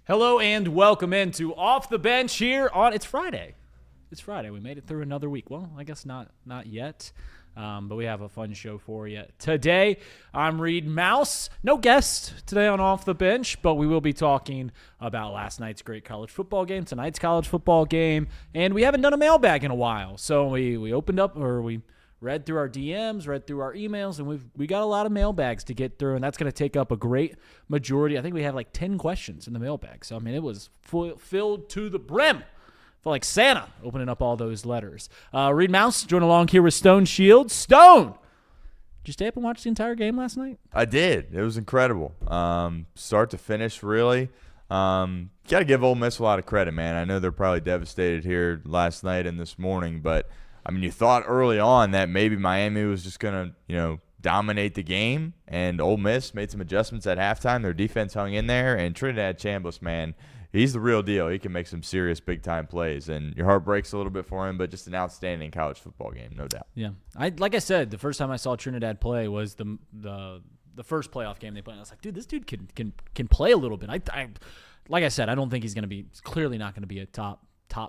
Hello and welcome into Off the Bench here on, it's Friday. It's Friday. We made it through another week. Well, I guess not yet, but we have a fun show for you today. I'm Reed Mouse. No guest today on Off the Bench, but we will be talking about last night's great college football game, tonight's college football game, and we haven't done a mailbag in a while. So we opened up, or we read through our DMs, read through our emails, and we got a lot of mailbags to get through, and that's going to take up a great majority. I think we have like 10 questions in the mailbag. So, I mean, it was filled to the brim. Felt like Santa opening up all those letters. Reed Mouse joined along here with Stone Shields. Stone! Did you stay up and watch the entire game last night? I did. It was incredible. Start to finish, really. Got to give Ole Miss a lot of credit, man. I know they're probably devastated here last night and this morning, but I mean, you thought early on that maybe Miami was just going to, dominate the game, and Ole Miss made some adjustments at halftime. Their defense hung in there, and Trinidad Chambliss, man, he's the real deal. He can make some serious big-time plays, and your heart breaks a little bit for him, but just an outstanding college football game, no doubt. Yeah. Like I said, the first time I saw Trinidad play was the first playoff game they played. I was like, dude, this dude can play a little bit. Like I said, I don't think he's clearly not going to be a top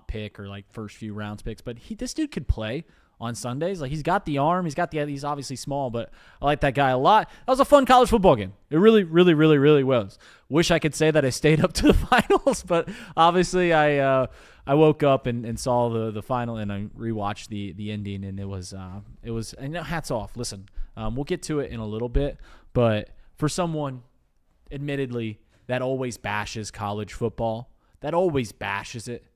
pick or like first few rounds picks, but this dude could play on Sundays. Like, he's got the arm, he's obviously small, but I like that guy a lot. That was a fun college football game. It really, really, really, really was. Wish I could say that I stayed up to the finals, but obviously I woke up and saw the final, and I rewatched the ending, and it was and hats off. Listen, we'll get to it in a little bit, but for someone, admittedly, that always bashes college football, that always bashes it,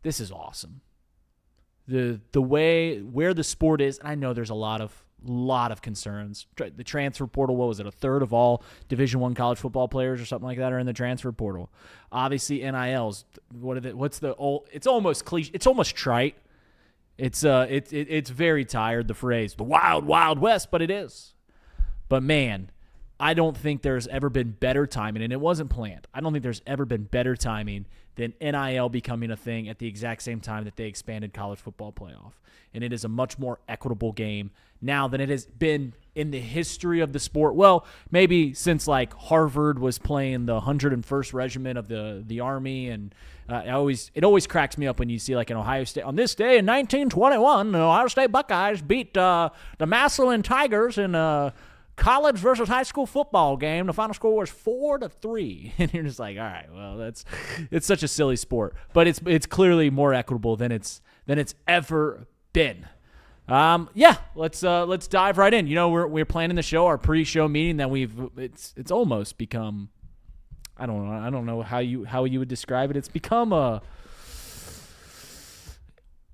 this is awesome. The way where the sport is, and I know there's a lot of concerns. The transfer portal, what was it? A third of all Division I college football players or something like that are in the transfer portal. Obviously, NILs. It's almost cliche. It's almost trite. It's very tired. The phrase "the wild, wild west," but it is. But man, I don't think there's ever been better timing, and it wasn't planned. I don't think there's ever been better timing than NIL becoming a thing at the exact same time that they expanded college football playoff. And it is a much more equitable game now than it has been in the history of the sport. Well, maybe since like Harvard was playing the 101st Regiment of the Army, and it always cracks me up when you see like in Ohio State, on this day in 1921, the Ohio State Buckeyes beat the Massillon Tigers in college versus high school football game. The final score was 4-3, and you're just like, all right, well, it's such a silly sport, but it's clearly more equitable than it's ever been. Let's dive right in. We're planning the show, our pre-show meeting that it's almost become, I don't know how you would describe it. It's become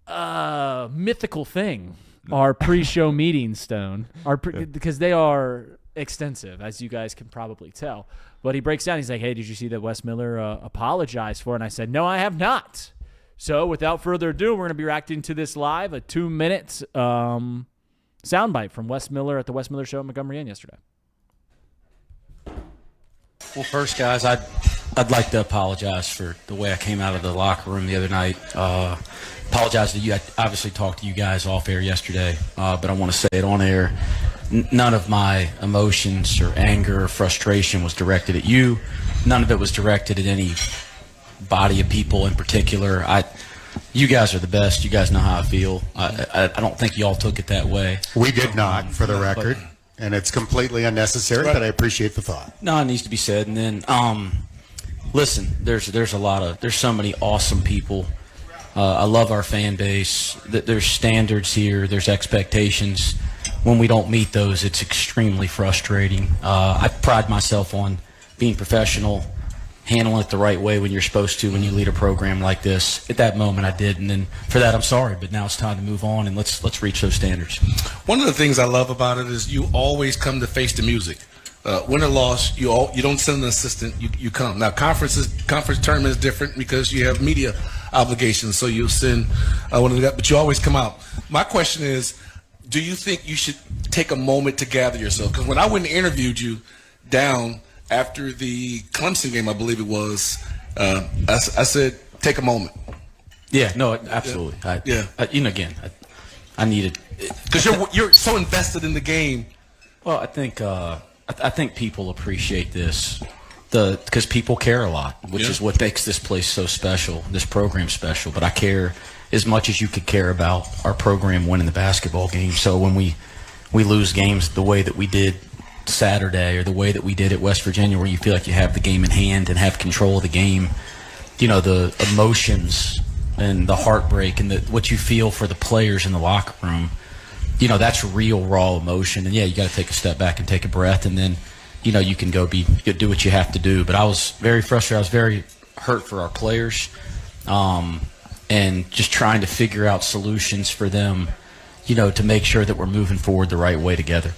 a mythical thing. Our pre-show meetings, Stone, because they are extensive, as you guys can probably tell. But he breaks down. He's like, hey, did you see that Wes Miller apologized for it? And I said, no, I have not. So without further ado, we're going to be reacting to this live, a 2-minute soundbite from Wes Miller at the Wes Miller Show at Montgomery Inn yesterday. Well, first, guys, I'd like to apologize for the way I came out of the locker room the other night. Apologize to you. I obviously talked to you guys off air yesterday, but I want to say it on air. None of my emotions or anger or frustration was directed at you. None of it was directed at any body of people in particular. You guys are the best. You guys know how I feel. I don't think you all took it that way. We did not, for the record, and it's completely unnecessary, but I appreciate the thought. No, it needs to be said. And then, listen, there's so many awesome people. I love our fan base. There's standards here. There's expectations. When we don't meet those, it's extremely frustrating. I pride myself on being professional, handling it the right way when you're supposed to when you lead a program like this. At that moment, I did, and then for that, I'm sorry. But now it's time to move on, and let's reach those standards. One of the things I love about it is you always come to face the music. Win or loss, you don't send an assistant. You come. Now, conference tournament is different because you have media obligations, so you'll send one of the guys, but you always come out. My question is, do you think you should take a moment to gather yourself? Because when I went and interviewed you down after the Clemson game, I believe it was, I said, take a moment. Yeah, no, absolutely. I needed because you're so invested in the game. Well, I think people appreciate this. because people care a lot, which is what makes this place so special, this program special. But I care as much as you could care about our program winning the basketball game. So when we lose games the way that we did Saturday or the way that we did at West Virginia, where you feel like you have the game in hand and have control of the game, the emotions and the heartbreak and what you feel for the players in the locker room, that's real raw emotion. And you got to take a step back and take a breath, and then you can go do what you have to do. But I was very frustrated. I was very hurt for our players, and just trying to figure out solutions for them, to make sure that we're moving forward the right way together.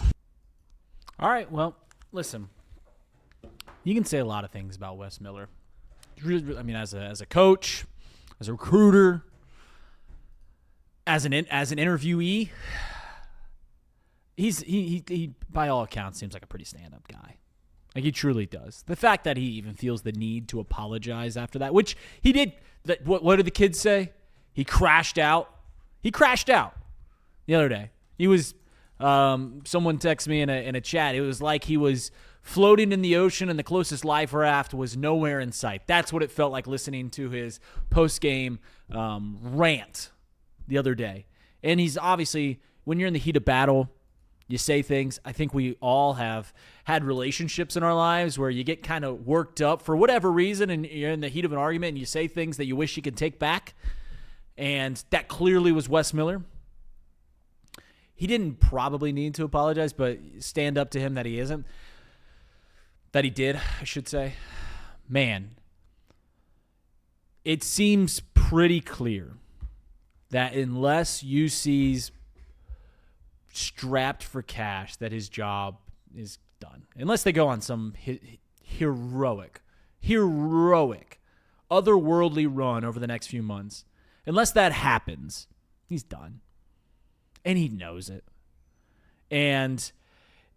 All right, well, listen, you can say a lot of things about Wes Miller. I mean, as a coach, as a recruiter, as an interviewee, he by all accounts seems like a pretty stand-up guy. Like, he truly does. The fact that he even feels the need to apologize after that, which he did. What did the kids say? He crashed out. He crashed out the other day. He was. Someone texted me in a chat. It was like he was floating in the ocean and the closest life raft was nowhere in sight. That's what it felt like listening to his post-game rant the other day. And he's obviously, when you're in the heat of battle, you say things. I think we all have had relationships in our lives where you get kind of worked up for whatever reason, and you're in the heat of an argument and you say things that you wish you could take back. And that clearly was Wes Miller. He didn't probably need to apologize, but stand up to him that he isn't. That he did, I should say. Man, it seems pretty clear that unless UC's strapped for cash, that his job is done. Unless they go on some heroic, otherworldly run over the next few months. Unless that happens, he's done. And he knows it. And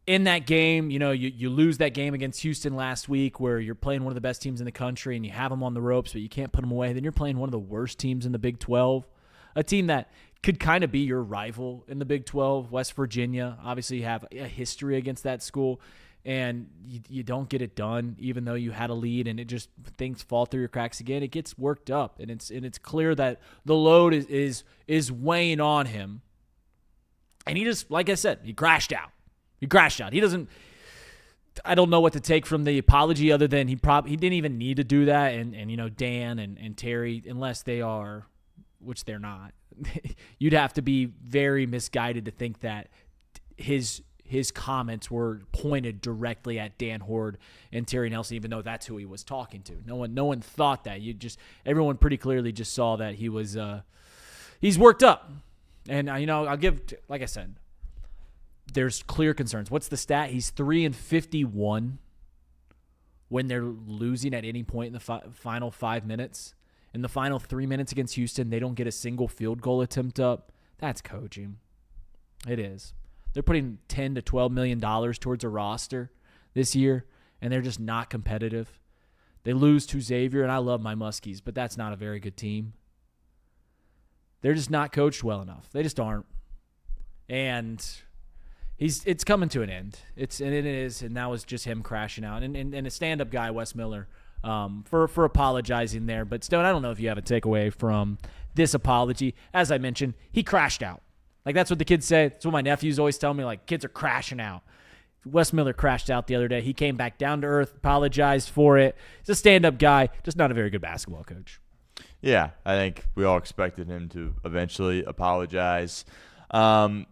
in that game, you lose that game against Houston last week where you're playing one of the best teams in the country and you have them on the ropes, but you can't put them away. Then you're playing one of the worst teams in the Big 12, a team that could kind of be your rival in the Big 12, West Virginia. Obviously, you have a history against that school, and you don't get it done even though you had a lead, and things fall through your cracks again. It gets worked up, and it's clear that the load is weighing on him. And he just, like I said, he crashed out. He doesn't. I don't know what to take from the apology other than he didn't even need to do that. And Dan and Terry, unless they are, which they're not, you'd have to be very misguided to think that his comments were pointed directly at Dan Hoard and Terry Nelson, even though that's who he was talking to. No one thought that. Everyone pretty clearly just saw that he was he's worked up. And, I'll give, like I said, there's clear concerns. What's the stat? He's 3-51 when they're losing at any point in the final 5 minutes. In the final 3 minutes against Houston, they don't get a single field goal attempt up. That's coaching. It is. They're putting $10 to $12 million towards a roster this year, and they're just not competitive. They lose to Xavier, and I love my Muskies, but that's not a very good team. They're just not coached well enough. They just aren't. And it's coming to an end. It is, and that was just him crashing out. And a stand-up guy, Wes Miller, for apologizing there. But Stone, I don't know if you have a takeaway from this apology. As I mentioned, he crashed out. Like, that's what the kids say. That's what my nephews always tell me, like, kids are crashing out. Wes Miller crashed out the other day. He came back down to earth, apologized for it. He's a stand-up guy, just not a very good basketball coach. Yeah, I think we all expected him to eventually apologize. They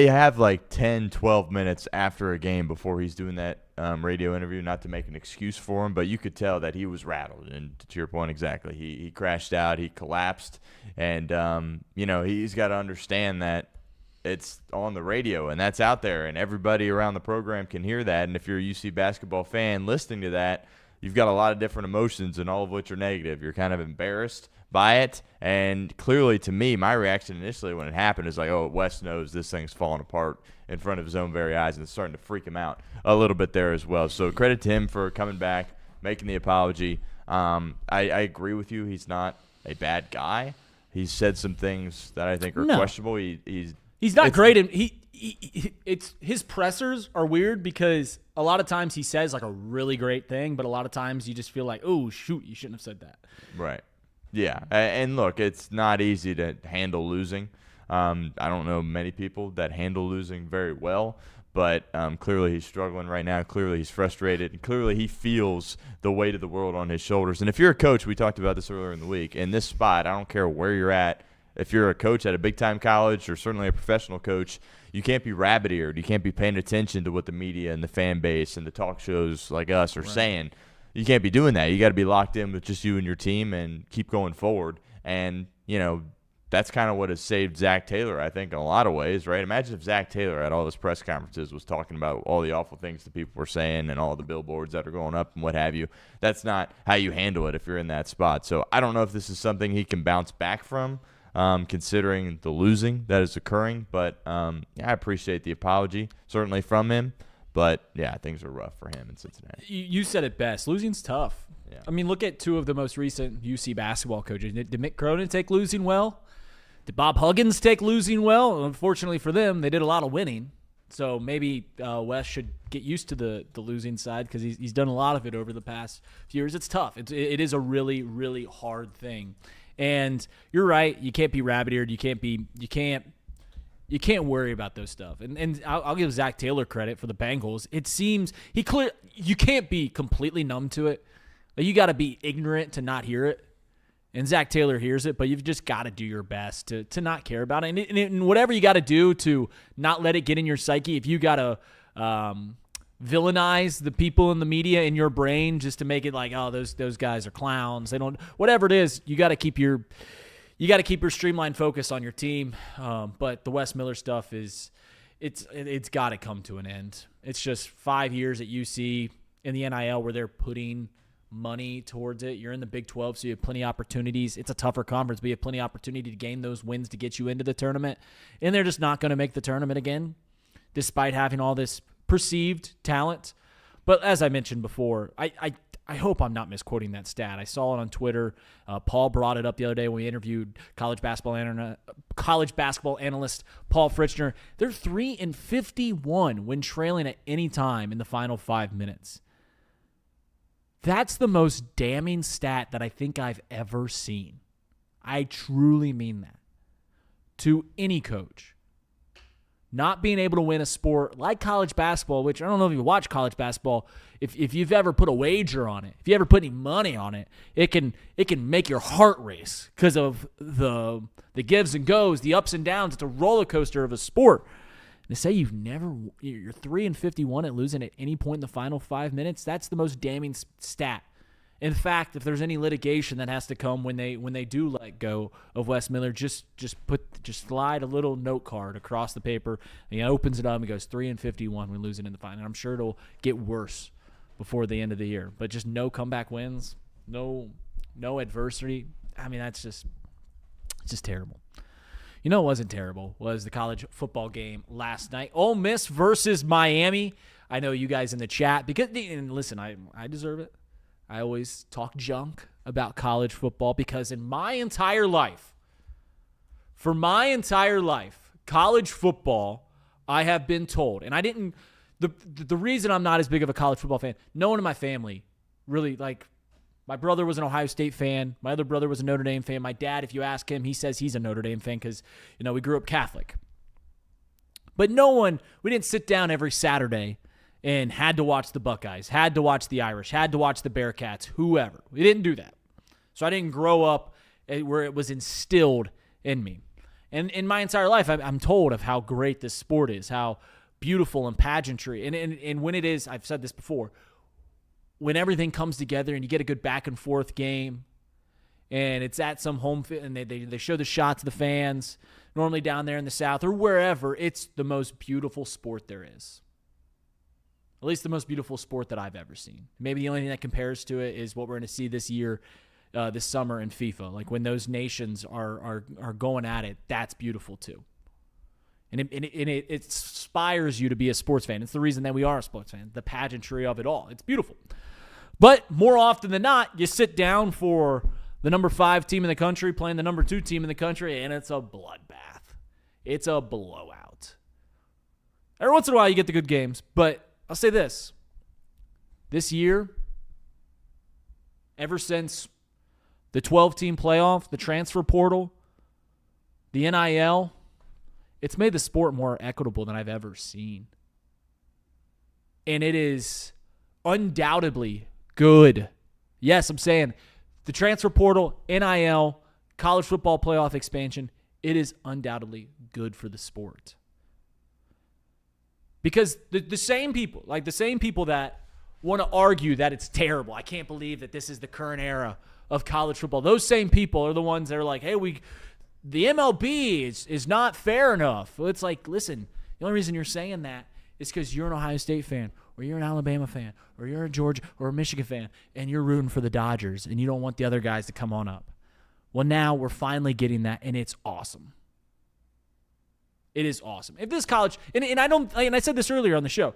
have like 10, 12 minutes after a game before he's doing that radio interview, not to make an excuse for him, but you could tell that he was rattled. And to your point, exactly, he crashed out, he collapsed. And, he's got to understand that it's on the radio and that's out there and everybody around the program can hear that. And if you're a UC basketball fan listening to that, you've got a lot of different emotions, and all of which are negative. You're kind of embarrassed by it, and clearly to me, my reaction initially when it happened is like, oh, Wes knows this thing's falling apart in front of his own very eyes, and it's starting to freak him out a little bit there as well. So credit to him for coming back, making the apology. I agree with you. He's not a bad guy. He's said some things that I think are questionable. He's not great. it's his pressers are weird because a lot of times he says like a really great thing, but a lot of times you just feel like, oh shoot, you shouldn't have said that. Right. Yeah. And look, it's not easy to handle losing. I don't know many people that handle losing very well, but clearly he's struggling right now. Clearly he's frustrated. And clearly he feels the weight of the world on his shoulders. And if you're a coach, we talked about this earlier in the week, in this spot, I don't care where you're at. If you're a coach at a big-time college or certainly a professional coach, you can't be rabbit-eared. You can't be paying attention to what the media and the fan base and the talk shows like us are saying. You can't be doing that. You got to be locked in with just you and your team and keep going forward. And, that's kind of what has saved Zach Taylor, I think, in a lot of ways, right? Imagine if Zach Taylor at all his press conferences was talking about all the awful things that people were saying and all the billboards that are going up and what have you. That's not how you handle it if you're in that spot. So I don't know if this is something he can bounce back from, considering the losing that is occurring. But, I appreciate the apology, certainly from him. But, yeah, things are rough for him in Cincinnati. You said it best. Losing's tough. Yeah. I mean, look at two of the most recent UC basketball coaches. Did Mick Cronin take losing well? Did Bob Huggins take losing well? Unfortunately for them, they did a lot of winning. So maybe Wes should get used to the losing side because he's done a lot of it over the past few years. It's tough. It is a really, really hard thing. And you're right. You can't be rabbit-eared. You can't worry about those stuff. And I'll give Zach Taylor credit for the Bengals. It seems you can't be completely numb to it. You got to be ignorant to not hear it. And Zach Taylor hears it, but you've just got to do your best to not care about it. And whatever you got to do to not let it get in your psyche, if you got to villainize the people in the media in your brain just to make it like, oh, those guys are clowns. They don't. Whatever it is, you got to keep your streamlined focus on your team. But the Wes Miller stuff it's got to come to an end. It's just 5 years at UC in the NIL where they're putting money towards it. You're in the Big 12, so you have plenty of opportunities. It's a tougher conference, but you have plenty of opportunity to gain those wins to get you into the tournament. And they're just not going to make the tournament again, despite having all this perceived talent. But as I mentioned before, I hope I'm not misquoting that stat. I saw it on Twitter. Paul brought it up the other day when we interviewed college basketball analyst Paul Fritzner. They're 3-51 when trailing at any time in the final 5 minutes. That's the most damning stat that I think I've ever seen. I truly mean that. To any coach. Not being able to win a sport like college basketball, which I don't know if you watch college basketball, if you've ever put a wager on it, if you ever put any money on it, it can make your heart race because of the gives and goes, the ups and downs. It's a roller coaster of a sport. To say you're 3-51 at losing at any point in the final 5 minutes, that's the most damning stat. In fact, if there's any litigation that has to come when they do let go of Wes Miller, just slide a little note card across the paper, and he opens it up and goes 3-51 when losing in the final. And I'm sure it'll get worse before the end of the year. But just no comeback wins, no adversity. I mean, it's just terrible. You know what wasn't terrible was the college football game last night. Ole Miss versus Miami. I know you guys in the chat, and listen, I deserve it. I always talk junk about college football because for my entire life, college football, I have been told, and I didn't, the reason I'm not as big of a college football fan, no one in my family really, like, my brother was an Ohio State fan. My other brother was a Notre Dame fan. My dad, if you ask him, he says he's a Notre Dame fan because, we grew up Catholic. But we didn't sit down every Saturday and had to watch the Buckeyes, had to watch the Irish, had to watch the Bearcats, whoever. We didn't do that. So I didn't grow up where it was instilled in me. And in my entire life, I'm told of how great this sport is, how beautiful and pageantry. And when it is, I've said this before, when everything comes together and you get a good back and forth game and it's at some home and they show the shots of the fans, normally down there in the South or wherever, it's the most beautiful sport there is. At least the most beautiful sport that I've ever seen. Maybe the only thing that compares to it is what we're going to see this year, this summer in FIFA. Like when those nations are going at it, that's beautiful too. And it inspires you to be a sports fan. It's the reason that we are a sports fan, the pageantry of it all. It's beautiful. But more often than not, you sit down for the number 5 team in the country playing the number 2 team in the country, and it's a bloodbath. It's a blowout. Every once in a while you get the good games, but I'll say this. This year, ever since the 12-team playoff, the transfer portal, the NIL, it's made the sport more equitable than I've ever seen. And it is undoubtedly good. Yes, I'm saying the transfer portal, NIL, college football playoff expansion, it is undoubtedly good for the sport. Because the same people, like the same people that want to argue that it's terrible, I can't believe that this is the current era of college football, those same people are the ones that are like, hey, the MLB is not fair enough. Well, it's like, listen, the only reason you're saying that is because you're an Ohio State fan, or you're an Alabama fan, or you're a Georgia or a Michigan fan, and you're rooting for the Dodgers, and you don't want the other guys to come on up. Well, now we're finally getting that, and it's awesome. It is awesome. If this college, and I said this earlier on the show,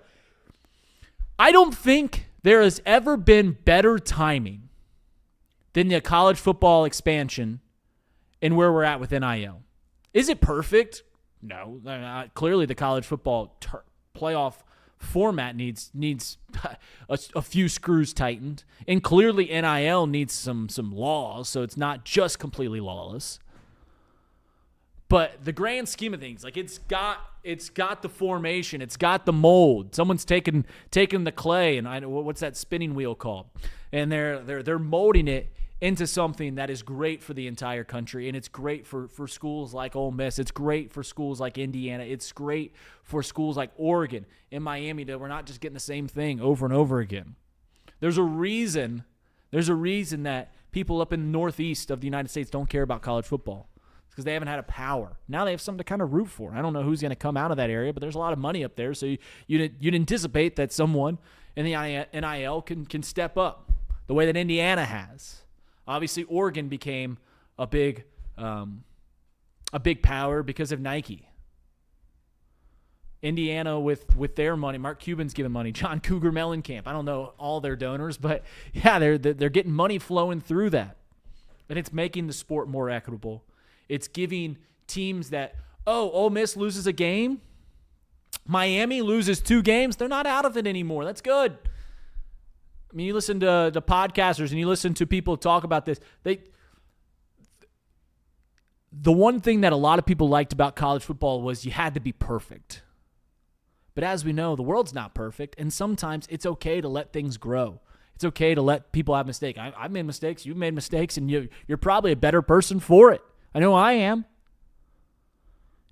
I don't think there has ever been better timing than the college football expansion and where we're at with NIL. Is it perfect? No. Clearly, the college football playoff format needs a few screws tightened, and clearly NIL needs some laws, so it's not just completely lawless. But the grand scheme of things, like it's got the formation, it's got the mold. Someone's taken the clay, and what's that spinning wheel called? And they're molding it into something that is great for the entire country, and it's great for schools like Ole Miss. It's great for schools like Indiana. It's great for schools like Oregon and Miami that we're not just getting the same thing over and over again. There's a reason that people up in the northeast of the United States don't care about college football. Because they haven't had a power. Now they have something to kind of root for. I don't know who's going to come out of that area, but there's a lot of money up there, so you'd anticipate that someone in the NIL can step up the way that Indiana has. Obviously, Oregon became a big power because of Nike. Indiana with their money, Mark Cuban's giving money, John Cougar Mellencamp. I don't know all their donors, but yeah, they're getting money flowing through that, and it's making the sport more equitable. It's giving teams that, Ole Miss loses a game, Miami loses 2 games, they're not out of it anymore. That's good. I mean, you listen to the podcasters and you listen to people talk about this. The one thing that a lot of people liked about college football was you had to be perfect. But as we know, the world's not perfect, and sometimes it's okay to let things grow. It's okay to let people have mistakes. I've made mistakes, you've made mistakes, and you're probably a better person for it. I know I am.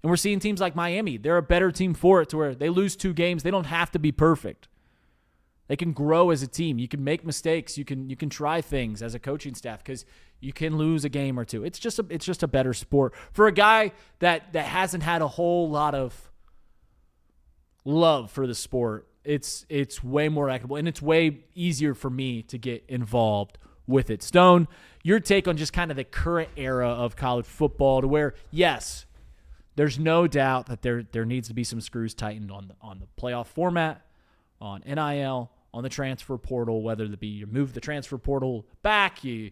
And we're seeing teams like Miami. They're a better team for it, to where they lose 2 games. They don't have to be perfect. They can grow as a team. You can make mistakes. You can try things as a coaching staff, because you can lose a game or 2. It's just a better sport. For a guy that hasn't had a whole lot of love for the sport, it's way more equitable, and it's way easier for me to get involved with it. Stone, your take on just kind of the current era of college football, to where, yes, there's no doubt that there needs to be some screws tightened on the playoff format, on NIL, on the transfer portal, whether it be you move the transfer portal back, you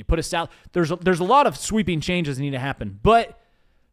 put us out. There's a lot of sweeping changes that need to happen, but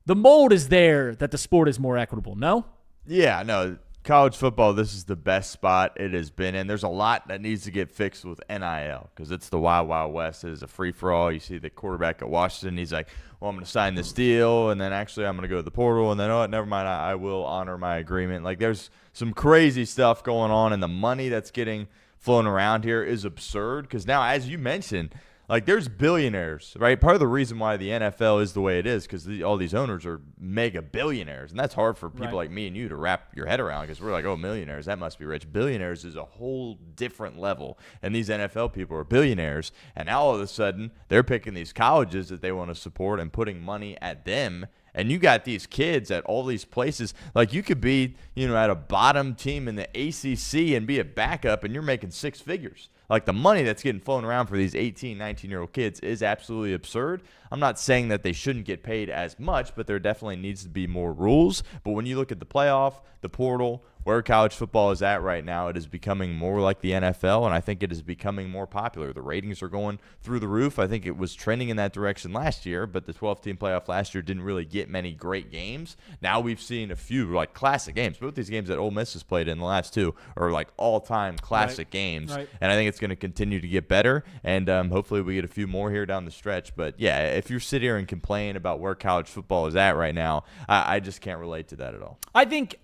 the mold is there that the sport is more equitable, no? Yeah, no. College football, this is the best spot it has been in. There's a lot that needs to get fixed with NIL, because it's the Wild Wild West. It is a free-for-all. You see the quarterback at Washington, he's like, well, I'm going to sign this deal, and then actually I'm going to go to the portal, and then, never mind, I will honor my agreement. Like, there's some crazy stuff going on, and the money that's getting flown around here is absurd, because now, as you mentioned, like, there's billionaires, right? Part of the reason why the NFL is the way it is because all these owners are mega billionaires, and that's hard for people like me and you to wrap your head around, because we're like, oh, millionaires, that must be rich. Billionaires is a whole different level, and these NFL people are billionaires, and now all of a sudden they're picking these colleges that they want to support and putting money at them. And you got these kids at all these places. Like, you could be, at a bottom team in the ACC and be a backup, and you're making 6 figures. Like, the money that's getting flown around for these 18, 19-year-old kids is absolutely absurd. I'm not saying that they shouldn't get paid as much, but there definitely needs to be more rules. But when you look at the playoff, the portal, where college football is at right now, it is becoming more like the NFL, and I think it is becoming more popular. The ratings are going through the roof. I think it was trending in that direction last year, but the 12-team playoff last year didn't really get many great games. Now we've seen a few like classic games. Both these games that Ole Miss has played in the last two are like all-time classic games, and I think it's going to continue to get better, and hopefully we get a few more here down the stretch. But yeah, if you sit here and complain about where college football is at right now, I just can't relate to that at all. I think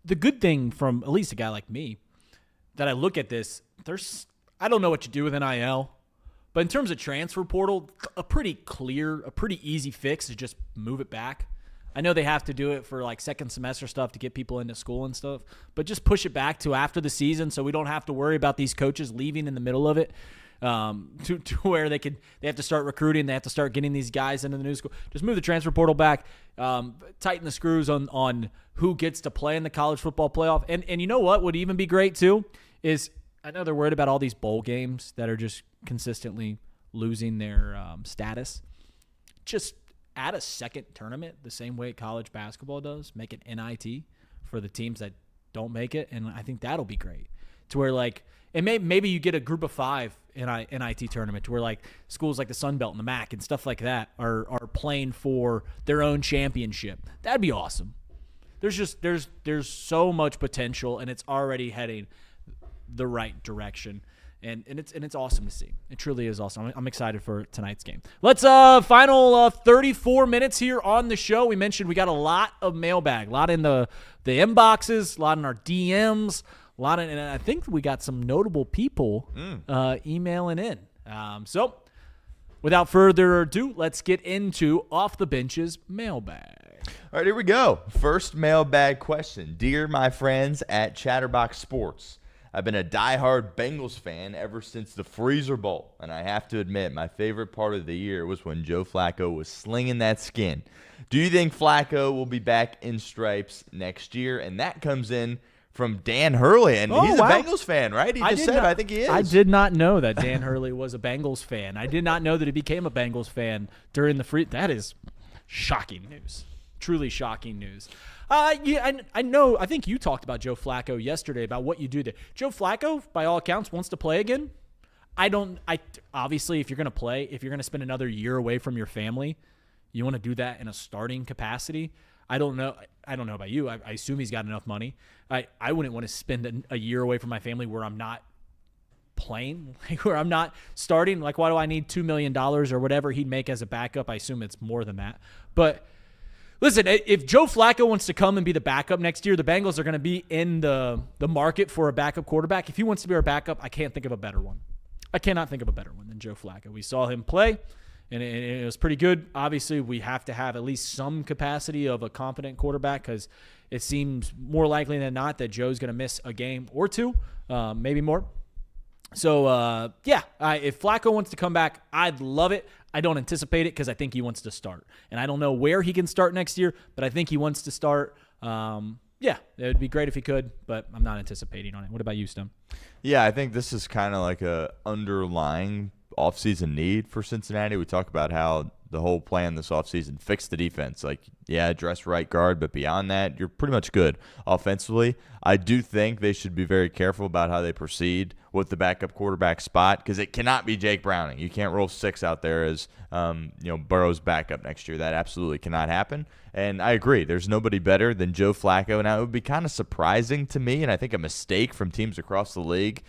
the good thing from at least a guy like me that I look at this, I don't know what you do with NIL, but in terms of transfer portal, a pretty easy fix is just move it back. I know they have to do it for like second semester stuff to get people into school and stuff, but just push it back to after the season so we don't have to worry about these coaches leaving in the middle of it. To where they have to start recruiting, they have to start getting these guys into the new school. Just move the transfer portal back, tighten the screws on who gets to play in the college football playoff. And you know what would even be great too is I know they're worried about all these bowl games that are just consistently losing their status. Just add a second tournament the same way college basketball does. Make it NIT for the teams that don't make it, and I think that'll be great. To where like. And maybe you get a group of 5 NIT tournament to where like schools like the Sun Belt and the MAC and stuff like that are playing for their own championship. That'd be awesome. There's so much potential, and it's already heading the right direction. And it's awesome to see. It truly is awesome. I'm excited for tonight's game. Let's final 34 minutes here on the show. We mentioned we got a lot of mailbag, a lot in the inboxes, a lot in our DMs. And I think we got some notable people emailing in. So, without further ado, let's get into Off the Bench's mailbag. All right, here we go. First mailbag question. Dear my friends at Chatterbox Sports, I've been a diehard Bengals fan ever since the Freezer Bowl, and I have to admit my favorite part of the year was when Joe Flacco was slinging that skin. Do you think Flacco will be back in stripes next year? And that comes in from Dan Hurley, and he's a Bengals fan, right? He just said, I think he is. I did not know that Dan Hurley was a Bengals fan. I did not know that he became a Bengals fan during the That is shocking news. Truly shocking news. I know. I think you talked about Joe Flacco yesterday about what you do there. Joe Flacco, by all accounts, wants to play again. Obviously, if you're going to play, if you're going to spend another year away from your family, you want to do that in a starting capacity. I don't know about you. I assume he's got enough money. I wouldn't want to spend a year away from my family where I'm not playing, where I'm not starting. Like, why do I need $2 million or whatever he'd make as a backup? I assume it's more than that. But listen, if Joe Flacco wants to come and be the backup next year, the Bengals are going to be in the market for a backup quarterback. If he wants to be our backup, I can't think of a better one. I cannot think of a better one than Joe Flacco. We saw him play, and it was pretty good. Obviously, we have to have at least some capacity of a competent quarterback because it seems more likely than not that Joe's going to miss a game or two, maybe more. So, if Flacco wants to come back, I'd love it. I don't anticipate it because I think he wants to start. And I don't know where he can start next year, but I think he wants to start. It would be great if he could, but I'm not anticipating on it. What about you, Stem? Yeah, I think this is kind of like a underlying offseason need for Cincinnati. We talk about how the whole plan this offseason fixed the defense. Like, yeah, address right guard, but beyond that, you're pretty much good offensively. I do think they should be very careful about how they proceed with the backup quarterback spot because it cannot be Jake Browning. You can't roll 6 out there as Burrow's backup next year. That absolutely cannot happen. And I agree. There's nobody better than Joe Flacco. Now, it would be kind of surprising to me, and I think a mistake from teams across the league,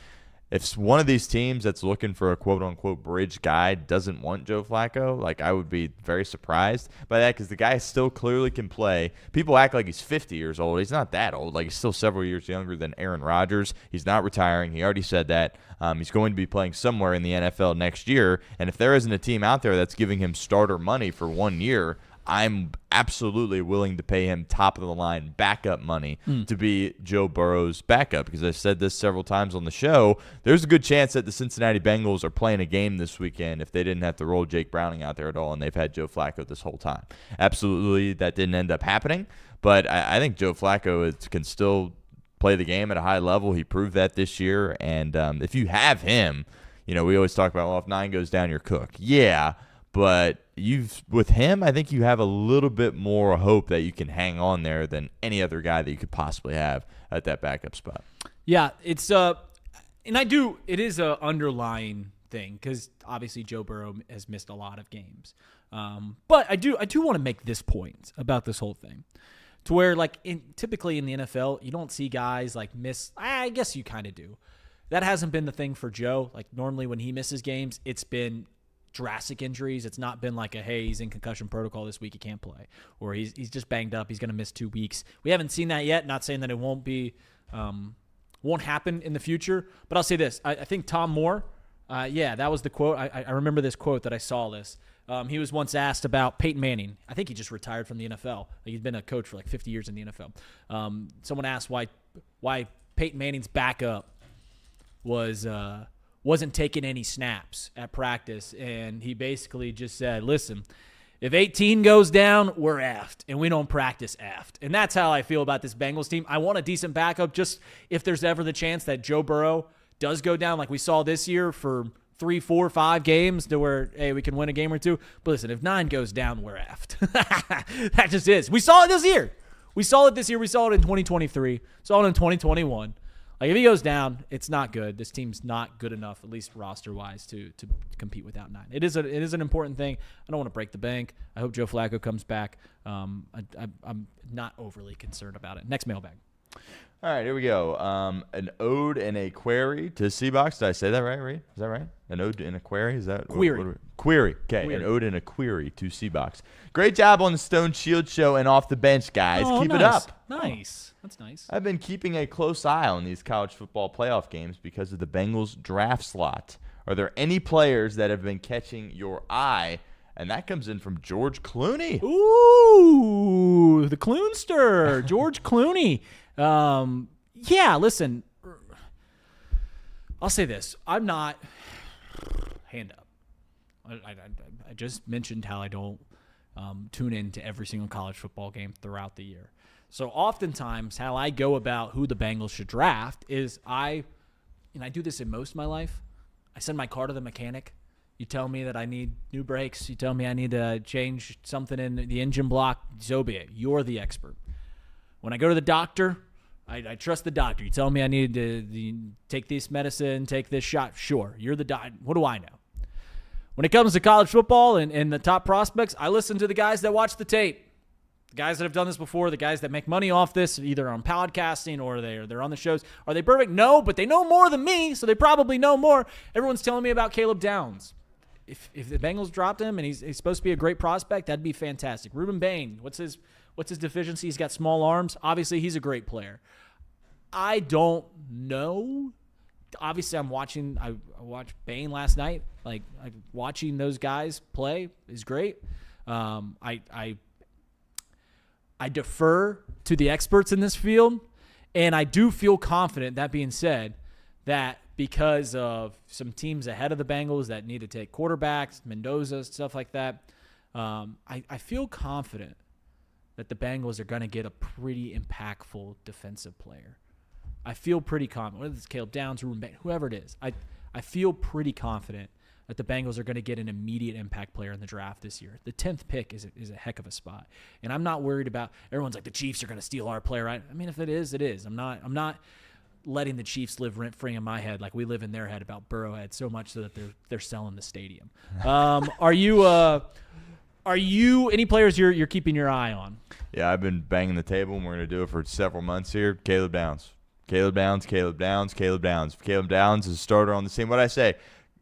if one of these teams that's looking for a quote-unquote bridge guy doesn't want Joe Flacco, like, I would be very surprised by that because the guy still clearly can play. People act like he's 50 years old. He's not that old. Like, he's still several years younger than Aaron Rodgers. He's not retiring. He already said that. He's going to be playing somewhere in the NFL next year, and if there isn't a team out there that's giving him starter money for 1 year, I'm absolutely willing to pay him top-of-the-line backup money to be Joe Burrow's backup because I've said this several times on the show. There's a good chance that the Cincinnati Bengals are playing a game this weekend if they didn't have to roll Jake Browning out there at all, and they've had Joe Flacco this whole time. Absolutely, that didn't end up happening, but I think Joe Flacco can still play the game at a high level. He proved that this year, and if you have him, we always talk about, well, if 9 goes down, you're cooked. Yeah, but with him, I think you have a little bit more hope that you can hang on there than any other guy that you could possibly have at that backup spot. Yeah, it is a underlying thing because obviously Joe Burrow has missed a lot of games. But I do want to make this point about this whole thing, to where typically in the NFL you don't see guys miss. I guess you kind of do. That hasn't been the thing for Joe. Normally when he misses games, it's been drastic injuries. It's not been hey, he's in concussion protocol this week, he can't play, or he's just banged up, he's going to miss 2 weeks. We haven't seen that yet. Not saying that it won't happen in the future, but I'll say this: I think Tom Moore. That was the quote. I remember this quote that I saw this. He was once asked about Peyton Manning. I think he just retired from the NFL. He's been a coach for 50 years in the NFL. Someone asked why Peyton Manning's backup wasn't taking any snaps at practice, and he basically just said, listen, if 18 goes down, we're effed, and we don't practice effed. And that's how I feel about this Bengals team. I want a decent backup just if there's ever the chance that Joe Burrow does go down like we saw this year for 3, 4, 5 games to where, hey, we can win a game or two. But listen, if 9 goes down, we're effed. That just is. We saw it this year. We saw it this year. We saw it in 2023. Saw it in 2021. If he goes down, it's not good. This team's not good enough, at least roster-wise, to compete without 9. It is an important thing. I don't want to break the bank. I hope Joe Flacco comes back. I'm not overly concerned about it. Next mailbag. All right, here we go. An ode and a query to Seabox. Did I say that right, Reed? Is that right? An ode and a query? Is that query? Query. Okay, query. An ode and a query to Seabox. Great job on the Stone Shield show and off the bench, guys. Keep it up. Nice. That's nice. I've been keeping a close eye on these college football playoff games because of the Bengals draft slot. Are there any players that have been catching your eye? And that comes in from George Clooney. Ooh, the Cloonster, George Clooney. Listen, I'll say this. I'm not hand up. I just mentioned how I don't tune in to every single college football game throughout the year. So oftentimes how I go about who the Bengals should draft is I do this in most of my life. I send my car to the mechanic. You tell me that I need new brakes. You tell me I need to change something in the engine block. So be it. You're the expert. When I go to the doctor, I trust the doctor. You tell me I need to take this medicine, take this shot. Sure, you're the doctor. What do I know? When it comes to college football and the top prospects, I listen to the guys that watch the tape. The guys that have done this before, the guys that make money off this, either on podcasting or they're on the shows. Are they perfect? No, but they know more than me, so they probably know more. Everyone's telling me about Caleb Downs. If the Bengals dropped him and he's supposed to be a great prospect, that'd be fantastic. Ruben Bain, what's his deficiency? He's got small arms. Obviously, he's a great player. I don't know. Obviously, I watched Bain last night. Watching those guys play is great. I defer to the experts in this field, and I do feel confident, that being said, that because of some teams ahead of the Bengals that need to take quarterbacks, Mendoza, stuff like that, I feel confident that the Bengals are going to get a pretty impactful defensive player. I feel pretty confident. Whether it's Caleb Downs, Ruben Bain, whoever it is, I feel pretty confident that the Bengals are going to get an immediate impact player in the draft this year. The 10th pick is a heck of a spot. And I'm not worried about – everyone's like, the Chiefs are going to steal our player. I mean, if it is, it is. I'm not letting the Chiefs live rent-free in my head like we live in their head about Burrowhead so much so that they're selling the stadium. Are you any players you're keeping your eye on? Yeah, I've been banging the table, and we're going to do it for several months here. Caleb Downs. Caleb Downs. If Caleb Downs is a starter on the team, what did I say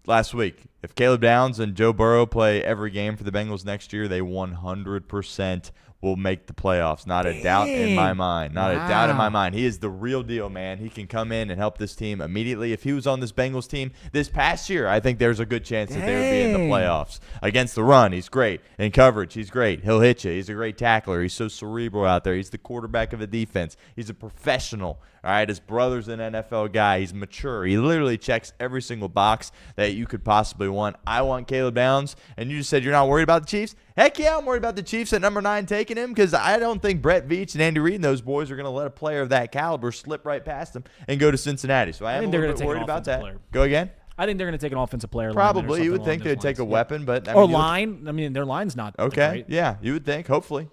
last week? If Caleb Downs and Joe Burrow play every game for the Bengals next year, they 100% will make the playoffs. Not a doubt in my mind. Not a doubt in my mind. He is the real deal, man. He can come in and help this team immediately. If he was on this Bengals team this past year, I think there's a good chance that they would be in the playoffs. Against the run, he's great. In coverage, he's great. He'll hit you. He's a great tackler. He's so cerebral out there. He's the quarterback of a defense. He's a professional. All right, his brother's an NFL guy. He's mature. He literally checks every single box that you could possibly want. I want Caleb Downs, and you just said you're not worried about the Chiefs? Heck yeah, I'm worried about the Chiefs at number 9 taking him because I don't think Brett Veach and Andy Reid and those boys are going to let a player of that caliber slip right past them and go to Cincinnati. So I am a little bit worried about that. Player. Go again? I think they're going to take an offensive player. Probably. You would think they'd take a weapon, but or line. I mean, their line's not okay. Great. Yeah, you would think. Hopefully.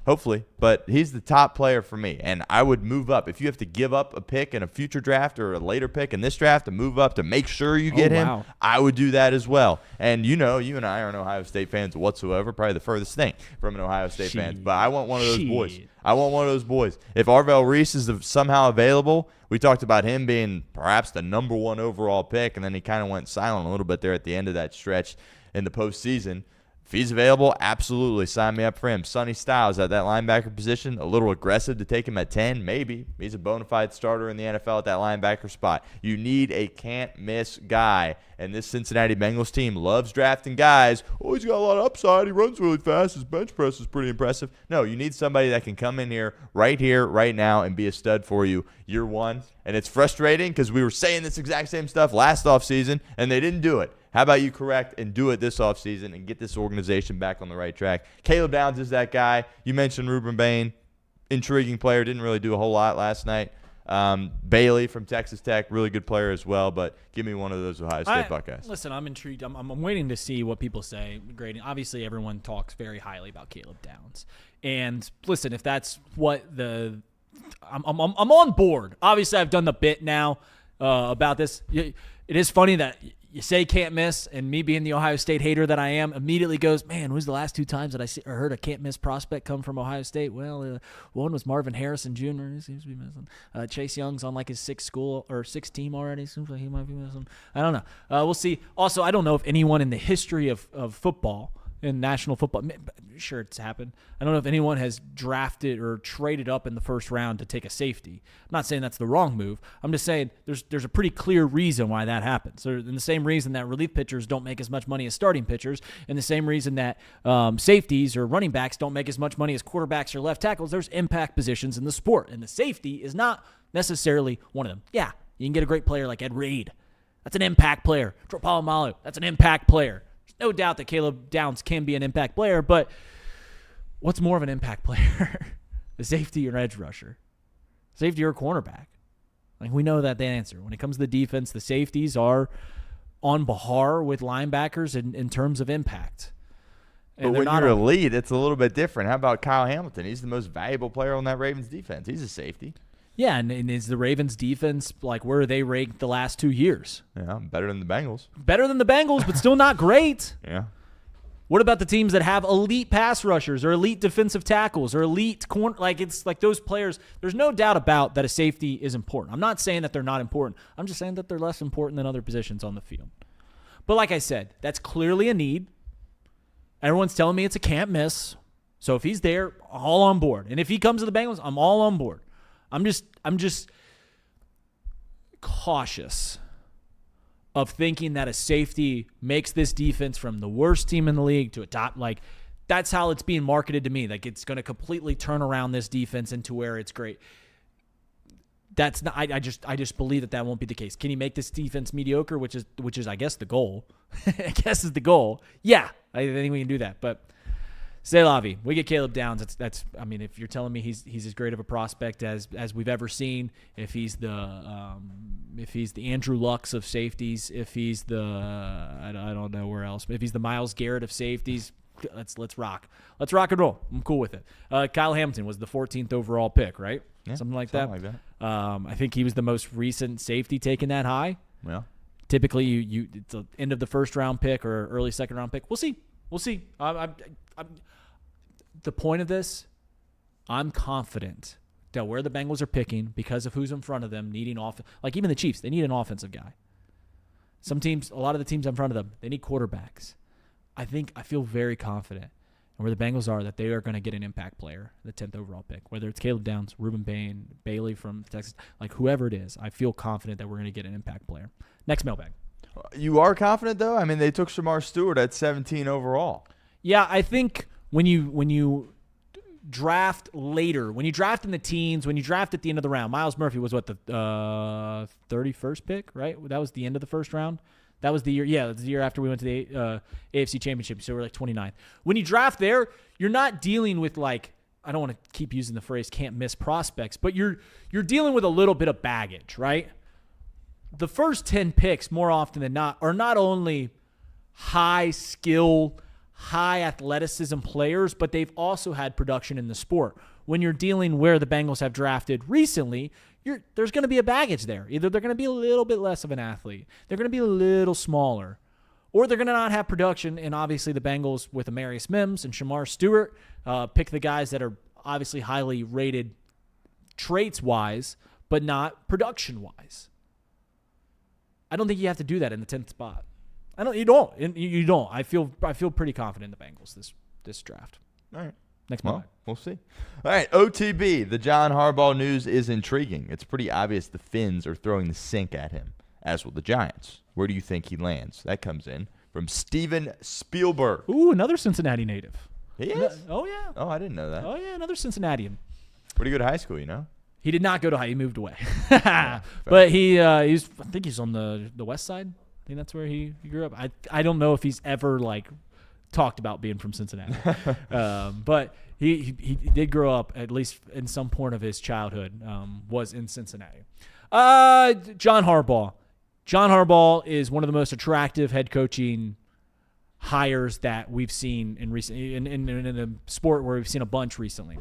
hopefully. But he's the top player for me, and I would move up. If you have to give up a pick in a future draft or a later pick in this draft to move up to make sure you get him, I would do that as well. And you and I aren't Ohio State fans whatsoever, probably the furthest thing from an Ohio State fan. But I want one of those boys. I want one of those boys. If Arvell Reese is somehow available, we talked about him being perhaps the number 1 overall pick, and then he kind of went silent a little bit there at the end of that stretch in the postseason. If he's available, absolutely sign me up for him. Sonny Styles at that linebacker position, a little aggressive to take him at 10, maybe. He's a bona fide starter in the NFL at that linebacker spot. You need a can't-miss guy, and this Cincinnati Bengals team loves drafting guys. Oh, he's got a lot of upside. He runs really fast. His bench press is pretty impressive. No, you need somebody that can come in here, right now, and be a stud for you year one. And it's frustrating because we were saying this exact same stuff last offseason, and they didn't do it. How about you correct and do it this offseason and get this organization back on the right track? Caleb Downs is that guy. You mentioned Ruben Bain, intriguing player, didn't really do a whole lot last night. Bailey from Texas Tech, really good player as well, but give me one of those Ohio State Buckeyes. Listen, I'm intrigued. I'm waiting to see what people say grading. Obviously, everyone talks very highly about Caleb Downs. And listen, if that's what I'm on board. Obviously, I've done the bit now about this. It is funny that you say can't miss, and me being the Ohio State hater that I am, immediately goes, man, who's the last 2 times that I heard a can't miss prospect come from Ohio State? Well, one was Marvin Harrison Jr. He seems to be missing. Chase Young's on like his 6th team already. Seems like he might be missing. I don't know. We'll see. Also, I don't know if anyone in the history of football, in national football, sure it's happened. I don't know if anyone has drafted or traded up in the first round to take a safety. I'm not saying that's the wrong move. I'm just saying there's a pretty clear reason why that happens. So in the same reason that relief pitchers don't make as much money as starting pitchers, and the same reason that safeties or running backs don't make as much money as quarterbacks or left tackles, there's impact positions in the sport, and the safety is not necessarily one of them. Yeah, you can get a great player like Ed Reed. That's an impact player. Troy Polamalu, that's an impact player. No doubt that Caleb Downs can be an impact player, but what's more of an impact player? The safety or edge rusher? Safety or cornerback? Like, we know that answer. When it comes to the defense, the safeties are on par with linebackers in terms of impact. And but when you're elite, it's a little bit different. How about Kyle Hamilton? He's the most valuable player on that Ravens defense. He's a safety. Yeah, and is the Ravens defense, like, where are they ranked the last 2 years? Yeah, better than the Bengals. Better than the Bengals, but still not great. Yeah. What about the teams that have elite pass rushers or elite defensive tackles or elite corner? Like, it's like those players, there's no doubt about that a safety is important. I'm not saying that they're not important. I'm just saying that they're less important than other positions on the field. But like I said, that's clearly a need. Everyone's telling me it's a can't miss. So if he's there, all on board. And if he comes to the Bengals, I'm all on board. I'm just cautious of thinking that a safety makes this defense from the worst team in the league to a top. Like, that's how it's being marketed to me. Like, it's going to completely turn around this defense into where it's great. That's not. I just believe that won't be the case. Can he make this defense mediocre? Which is I guess the goal. I guess is the goal. Yeah, I think we can do that. But c'est la vie. We get Caleb Downs. That's. I mean, if you're telling me he's as great of a prospect as we've ever seen, if he's the Andrew Luck's of safeties, if he's the I don't know where else, if he's the Myles Garrett of safeties, let's rock. Let's rock and roll. I'm cool with it. Kyle Hamilton was the 14th overall pick, right? Yeah, something like that. I think he was the most recent safety taken that high. Yeah. Typically, it's the end of the first round pick or early second round pick. We'll see. The point of this, I'm confident that where the Bengals are picking, because of who's in front of them, needing like even the Chiefs, they need an offensive guy. Some teams, a lot of the teams in front of them, they need quarterbacks. I feel very confident, and where the Bengals are, that they are going to get an impact player, the 10th overall pick, whether it's Caleb Downs, Ruben Bain, Bailey from Texas, like whoever it is. I feel confident that we're going to get an impact player. Next mailbag. You are confident, though? I mean, they took Shamar Stewart at 17 overall. Yeah, I think when you draft later, when you draft in the teens, when you draft at the end of the round, Myles Murphy was what, the 31st pick, right? That was the end of the first round. That was the year. Yeah, it was the year after we went to the AFC Championship. So we're like 29th. When you draft there, you're not dealing with, like, I don't want to keep using the phrase can't miss prospects, but you're dealing with a little bit of baggage, right? The first 10 picks, more often than not, are not only high skill, high athleticism players, but they've also had production in the sport. When you're dealing where the Bengals have drafted recently, there's going to be a baggage there. Either they're going to be a little bit less of an athlete, they're going to be a little smaller, or they're going to not have production. And obviously the Bengals with Amarius Mims and Shamar Stewart pick the guys that are obviously highly rated traits-wise, but not production-wise. I don't think you have to do that in the 10th spot. You don't. I feel pretty confident in the Bengals this draft. All right. Next month. We'll see. All right, OTB. The John Harbaugh news is intriguing. It's pretty obvious the Finns are throwing the sink at him, as will the Giants. Where do you think he lands? That comes in from Steven Spielberg. Ooh, another Cincinnati native. He is? Oh, yeah. Oh, I didn't know that. Oh, yeah, another Cincinnatian. Where do you go to high school, you know? He did not go to high. He moved away. But I think he's on the west side. I think that's where he grew up. I don't know if he's ever, talked about being from Cincinnati. But he did grow up, at least in some point of his childhood, was in Cincinnati. John Harbaugh. John Harbaugh is one of the most attractive head coaching hires that we've seen in a sport where we've seen a bunch recently.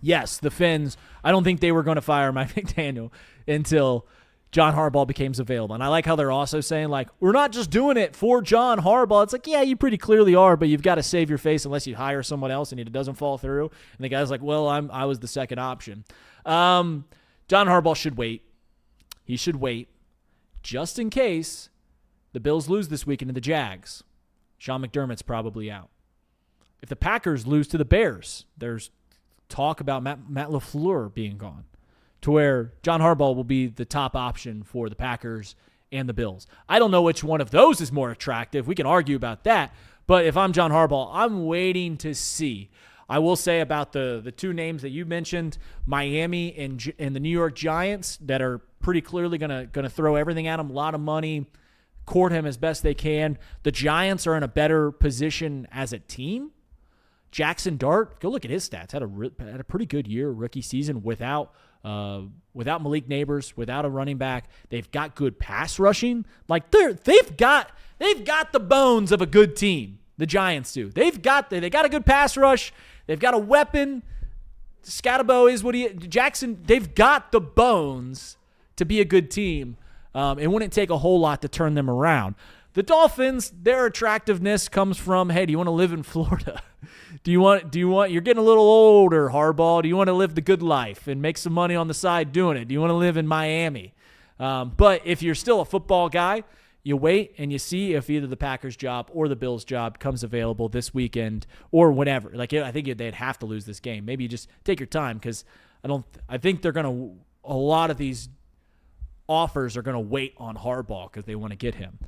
Yes, the Finns, I don't think they were going to fire Mike McDaniel until John Harbaugh becomes available. And I like how they're also saying, we're not just doing it for John Harbaugh. It's yeah, you pretty clearly are, but you've got to save your face unless you hire someone else and it doesn't fall through. And the guy's like, well, I was the second option. John Harbaugh should wait. He should wait just in case the Bills lose this weekend to the Jags. Sean McDermott's probably out. If the Packers lose to the Bears, there's talk about Matt LaFleur being gone, to where John Harbaugh will be the top option for the Packers and the Bills. I don't know which one of those is more attractive. We can argue about that. But if I'm John Harbaugh, I'm waiting to see. I will say about the two names that you mentioned, Miami and the New York Giants, that are pretty clearly gonna throw everything at him, a lot of money, court him as best they can. The Giants are in a better position as a team. Jackson Dart, go look at his stats. Had a pretty good year, rookie season without Malik Neighbors, without a running back. They've got good pass rushing. They've got the bones of a good team. The Giants do. They got a good pass rush. They've got a weapon. Scatabo is Jackson. They've got the bones to be a good team. It wouldn't take a whole lot to turn them around. The Dolphins, their attractiveness comes from, hey, do you want to live in Florida? You're getting a little older, Harbaugh. Do you want to live the good life and make some money on the side doing it? Do you want to live in Miami? But if you're still a football guy, you wait and you see if either the Packers job or the Bills job comes available this weekend or whenever. I think they'd have to lose this game. Maybe you just take your time, because I think they're going to, a lot of these offers are going to wait on Harbaugh because they want to get him.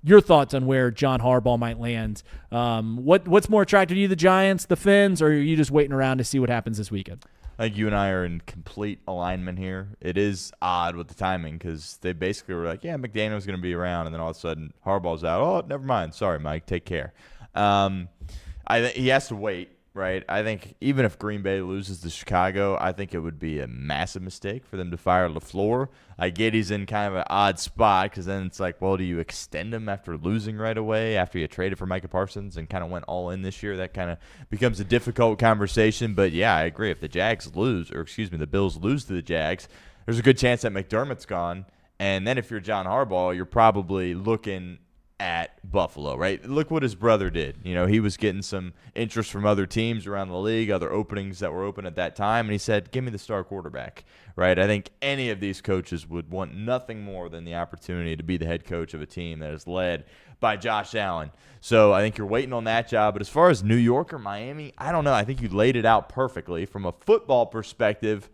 Your thoughts on where John Harbaugh might land? What's more attractive to you, the Giants, the Finns, or are you just waiting around to see what happens this weekend? I think you and I are in complete alignment here. It is odd with the timing because they basically were like, yeah, McDaniel's going to be around, and then all of a sudden Harbaugh's out. Oh, never mind. Sorry, Mike. Take care. He has to wait. Right, I think even if Green Bay loses to Chicago, I think it would be a massive mistake for them to fire LaFleur. I get he's in kind of an odd spot because then it's like, well, do you extend him after losing right away, after you traded for Micah Parsons and kind of went all in this year? That kind of becomes a difficult conversation. But, yeah, I agree. If the the Bills lose to the Jags, there's a good chance that McDermott's gone. And then if you're John Harbaugh, you're probably looking at Buffalo, right? Look what his brother did. He was getting some interest from other teams around the league, other openings that were open at that time, and he said, give me the star quarterback, right? I think any of these coaches would want nothing more than the opportunity to be the head coach of a team that is led by Josh Allen. So I think you're waiting on that job. But as far as New York or Miami, I don't know. I think you laid it out perfectly. From a football perspective,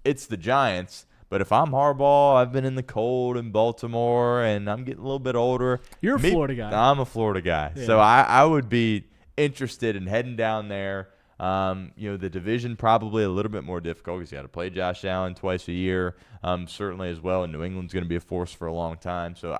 it's the Giants. But if I'm Harbaugh, I've been in the cold in Baltimore, and I'm getting a little bit older. You're a Florida guy. I'm a Florida guy. Yeah. So I would be interested in heading down there. The division probably a little bit more difficult because you got to play Josh Allen twice a year, certainly as well. And New England's going to be a force for a long time. So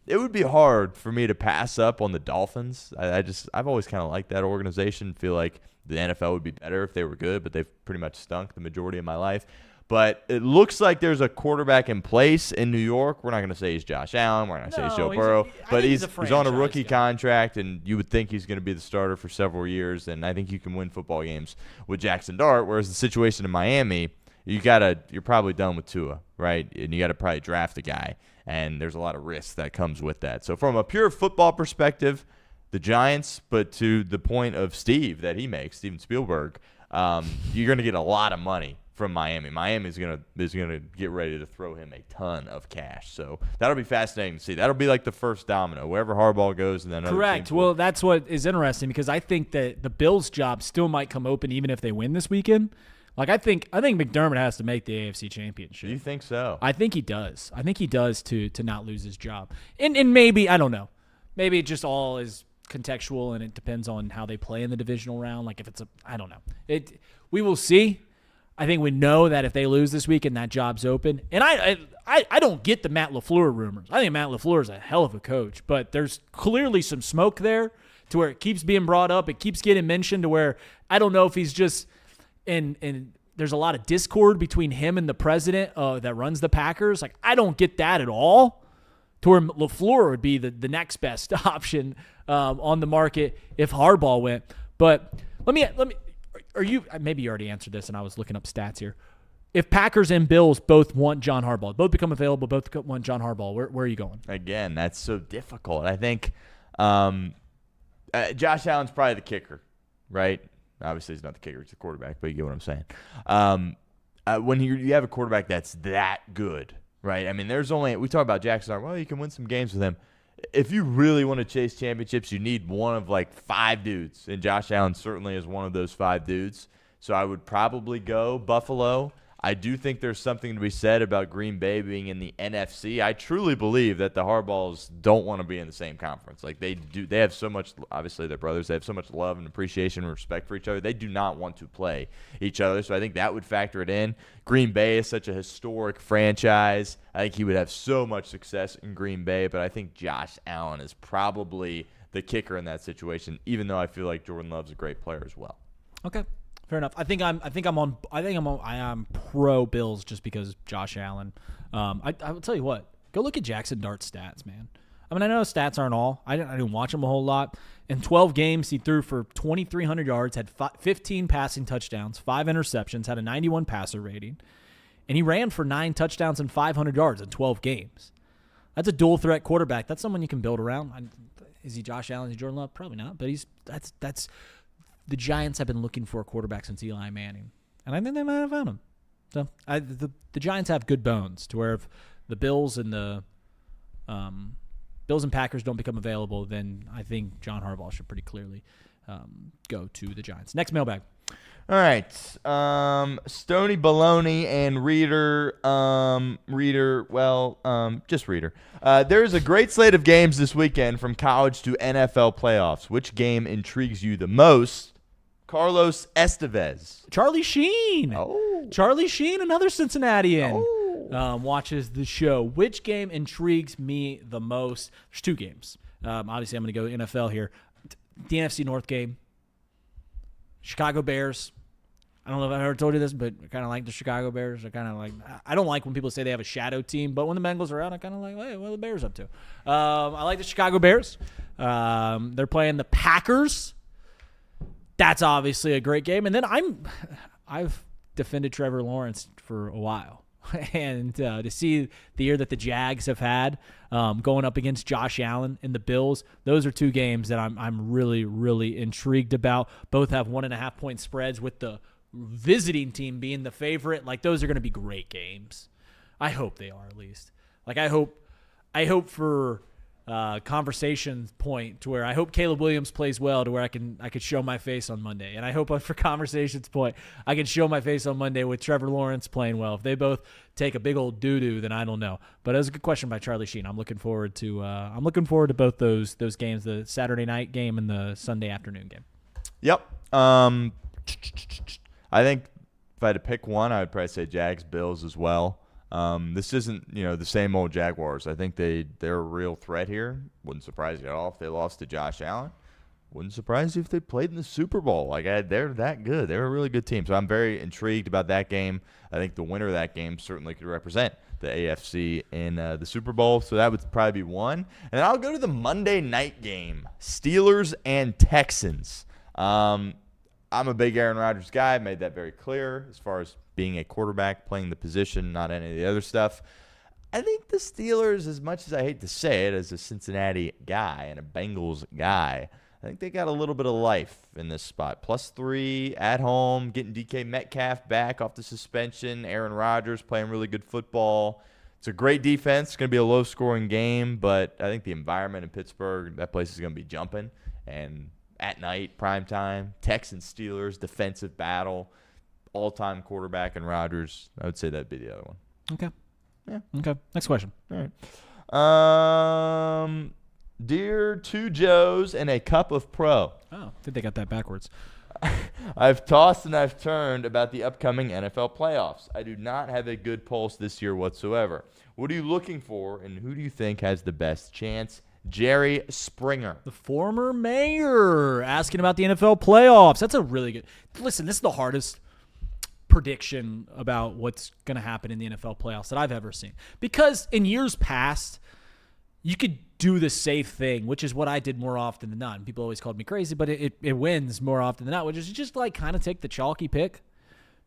it would be hard for me to pass up on the Dolphins. I've always kind of liked that organization. Feel like the NFL would be better if they were good, but they've pretty much stunk the majority of my life. But it looks like there's a quarterback in place in New York. We're not going to say he's Josh Allen. We're not going to say he's Joe Burrow. But he's on a rookie contract, and you would think he's going to be the starter for several years. And I think you can win football games with Jackson Dart. Whereas the situation in Miami, you're probably done with Tua, right? And you got to probably draft a guy. And there's a lot of risk that comes with that. So from a pure football perspective, the Giants, but to the point of Steven Spielberg, you're going to get a lot of money from Miami. Miami is gonna get ready to throw him a ton of cash. So that'll be fascinating to see. That'll be like the first domino. Wherever Harbaugh goes, and then correct. Well, that's what is interesting because I think that the Bills' job still might come open even if they win this weekend. Like I think McDermott has to make the AFC Championship. Do you think so? I think he does. I think he does to not lose his job. And maybe I don't know. Maybe it just all is contextual and it depends on how they play in the divisional round. Like if it's I don't know. We will see. I think we know that if they lose this week and that job's open, and I don't get the Matt LaFleur rumors. I think Matt LaFleur is a hell of a coach, but there's clearly some smoke there to where it keeps being brought up. It keeps getting mentioned to where I don't know if he's just and there's a lot of discord between him and the president that runs the Packers. Like I don't get that at all. To where LaFleur would be the next best option on the market if Harbaugh went. But let me. Maybe you already answered this, and I was looking up stats here. If Packers and Bills both want John Harbaugh, both become available, both want John Harbaugh, where are you going? Again, that's so difficult. I think Josh Allen's probably the kicker, right? Obviously, he's not the kicker; he's the quarterback. But you get what I'm saying. When you have a quarterback that's that good, right? I mean, we talk about Jackson. Well, you can win some games with him. If you really want to chase championships, you need one of like 5 dudes, and Josh Allen certainly is one of those 5 dudes. So I would probably go Buffalo. I do think there's something to be said about Green Bay being in the NFC. I truly believe that the Harbaughs don't want to be in the same conference. Like they have so much, obviously they're brothers, they have so much love and appreciation and respect for each other. They do not want to play each other. So I think that would factor it in. Green Bay is such a historic franchise. I think he would have so much success in Green Bay, but I think Josh Allen is probably the kicker in that situation, even though I feel like Jordan Love's a great player as well. Okay. Fair enough. I am pro Bills just because Josh Allen. I will tell you what. Go look at Jackson Dart's stats, man. I mean, I know stats aren't all. I didn't watch him a whole lot. In 12 games, he threw for 2,300 yards, had 15 passing touchdowns, 5 interceptions, had a 91 passer rating, and he ran for 9 touchdowns and 500 yards in 12 games. That's a dual threat quarterback. That's someone you can build around. Is he Josh Allen? Is he Jordan Love? Probably not. But that's. The Giants have been looking for a quarterback since Eli Manning, and I think they might have found him. So the Giants have good bones to where if the Bills and Packers don't become available, then I think John Harbaugh should pretty clearly go to the Giants. Next mailbag. All right, Stony Baloney and Reader. Just Reader. There's a great slate of games this weekend from college to NFL playoffs. Which game intrigues you the most? Carlos Estevez. Charlie Sheen. Oh. Charlie Sheen, another Cincinnatian. Oh. Watches the show. Which game intrigues me the most? There's 2 games. Obviously, I'm going to go NFL here. The NFC North game. Chicago Bears. I don't know if I ever told you this, but I kind of like the Chicago Bears. I don't like when people say they have a shadow team, but when the Bengals are out, I kind of like, hey, what are the Bears up to? I like the Chicago Bears. They're playing the Packers. That's obviously a great game. And then I've defended Trevor Lawrence for a while. And to see the year that the Jags have had going up against Josh Allen and the Bills, those are 2 games that I'm really, really intrigued about. Both have 1.5-point spreads with the visiting team being the favorite. Like, those are going to be great games. I hope they are, at least. Like, I hope for conversation point to where I hope Caleb Williams plays well to where I could show my face on Monday. And I hope for conversations point I can show my face on Monday with Trevor Lawrence playing well. If they both take a big old doo-doo, then I don't know. But it was a good question by Charlie Sheen. I'm looking forward to both those games, the Saturday night game and the Sunday afternoon game. Yep. I think if I had to pick one, I would probably say Jags, Bills as well. This isn't, the same old Jaguars. I think they're a real threat here. Wouldn't surprise you at all if they lost to Josh Allen. wouldn't surprise you if they played in the Super Bowl. They're that good. They're a really good team. So I'm very intrigued about that game. I think the winner of that game certainly could represent the AFC in the Super Bowl. So that would probably be one. And then I'll go to the Monday night game, Steelers and Texans. I'm a big Aaron Rodgers guy. I made that very clear as far as being a quarterback, playing the position, not any of the other stuff. I think the Steelers, as much as I hate to say it, as a Cincinnati guy and a Bengals guy, I think they got a little bit of life in this spot. +3 at home, getting DK Metcalf back off the suspension. Aaron Rodgers playing really good football. It's a great defense. It's going to be a low-scoring game, but I think the environment in Pittsburgh, that place is going to be jumping. And at night, prime time, Texans-Steelers, defensive battle, all-time quarterback and Rodgers. I would say that'd be the other one. Okay. Yeah. Okay. Next question. All right. Dear two Joes and a cup of pro. Oh, I think they got that backwards. I've tossed and I've turned about the upcoming NFL playoffs. I do not have a good pulse this year whatsoever. What are you looking for, and who do you think has the best chance? Jerry Springer. The former mayor asking about the NFL playoffs. That's a really good. Listen, this is the hardest prediction about what's going to happen in the NFL playoffs that I've ever seen. Because in years past, you could do the safe thing, which is what I did more often than not. And people always called me crazy, but it wins more often than not, which is just like kind of take the chalky pick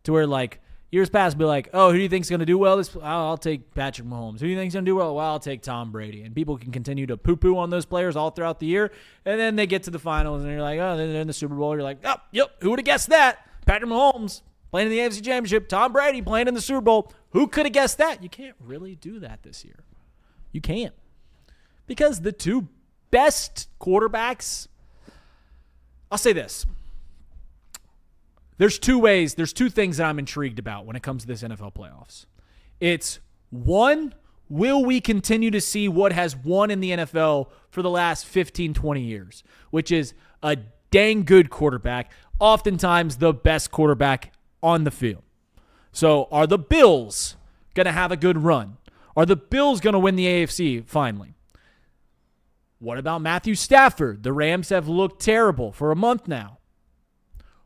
to where like years past be like, oh, who do you think's going to do well? I'll take Patrick Mahomes. Who do you think's going to do well? Well, I'll take Tom Brady. And people can continue to poo-poo on those players all throughout the year. And then they get to the finals and you're like, oh, they're in the Super Bowl. You're like, oh, yep, who would have guessed that? Patrick Mahomes playing in the AFC Championship. Tom Brady playing in the Super Bowl. Who could have guessed that? You can't really do that this year. You can't. Because the two best quarterbacks, I'll say this. There's two things that I'm intrigued about when it comes to this NFL playoffs. It's one, will we continue to see what has won in the NFL for the last 15, 20 years, which is a dang good quarterback, oftentimes the best quarterback on the field. So are the Bills going to have a good run? Are the Bills going to win the AFC finally? What about Matthew Stafford? The Rams have looked terrible for a month now.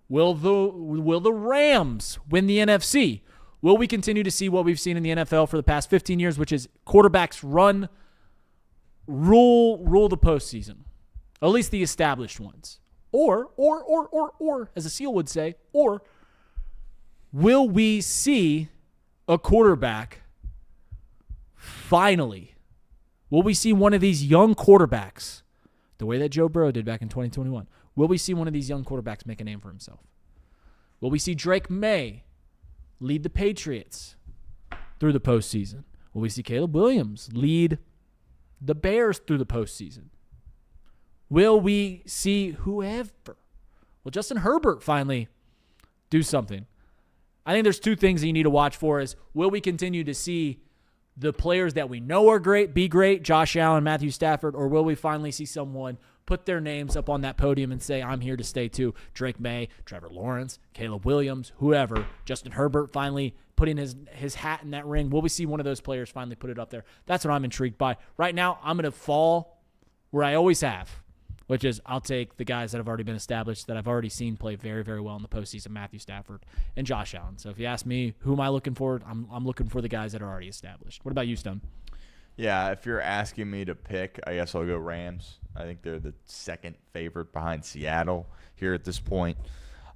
Will the Rams win the NFC? Will we continue to see what we've seen in the NFL for the past 15 years, which is quarterbacks rule the postseason, at least the established ones? Or, as a SEAL would say, or will we see a quarterback finally? Will we see one of these young quarterbacks, the way that Joe Burrow did back in 2021? Will we see one of these young quarterbacks make a name for himself? Will we see Drake May lead the Patriots through the postseason? Will we see Caleb Williams lead the Bears through the postseason? Will we see whoever? Will Justin Herbert finally do something? I think there's two things that you need to watch for is, will we continue to see the players that we know are great be great, Josh Allen, Matthew Stafford, or will we finally see someone put their names up on that podium and say, I'm here to stay too? Drake May, Trevor Lawrence, Caleb Williams, whoever, Justin Herbert finally putting his hat in that ring. Will we see one of those players finally put it up there? That's what I'm intrigued by. Right now, I'm going to fall where I always have, which is I'll take the guys that have already been established, that I've already seen play very, very well in the postseason, Matthew Stafford and Josh Allen. So if you ask me, who am I looking for? I'm looking for the guys that are already established. What about you, Stone? Yeah, if you're asking me to pick, I guess I'll go Rams. I think they're the second favorite behind Seattle here at this point.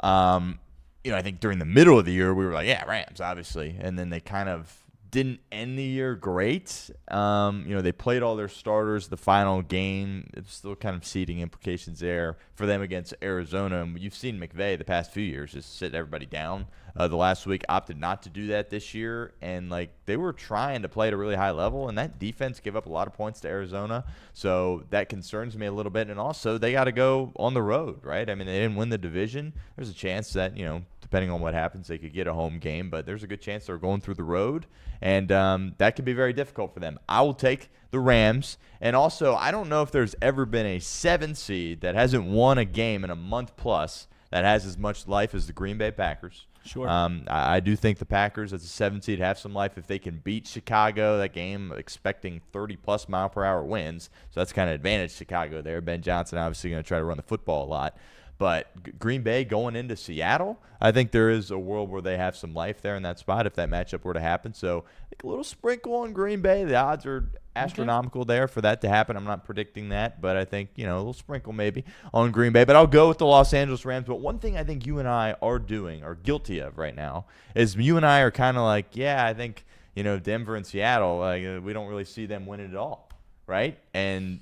I think during the middle of the year, we were like, yeah, Rams, obviously. And then they kind of didn't end the year great. They played all their starters the final game. It's still kind of seeding implications there for them against Arizona. And you've seen McVay the past few years just sit everybody down. The last week opted not to do that this year. And, they were trying to play at a really high level, and that defense gave up a lot of points to Arizona. So that concerns me a little bit. And also, they got to go on the road, right? I mean, they didn't win the division. There's a chance that, depending on what happens, they could get a home game. But there's a good chance they're going through the road. And that could be very difficult for them. I will take the Rams. And also, I don't know if there's ever been a 7 seed that hasn't won a game in a month plus that has as much life as the Green Bay Packers. Sure. I do think the Packers, as a 7 seed, have some life if they can beat Chicago. That game, expecting 30-plus mile-per-hour winds. So that's kind of advantage Chicago there. Ben Johnson obviously going to try to run the football a lot. But Green Bay going into Seattle, I think there is a world where they have some life there in that spot if that matchup were to happen. So I think a little sprinkle on Green Bay. The odds are astronomical there for that to happen. I'm not predicting that, but I think, a little sprinkle maybe on Green Bay. But I'll go with the Los Angeles Rams. But one thing I think you and I are guilty of right now, is you and I are kind of like, I think, Denver and Seattle, we don't really see them winning at all, right? And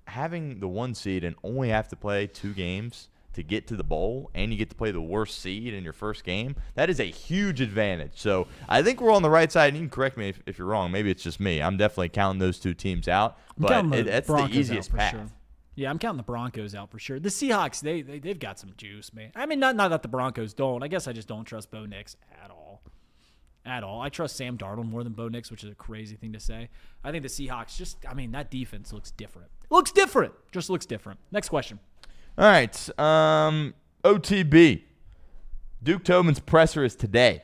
having the 1 seed and only have to play 2 games to get to the bowl, and you get to play the worst seed in your first game, that is a huge advantage. So I think we're on the right side, and you can correct me if you're wrong. Maybe it's just me. I'm definitely counting those 2 teams out, but that's the easiest path. Sure. Yeah, I'm counting the Broncos out for sure. The Seahawks, they've got some juice, man. I mean, not that the Broncos don't. I guess I just don't trust Bo Nix at all. At all. I trust Sam Darnold more than Bo Nix, which is a crazy thing to say. I think the Seahawks that defense looks different. Just looks different. Next question. All right, OTB. Duke Tobin's presser is today.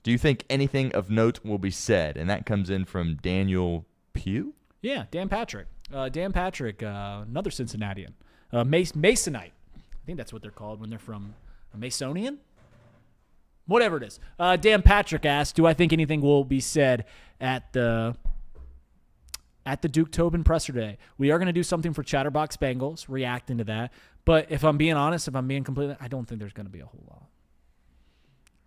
Do you think anything of note will be said? And that comes in from Daniel Pugh? Yeah, Dan Patrick. Another Cincinnatian. Masonite. I think that's what they're called when they're from Masonian? Whatever it is. Dan Patrick asked, do I think anything will be said at the Duke Tobin presser today? We are going to do something for Chatterbox Bengals, reacting to that. But if I'm being honest, I don't think there's going to be a whole lot.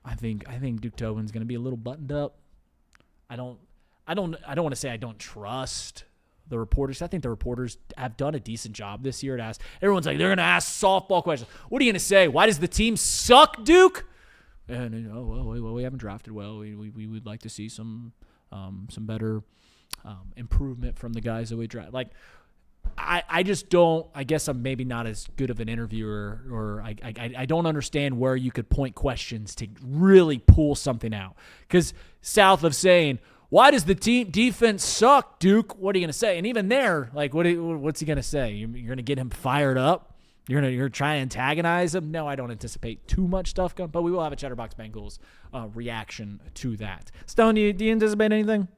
I think Duke Tobin's going to be a little buttoned up. I don't want to say I don't trust the reporters. I think the reporters have done a decent job this year to ask. Everyone's like, they're going to ask softball questions. What are you going to say? Why does the team suck, Duke? And we haven't drafted well. We would like to see some better improvement from the guys that we draft. Like, I just don't. I guess I'm maybe not as good of an interviewer, or I don't understand where you could point questions to really pull something out. Because south of saying, why does the team defense suck, Duke? What are you going to say? And even there, like, what's he going to say? You're going to get him fired up? You're going to try and antagonize him? No, I don't anticipate too much stuff going, but we will have a Chatterbox Bengals reaction to that. Stone, do you anticipate anything?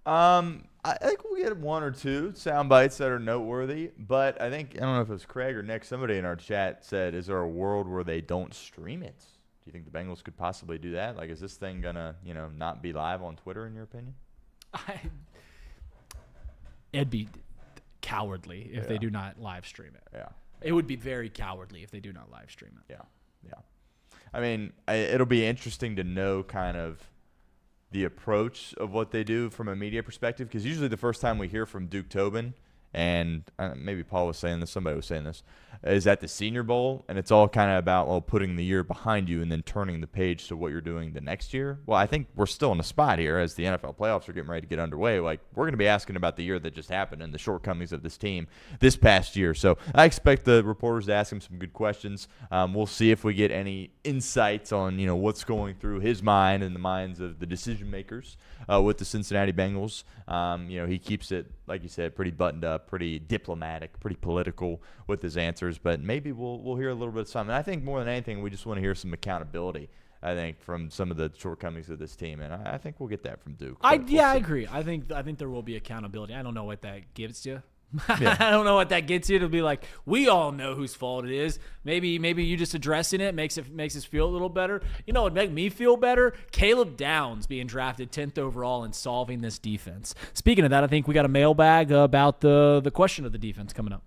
I think we'll get 1 or 2 sound bites that are noteworthy, but I don't know if it was Craig or Nick, somebody in our chat said, is there a world where they don't stream it? Do you think the Bengals could possibly do that? Like, is this thing going to, not be live on Twitter, in your opinion? It'd be cowardly if they do not live stream it. Yeah. It would be very cowardly if they do not live stream it. Yeah. I mean, it'll be interesting to know kind of the approach of what they do from a media perspective, because usually the first time we hear from Duke Tobin, and maybe Paul was saying this, somebody was saying this, is at the Senior Bowl, and it's all kind of about putting the year behind you and then turning the page to what you're doing the next year. Well, I think we're still in a spot here as the NFL playoffs are getting ready to get underway. Like, we're going to be asking about the year that just happened and the shortcomings of this team this past year. So I expect the reporters to ask him some good questions. We'll see if we get any insights on what's going through his mind and the minds of the decision makers with the Cincinnati Bengals. He keeps it, like you said, pretty buttoned up, pretty diplomatic, pretty political with his answers, but maybe we'll hear a little bit of something. I think more than anything, we just want to hear some accountability, I think, from some of the shortcomings of this team, and I think we'll get that from Duke. I agree. I think there will be accountability. I don't know what that gives you. Yeah. I don't know what that gets you. It'll be like, we all know whose fault it is. Maybe you just addressing it makes us feel a little better. You know what make me feel better? Caleb Downs being drafted 10th overall and solving this defense. Speaking of that, I think we got a mailbag about the question of the defense coming up.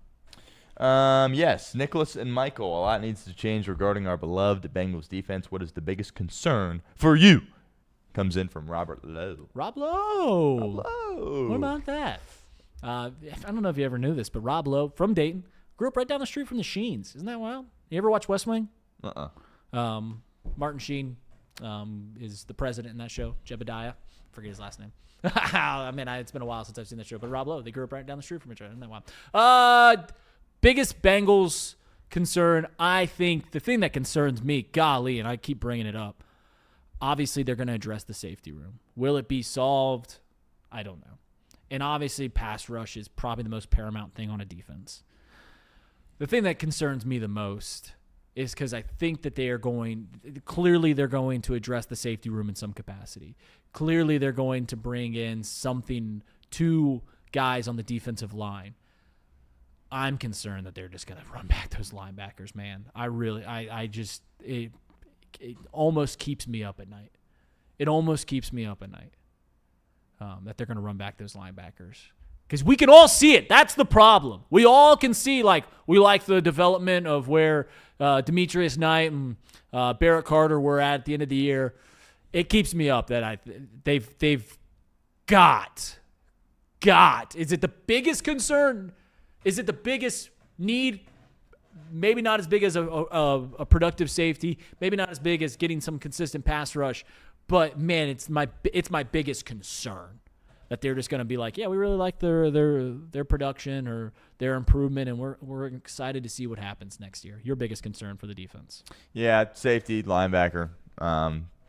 Yes, Nicholas and Michael, a lot needs to change regarding our beloved Bengals defense. What is the biggest concern for you? Comes in from Robert Lowe. Rob Lowe. Rob Lowe. What about that? I don't know if you ever knew this, but Rob Lowe from Dayton grew up right down the street from the Sheens. Isn't that wild? You ever watch West Wing? Martin Sheen is the president in that show. Jebediah. Forget his last name. I mean, it's been a while since I've seen that show. But Rob Lowe, they grew up right down the street from each other. Isn't that wild? Biggest Bengals concern, I think the thing that concerns me, golly, and I keep bringing it up, obviously they're going to address the safety room. Will it be solved? I don't know. And obviously pass rush is probably the most paramount thing on a defense. The thing that concerns me the most is because I think that they're going to address the safety room in some capacity. Clearly they're going to bring in something to guys on the defensive line. I'm concerned that they're just going to run back those linebackers, man. It almost keeps me up at night. It almost keeps me up at night that they're going to run back those linebackers. Because we can all see it. That's the problem. We all can see, we like the development of where Demetrius Knight and Barrett Carter were at the end of the year. It keeps me up that they've got. Is it the biggest concern? Is it the biggest need? Maybe not as big as a productive safety. Maybe not as big as getting some consistent pass rush. But, man, it's my biggest concern. That they're just going to be like, yeah, we really like their production or their improvement, and we're excited to see what happens next year. Your biggest concern for the defense? Yeah, safety, linebacker,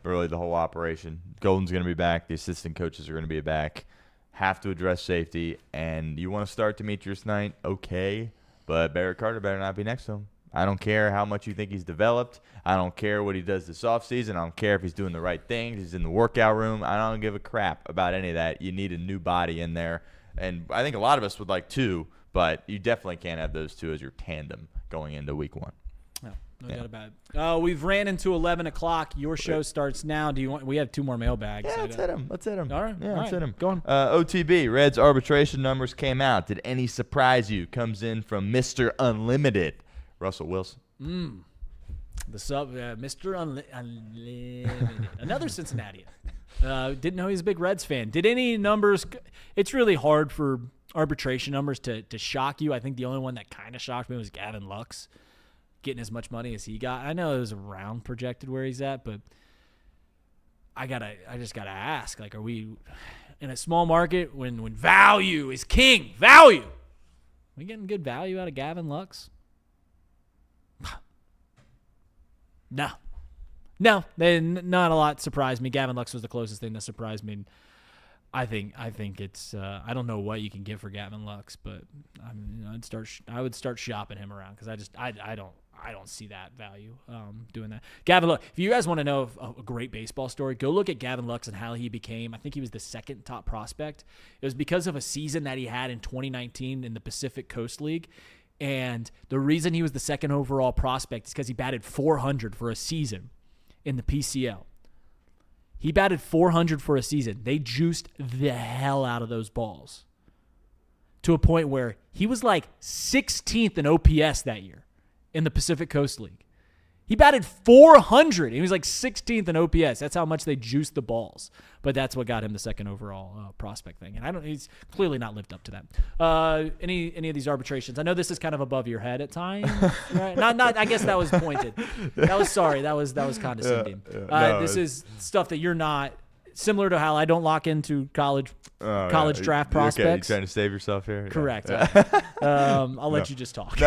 really the whole operation. Golden's going to be back. The assistant coaches are going to be back. Have to address safety, and you want to start Demetrius Knight, okay, but Barrett Carter better not be next to him. I don't care how much you think he's developed. I don't care what he does this offseason. I don't care if he's doing the right things. He's in the workout room. I don't give a crap about any of that. You need a new body in there. And I think a lot of us would like two, but you definitely can't have those two as your tandem going into week one. No doubt about it. We've ran into 11 o'clock. Your show starts now. We have two more mailbags. Yeah, let's hit them. All right. Let's hit them. Go on. OTB, Reds arbitration numbers came out. Did any surprise you? Comes in from Mr. Unlimited. Russell Wilson. Mr. Unlimited. Another Cincinnati. Didn't know he was a big Reds fan. Did any numbers – it's really hard for arbitration numbers to shock you. I think the only one that kind of shocked me was Gavin Lux getting as much money as he got. I know it was around projected where he's at, but I just got to ask, are we in a small market when value is king? Value! Are we getting good value out of Gavin Lux? No, not a lot surprised me. Gavin Lux was the closest thing that surprised me. I think it's I don't know what you can get for Gavin Lux, but I would start shopping him around because I don't see that value doing that. Gavin Lux, if you guys want to know a great baseball story, go look at Gavin Lux and how he became. I think he was the second top prospect. It was because of a season that he had in 2019 in the Pacific Coast League. And the reason he was the second overall prospect is because he batted .400 for a season in the PCL. He batted .400 for a season. They juiced the hell out of those balls to a point where he was like 16th in OPS that year in the Pacific Coast League. He batted .400. He was like 16th in OPS. That's how much they juiced the balls. But that's what got him the second overall prospect thing. And he's clearly not lived up to that. Any of these arbitrations? I know this is kind of above your head at times. Right? Not. I guess that was pointed. That was condescending. This is stuff that you're not. Similar to how I don't lock into college draft prospects. Okay, you trying to save yourself here? Correct. Yeah. I'll let you just talk.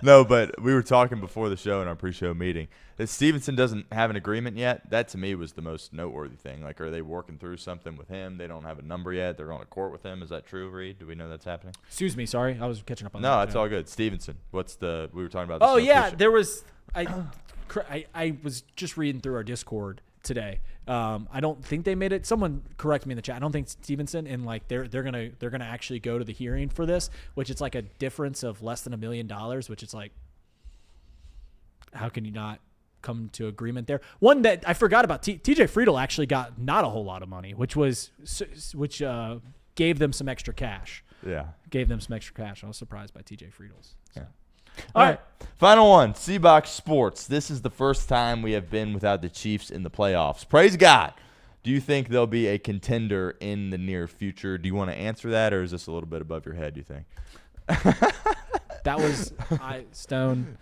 No, but we were talking before the show in our pre-show meeting that Stevenson doesn't have an agreement yet. That to me was the most noteworthy thing. Are they working through something with him? They don't have a number yet. They're going to court with him. Is that true, Reed? Do we know that's happening? Excuse me. Sorry, I was catching up on that. No, it's all good. Stevenson. We were talking about this. Oh yeah, there was. I was just reading through our Discord today. I don't think they made it. Someone correct me in the chat. I don't think Stevenson and they're gonna actually go to the hearing for this, which it's like a difference of less than $1 million, which it's like, how can you not come to agreement there? One that I forgot about, TJ Friedel actually got not a whole lot of money, which gave them some extra cash. Yeah, gave them some extra cash. I was surprised by TJ Friedel's. So. Yeah. All right. Final one, Seabox Sports. This is the first time we have been without the Chiefs in the playoffs. Praise God. Do you think they'll be a contender in the near future? Do you want to answer that, or is this a little bit above your head, do you think? That was Stone.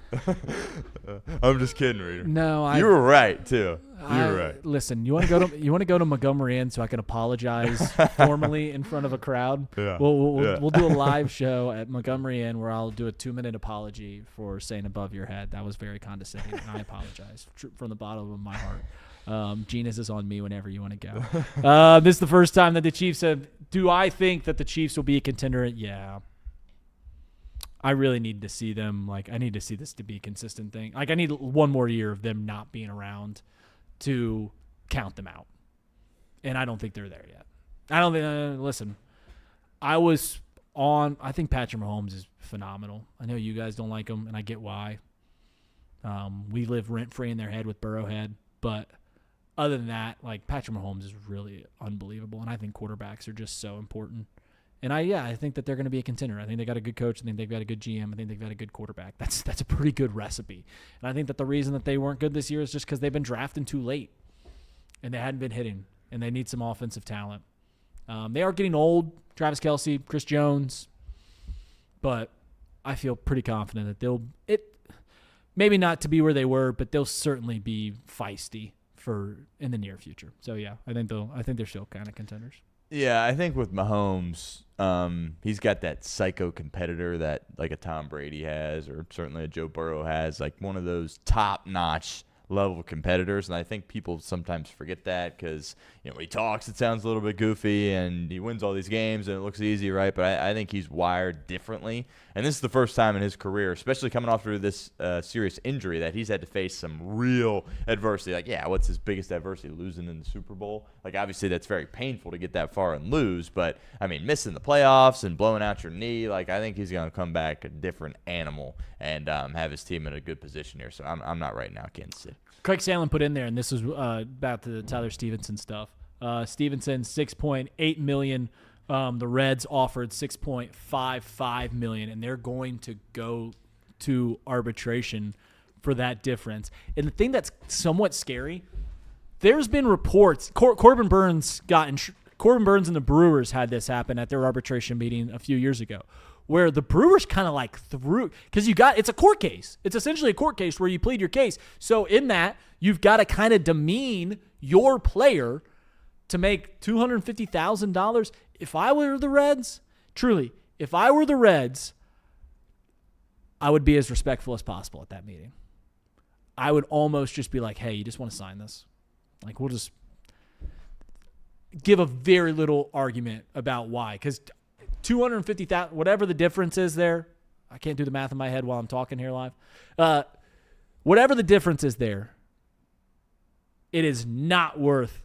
I'm just kidding, Reader. No, you were right too. You were right. Listen, you want to go to Montgomery Inn so I can apologize formally in front of a crowd. Yeah. We'll do a live show at Montgomery Inn where I'll do a 2-minute apology for saying above your head. That was very condescending, and I apologize from the bottom of my heart. Genius is on me whenever you want to go. This is the first time that the Chiefs have. Do I think that the Chiefs will be a contender? Yeah. I really need to see them. Like, I need to see this to be a consistent thing. Like, I need one more year of them not being around to count them out. And I don't think they're there yet. I don't think, listen, I think Patrick Mahomes is phenomenal. I know you guys don't like him, and I get why. We live rent-free in their head with Burrowhead. But other than that, like, Patrick Mahomes is really unbelievable. And I think quarterbacks are just so important. And I think that they're going to be a contender. I think they got a good coach. I think they've got a good GM. I think they've got a good quarterback. That's a pretty good recipe. And I think that the reason that they weren't good this year is just because they've been drafting too late. And they hadn't been hitting. And they need some offensive talent. They are getting old. Travis Kelce, Chris Jones. But I feel pretty confident that maybe not to be where they were, but they'll certainly be feisty in the near future. So yeah, I think they're still kind of contenders. Yeah, I think with Mahomes, he's got that psycho competitor that like a Tom Brady has, or certainly a Joe Burrow has, like one of those top-notch level competitors. And I think people sometimes forget that because, when he talks, it sounds a little bit goofy, and he wins all these games, and it looks easy, right? But I think he's wired differently. And this is the first time in his career, especially coming off through this serious injury, that he's had to face some real adversity. Like, yeah, what's his biggest adversity? Losing in the Super Bowl? Like, obviously, that's very painful to get that far and lose. But, I mean, missing the playoffs and blowing out your knee, like, I think he's going to come back a different animal and have his team in a good position here. So I'm not right now Kansas City. Craig Sandlin put in there, and this was about the Tyler Stevenson stuff. Stevenson, $6.8 million. The Reds offered $6.55 million, and they're going to go to arbitration for that difference. And the thing that's somewhat scary, there's been reports. Corbin Burns and the Brewers had this happen at their arbitration meeting a few years ago, where the Brewers kind of like threw, because it's a court case. It's essentially a court case where you plead your case. So in that, you've got to kind of demean your player to make $250,000. If I were the Reds, truly, if I were the Reds, I would be as respectful as possible at that meeting. I would almost just be like, hey, you just want to sign this? Like, we'll just give a very little argument about why. Because $250,000, whatever the difference is there, I can't do the math in my head while I'm talking here live. Whatever the difference is there, it is not worth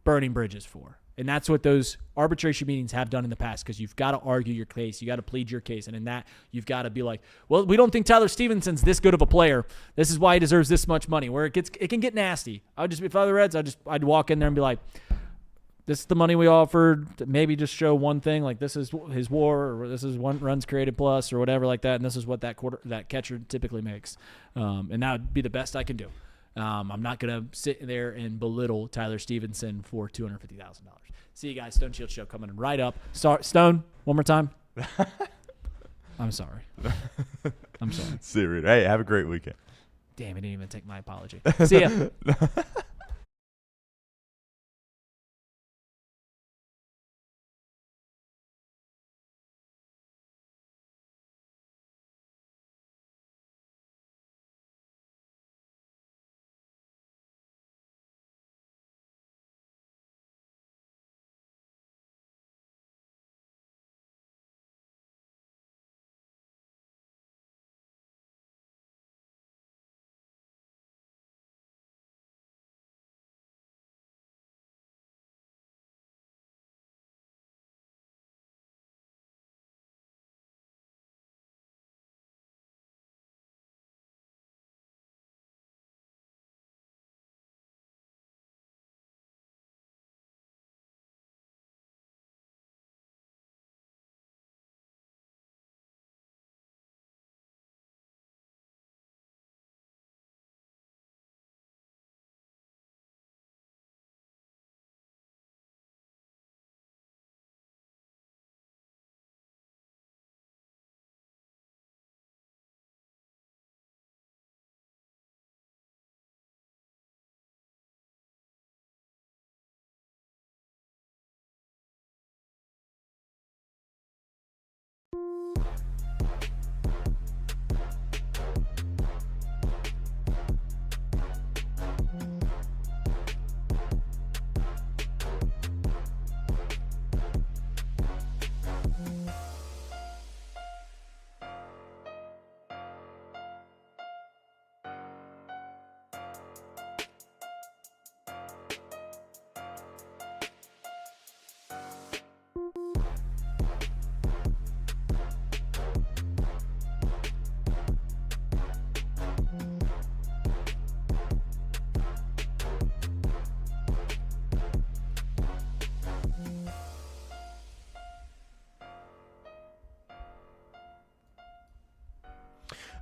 burning bridges for. And that's what those arbitration meetings have done in the past, because you've got to argue your case. You got to plead your case. And in that, you've got to be like, well, we don't think Tyler Stevenson's this good of a player. This is why he deserves this much money, where it can get nasty. If I were the Reds, I'd walk in there and be like, this is the money we offered. Maybe just show one thing, like this is his WAR, or this is one runs created plus, or whatever like that. And this is what that catcher typically makes. And that would be the best I can do. I'm not going to sit there and belittle Tyler Stevenson for $250,000. See you guys. Stone Shield Show coming right up. Stone, one more time. I'm sorry. I'm sorry. Serious. Hey, have a great weekend. Damn, he didn't even take my apology. See ya.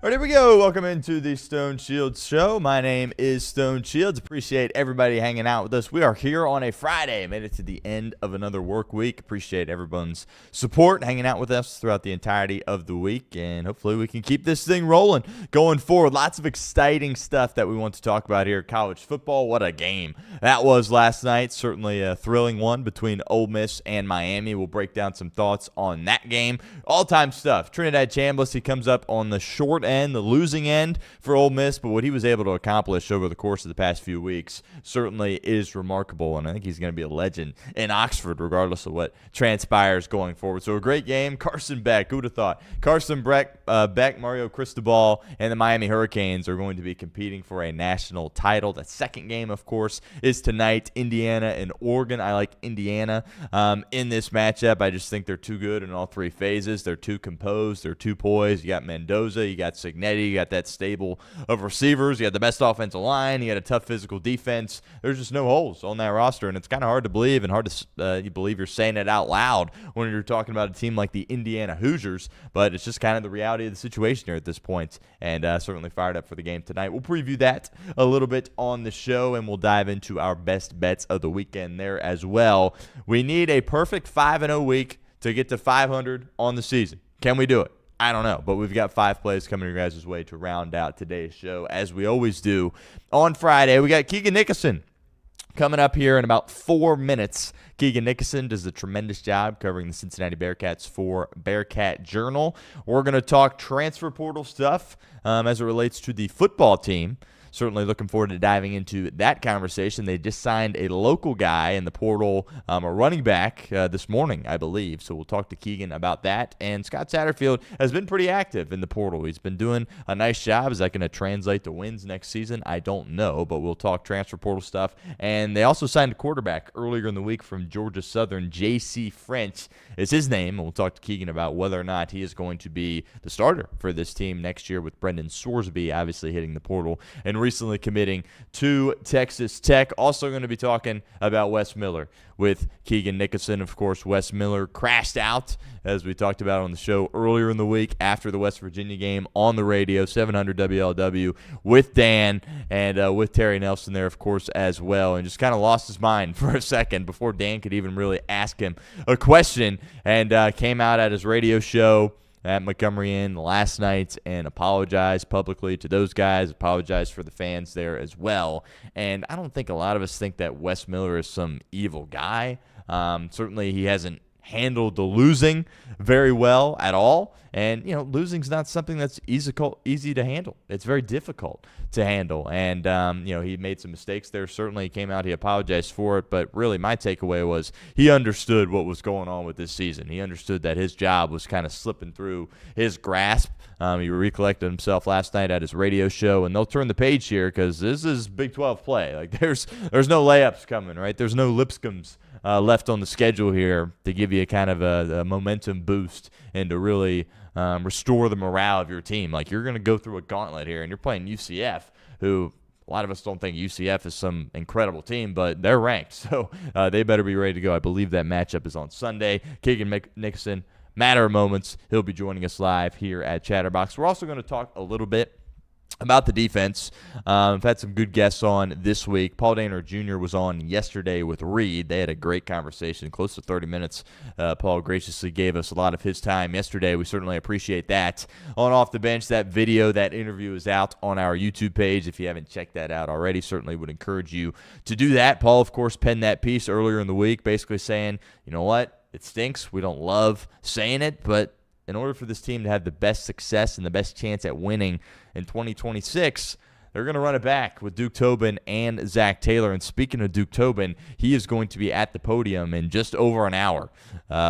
All right, here we go. Welcome into the Stone Shields Show. My name is Stone Shields. Appreciate everybody hanging out with us. We are here on a Friday. Made it to the end of another work week. Appreciate everyone's support, hanging out with us throughout the entirety of the week, and hopefully we can keep this thing rolling going forward. Lots of exciting stuff that we want to talk about here. College football, what a game that was last night. Certainly a thrilling one between Ole Miss and Miami. We'll break down some thoughts on that game. All-time stuff. Trinidad Chambliss, he comes up on the short end, the losing end for Ole Miss, but what he was able to accomplish over the course of the past few weeks certainly is remarkable, and I think he's going to be a legend in Oxford regardless of what transpires going forward. So a great game. Carson Beck, who would have thought? Carson Beck, Mario Cristobal, and the Miami Hurricanes are going to be competing for a national title. The second game, of course, is tonight, Indiana and Oregon. I like Indiana in this matchup. I just think they're too good in all three phases. They're too composed. They're too poised. You got Mendoza. You got Signetti. You got that stable of receivers. You got the best offensive line. You got a tough physical defense. There's just no holes on that roster, and it's kind of hard to believe and hard to you believe you're saying it out loud when you're talking about a team like the Indiana Hoosiers, but it's just kind of the reality of the situation here at this point, and certainly fired up for the game tonight. We'll preview that a little bit on the show, and we'll dive into our best bets of the weekend there as well. We need a perfect 5-0 week to get to 500 on the season. Can we do it? I don't know, but we've got 5 plays coming your guys' way to round out today's show, as we always do. On Friday, we got Keegan Nickerson coming up here in about 4 minutes. Keegan Nickerson does a tremendous job covering the Cincinnati Bearcats for Bearcat Journal. We're going to talk transfer portal stuff as it relates to the football team. Certainly looking forward to diving into that conversation. They just signed a local guy in the portal, a running back, this morning, I believe. So we'll talk to Keegan about that. And Scott Satterfield has been pretty active in the portal. He's been doing a nice job. Is that going to translate to wins next season? I don't know, but we'll talk transfer portal stuff. And they also signed a quarterback earlier in the week from Georgia Southern. J.C. French is his name. And we'll talk to Keegan about whether or not he is going to be the starter for this team next year, with Brendan Sorsby obviously hitting the portal and recently committing to Texas Tech. Also going to be talking about Wes Miller with Keegan Nickerson. Of course, Wes Miller crashed out, as we talked about on the show earlier in the week after the West Virginia game on the radio, 700 WLW, with Dan and with Terry Nelson there, of course, as well, and just kind of lost his mind for a second before Dan could even really ask him a question, and came out at his radio show at Montgomery Inn last night and apologized publicly to those guys, apologized for the fans there as well. And I don't think a lot of us think that Wes Miller is some evil guy. Certainly he hasn't handled the losing very well at all. And, losing's not something that's easy to handle. It's very difficult to handle. And, he made some mistakes there. Certainly he came out, he apologized for it. But really my takeaway was he understood what was going on with this season. He understood that his job was kind of slipping through his grasp. He recollected himself last night at his radio show. And they'll turn the page here because this is Big 12 play. Like there's no layups coming, right? There's no Lipscombs left on the schedule here to give you kind of a momentum boost and to really restore the morale of your team. Like you're going to go through a gauntlet here, and you're playing UCF, who a lot of us don't think UCF is some incredible team, but they're ranked, so they better be ready to go. I believe that matchup is on Sunday. Keegan Nickerson, matter of moments, he'll be joining us live here at Chatterbox. We're also going to talk a little bit about the defense. I've had some good guests on this week. Paul Dehner Jr. was on yesterday with Reed. They had a great conversation, close to 30 minutes. Paul graciously gave us a lot of his time yesterday. We certainly appreciate that. On Off the Bench, that video, that interview is out on our YouTube page. If you haven't checked that out already, certainly would encourage you to do that. Paul, of course, penned that piece earlier in the week, basically saying, you know what, it stinks. We don't love saying it, but in order for this team to have the best success and the best chance at winning in 2026, they're going to run it back with Duke Tobin and Zach Taylor. And speaking of Duke Tobin, he is going to be at the podium in just over an hour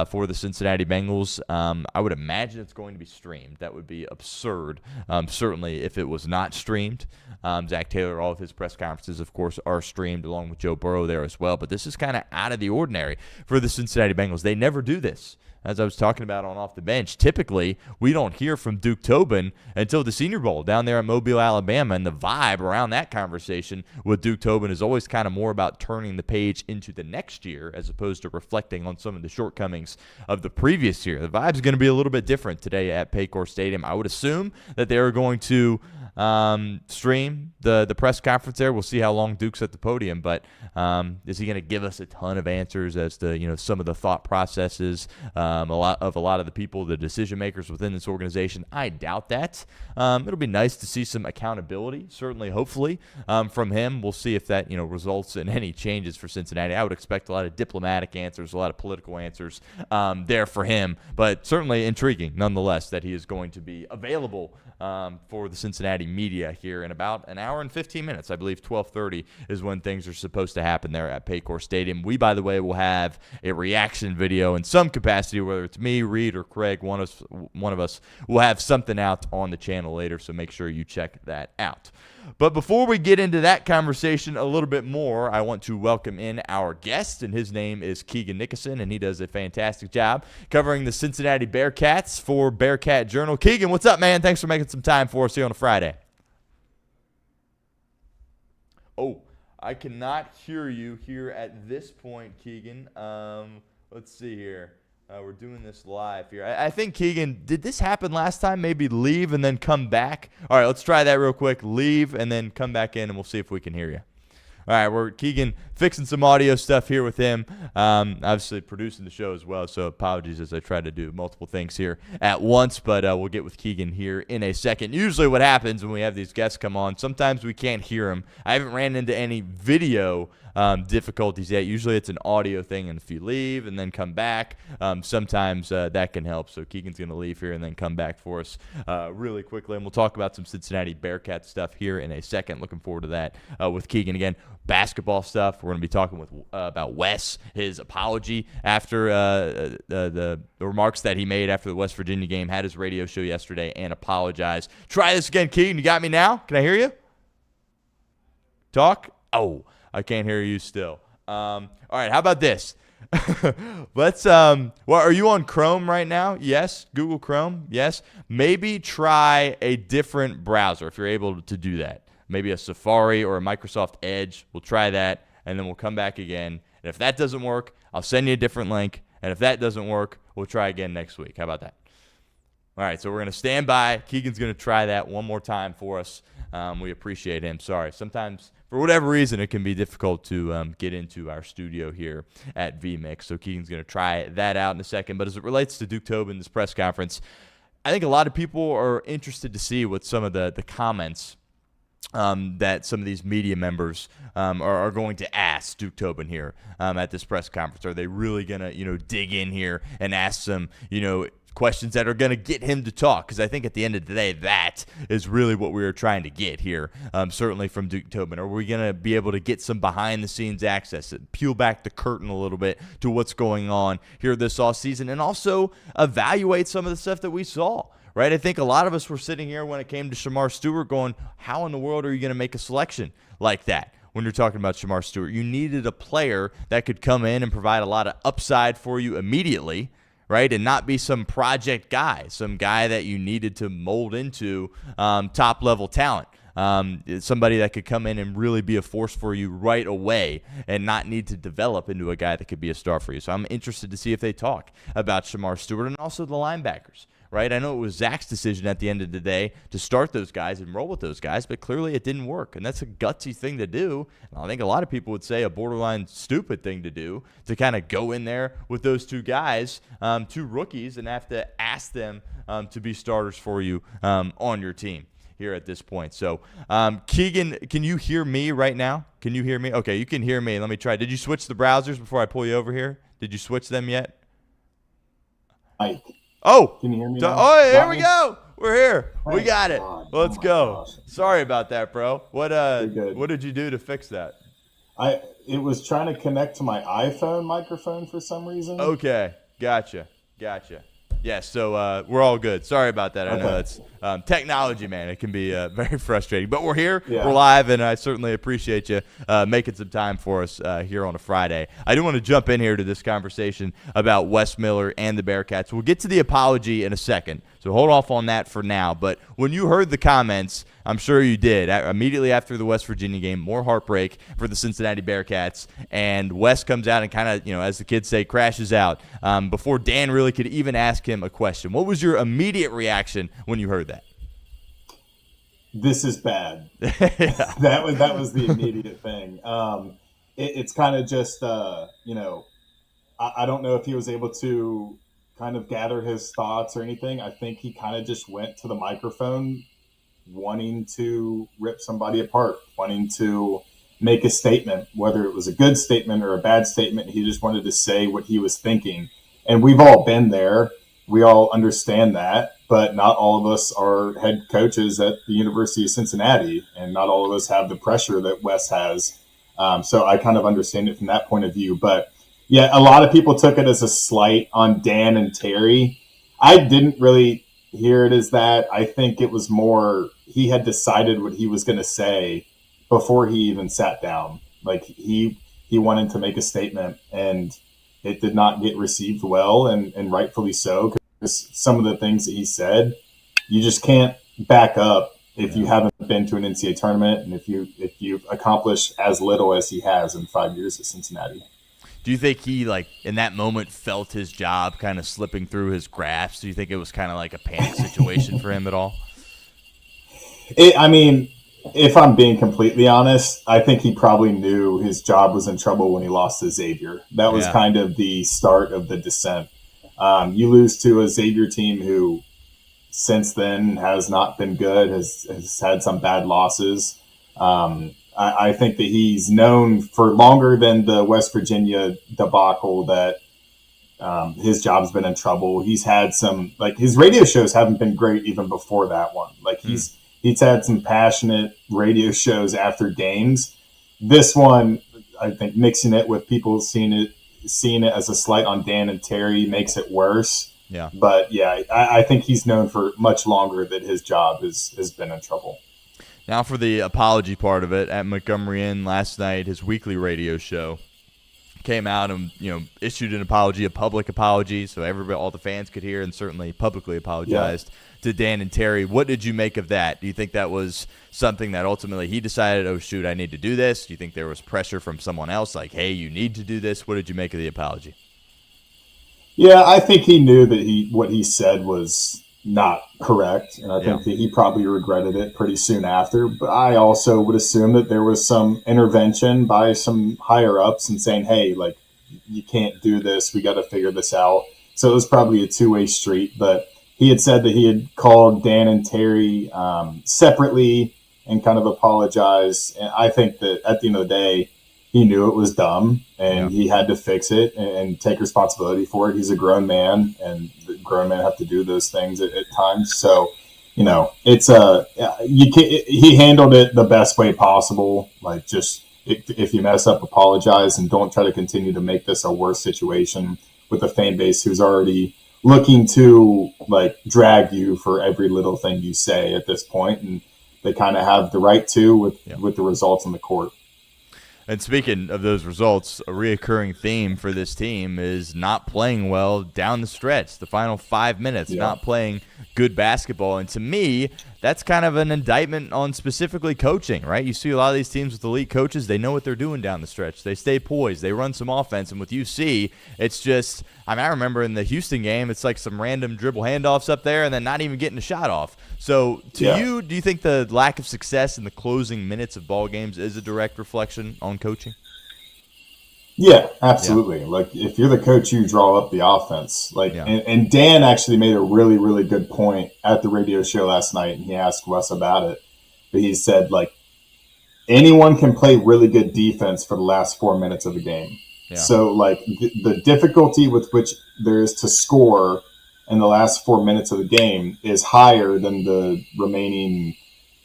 for the Cincinnati Bengals. I would imagine it's going to be streamed. That would be absurd, certainly, if it was not streamed. Zach Taylor, all of his press conferences, of course, are streamed along with Joe Burrow there as well. But this is kind of out of the ordinary for the Cincinnati Bengals. They never do this. as I was talking about on Off the Bench, typically we don't hear from Duke Tobin until the Senior Bowl down there at Mobile, Alabama, and the vibe around that conversation with Duke Tobin is always kind of more about turning the page into the next year as opposed to reflecting on some of the shortcomings of the previous year. The vibe's going to be a little bit different today at Paycor Stadium. I would assume that they are going to stream the press conference there. We'll see how long Duke's at the podium, but is he going to give us a ton of answers as to some of the thought processes, a lot of the people, the decision makers within this organization? I doubt that. It'll be nice to see some accountability, certainly, hopefully, from him. We'll see if that results in any changes for Cincinnati. I would expect a lot of diplomatic answers, a lot of political answers there for him, but certainly intriguing nonetheless that he is going to be available for the Cincinnati media here in about an hour and 15 minutes. I believe 12:30 is when things are supposed to happen there at Paycor Stadium. We, by the way, will have a reaction video in some capacity, whether it's me, Reed, or Craig. One of us will have something out on the channel later, so make sure you check that out. But before we get into that conversation a little bit more, I want to welcome in our guest, and his name is Keegan Nickerson, and he does a fantastic job covering the Cincinnati Bearcats for Bearcat Journal. Keegan, what's up, man? Thanks for making some time for us here on a Friday. Oh, I cannot hear you here at this point, Keegan. Let's see here. We're doing this live here. I think, Keegan, did this happen last time? Maybe leave and then come back? All right, let's try that real quick. Leave and then come back in, and we'll see if we can hear you. All right, we're Keegan fixing some audio stuff here with him. Obviously producing the show as well, so apologies as I try to do multiple things here at once, but we'll get with Keegan here in a second. Usually what happens when we have these guests come on, sometimes we can't hear them. I haven't ran into any video difficulties yet. Usually it's an audio thing, and if you leave and then come back, sometimes that can help. So Keegan's going to leave here and then come back for us really quickly, and we'll talk about some Cincinnati Bearcat stuff here in a second. Looking forward to that with Keegan. Again, basketball stuff. We're going to be talking about Wes, his apology after the remarks that he made after the West Virginia game. Had his radio show yesterday and apologized. Try this again, Keegan. You got me now? Can I hear you? Talk? Oh, I can't hear you still. All right, how about this? Let's are you on Chrome right now? Yes. Google Chrome? Yes. Maybe try a different browser if you're able to do that. Maybe a Safari or a Microsoft Edge. We'll try that, and then we'll come back again. And if that doesn't work, I'll send you a different link. And if that doesn't work, we'll try again next week. How about that? All right, so we're going to stand by. Keegan's going to try that one more time for us. We appreciate him. Sorry. Sometimes, for whatever reason, it can be difficult to get into our studio here at VMix. So Keegan's going to try that out in a second. But as it relates to Duke Tobin, this press conference, I think a lot of people are interested to see what some of the comments that some of these media members are going to ask Duke Tobin here at this press conference. Are they really going to, dig in here and ask some, questions that are going to get him to talk? Because I think at the end of the day, that is really what we were trying to get here, certainly from Duke Tobin. Are we going to be able to get some behind-the-scenes access, peel back the curtain a little bit to what's going on here this offseason, and also evaluate some of the stuff that we saw? Right, I think a lot of us were sitting here when it came to Shamar Stewart going, how in the world are you going to make a selection like that? When you're talking about Shamar Stewart, you needed a player that could come in and provide a lot of upside for you immediately, right, and not be some project guy, some guy that you needed to mold into top-level talent. Somebody that could come in and really be a force for you right away and not need to develop into a guy that could be a star for you. So I'm interested to see if they talk about Shamar Stewart and also the linebackers. Right, I know it was Zach's decision at the end of the day to start those guys and roll with those guys, but clearly it didn't work, and that's a gutsy thing to do. And I think a lot of people would say a borderline stupid thing to do, to kind of go in there with those two guys, two rookies, and have to ask them to be starters for you on your team here at this point. So, Keegan, can you hear me right now? Can you hear me? Okay, you can hear me. Let me try. Did you switch the browsers before I pull you over here? Did you switch them yet? Oh, can you hear me now? Oh, here we go. We're here. We got it. Let's go. Sorry about that, bro. What did you do to fix that? It was trying to connect to my iPhone microphone for some reason. Okay, gotcha. Yeah, so we're all good. Sorry about that. I know that's technology, man. It can be very frustrating. But we're here. Yeah. We're live, and I certainly appreciate you making some time for us here on a Friday. I do want to jump in here to this conversation about Wes Miller and the Bearcats. We'll get to the apology in a second, so hold off on that for now. But when you heard the comments, I'm sure you did, immediately after the West Virginia game, more heartbreak for the Cincinnati Bearcats, and Wes comes out and kind of, as the kids say, crashes out before Dan really could even ask him a question. What was your immediate reaction when you heard that? This is bad. That was the immediate thing. It's kind of just, I don't know if he was able to kind of gather his thoughts or anything. I think he kind of just went to the microphone wanting to rip somebody apart, wanting to make a statement, whether it was a good statement or a bad statement. He just wanted to say what he was thinking. And we've all been there. We all understand that, but not all of us are head coaches at the University of Cincinnati, and not all of us have the pressure that Wes has. So I kind of understand it from that point of view. But yeah, a lot of people took it as a slight on Dan and Terry. I didn't really hear it as that. I think it was more he had decided what he was going to say before he even sat down. Like he wanted to make a statement, and it did not get received well, and rightfully so, because some of the things that he said, you just can't back up if you haven't been to an NCAA tournament, and if you've accomplished as little as he has in 5 years at Cincinnati. Do you think he, in that moment, felt his job kind of slipping through his grasp? Do you think it was kind of like a panic situation for him at all? If I'm being completely honest, I think he probably knew his job was in trouble when he lost to Xavier. That was kind of the start of the descent. You lose to a Xavier team who since then has not been good, has had some bad losses. I think that he's known for longer than the West Virginia debacle that his job's been in trouble. He's had some, his radio shows haven't been great even before that one. He's had some passionate radio shows after games. This one, I think, mixing it with people seeing it as a slight on Dan and Terry makes it worse. Yeah. But yeah, I think he's known for much longer that his job has been in trouble. Now for the apology part of it, at Montgomery Inn last night, his weekly radio show came out and issued an apology, a public apology, so everybody, all the fans could hear, and certainly publicly apologized to Dan and Terry. What did you make of that? Do you think that was something that ultimately he decided, oh shoot, I need to do this? Do you think there was pressure from someone else, like, hey, you need to do this? What did you make of the apology? Yeah, I think he knew that what he said was not correct, and I think that he probably regretted it pretty soon after. But I also would assume that there was some intervention by some higher ups and saying, hey, you can't do this, we got to figure this out. So it was probably a two-way street. But he had said that he had called Dan and Terry separately and kind of apologized. And I think that at the end of the day, he knew it was dumb, and he had to fix it and take responsibility for it. He's a grown man, and grown men have to do those things at times. So, it's he handled it the best way possible. Just if you mess up, apologize, and don't try to continue to make this a worse situation with a fan base who's already looking to drag you for every little thing you say at this point, and they kind of have the right to with the results on the court. And speaking of those results, a reoccurring theme for this team is not playing well down the stretch. The final 5 minutes, not playing good basketball. And to me, that's kind of an indictment on specifically coaching, right? You see a lot of these teams with elite coaches, they know what they're doing down the stretch. They stay poised. They run some offense. And with UC, it's just – I remember in the Houston game, it's like some random dribble handoffs up there and then not even getting a shot off. So to you, do you think the lack of success in the closing minutes of ball games is a direct reflection on coaching? Yeah, absolutely. If you're the coach, you draw up the offense. And Dan actually made a really, really good point at the radio show last night, and he asked Wes about it. But he said, anyone can play really good defense for the last 4 minutes of the game. Yeah. So, the difficulty with which there is to score in the last 4 minutes of the game is higher than the remaining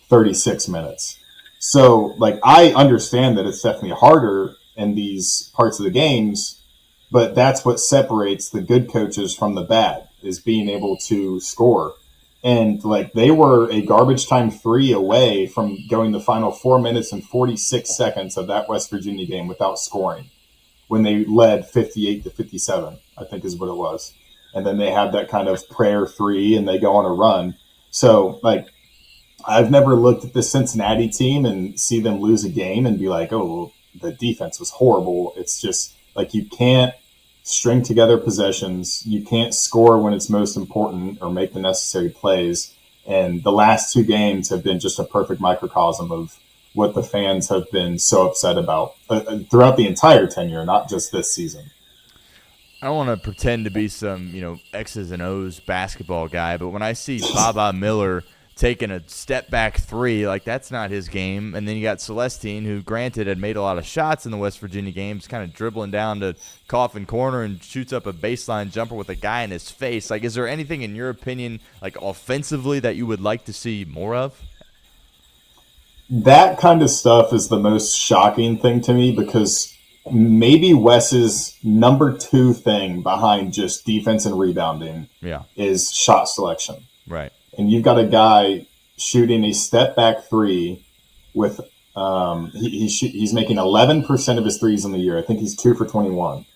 36 minutes. So, I understand that it's definitely harder in these parts of the games, but that's what separates the good coaches from the bad. is being able to score. And like they were a garbage time 3 away from going the final 4 minutes and 46 seconds of that West Virginia game without scoring when they led 58-57, I think is what it was. And then they had that kind of prayer 3 and they go on a run. So like, I've never looked at the Cincinnati team and see them lose a game and be like, oh, the defense was horrible. It's just like you can't string together possessions. You can't score when it's most important or make the necessary plays. And the last 2 games have been just a perfect microcosm of what the fans have been so upset about throughout the entire tenure, not just this season. I don't want to pretend to be some, X's and O's basketball guy, but when I see Baba Miller taking a step back 3, like that's not his game. And then you got Celestine, who granted had made a lot of shots in the West Virginia games, kind of dribbling down to Coffin Corner and shoots up a baseline jumper with a guy in his face. Like, is there anything in your opinion, like offensively, that you would like to see more of? That kind of stuff is the most shocking thing to me because maybe Wes's number 2 thing behind just defense and rebounding is shot selection. Right. And you've got a guy shooting a step back 3 with he's making 11% of his threes in the year. I think he's 2 for 21.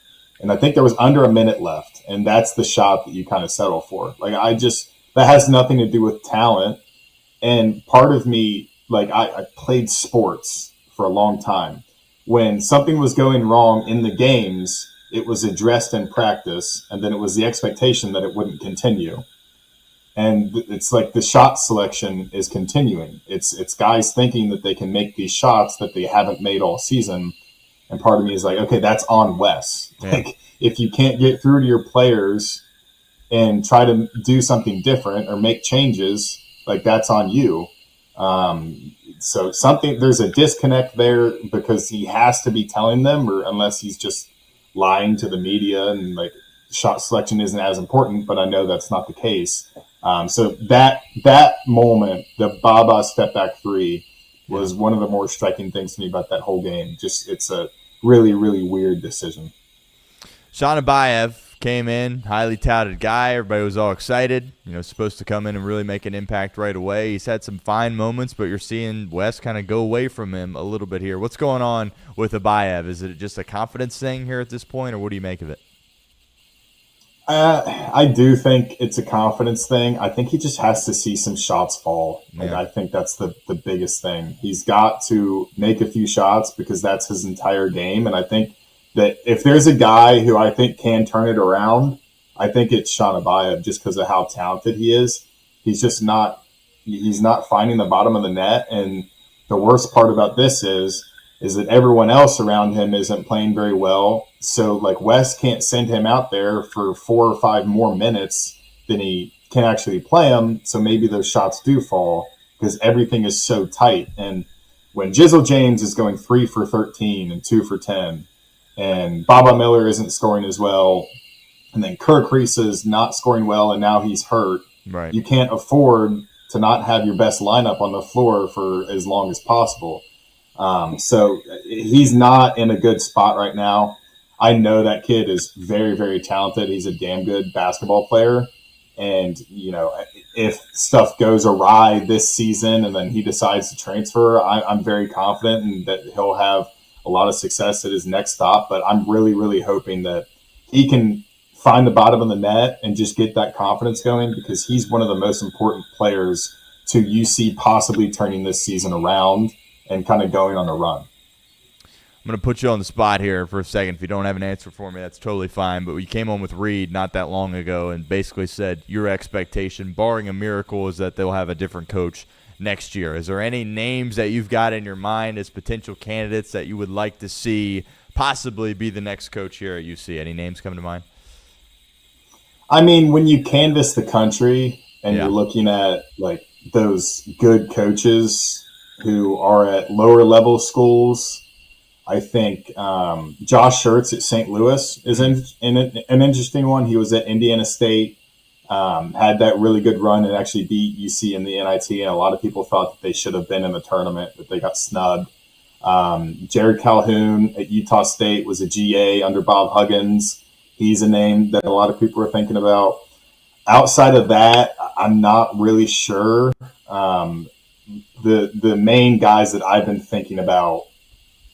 And I think there was under a minute left. And that's the shot that you kind of settle for. Like that has nothing to do with talent. And part of me, like I played sports for a long time. When something was going wrong in the games, it was addressed in practice. And then it was the expectation that it wouldn't continue. And it's like the shot selection is continuing. It's guys thinking that they can make these shots that they haven't made all season. And part of me is like, okay, that's on Wes. Yeah. Like if you can't get through to your players and try to do something different or make changes, like that's on you. So there's a disconnect there because he has to be telling them, or unless he's just lying to the media and like shot selection isn't as important, but I know that's not the case. So that moment, the Baba step back 3 was one of the more striking things to me about that whole game. Just, it's a really, really weird decision. Sean Abayev came in, highly touted guy. Everybody was all excited. Supposed to come in and really make an impact right away. He's had some fine moments, but you're seeing Wes kind of go away from him a little bit here. What's going on with Abayev? Is it just a confidence thing here at this point, or what do you make of it? I do think it's a confidence thing. I think he just has to see some shots fall. Like, I think that's the biggest thing. He's got to make a few shots because that's his entire game. And I think that if there's a guy who I think can turn it around, I think it's Sean Abayev just because of how talented he is. He's just not finding the bottom of the net. And the worst part about this is that everyone else around him isn't playing very well. So, like, Wes can't send him out there for 4 or 5 more minutes than he can actually play him. So maybe those shots do fall because everything is so tight. And when Jizzle James is going 3 for 13 and 2 for 10, and Baba Miller isn't scoring as well, and then Kirk Reese is not scoring well, and now he's hurt, right, you can't afford to not have your best lineup on the floor for as long as possible. So he's not in a good spot right now. I know that kid is very, very talented. He's a damn good basketball player. And, if stuff goes awry this season and then he decides to transfer, I'm very confident that he'll have a lot of success at his next stop. But I'm really, really hoping that he can find the bottom of the net and just get that confidence going because he's one of the most important players to UC possibly turning this season around and kind of going on a run. I'm going to put you on the spot here for a second. If you don't have an answer for me, that's totally fine. But we came on with Reed not that long ago and basically said your expectation, barring a miracle, is that they'll have a different coach next year. Is there any names that you've got in your mind as potential candidates that you would like to see possibly be the next coach here at UC? Any names come to mind? I mean, when you canvass the country and you're looking at like those good coaches who are at lower level schools, I think Josh Schertz at St. Louis is an interesting one. He was at Indiana State, had that really good run and actually beat UC in the NIT. And a lot of people thought that they should have been in the tournament, but they got snubbed. Jared Calhoun at Utah State was a GA under Bob Huggins. He's a name that a lot of people are thinking about. outside of that, I'm not really sure. The main guys that I've been thinking about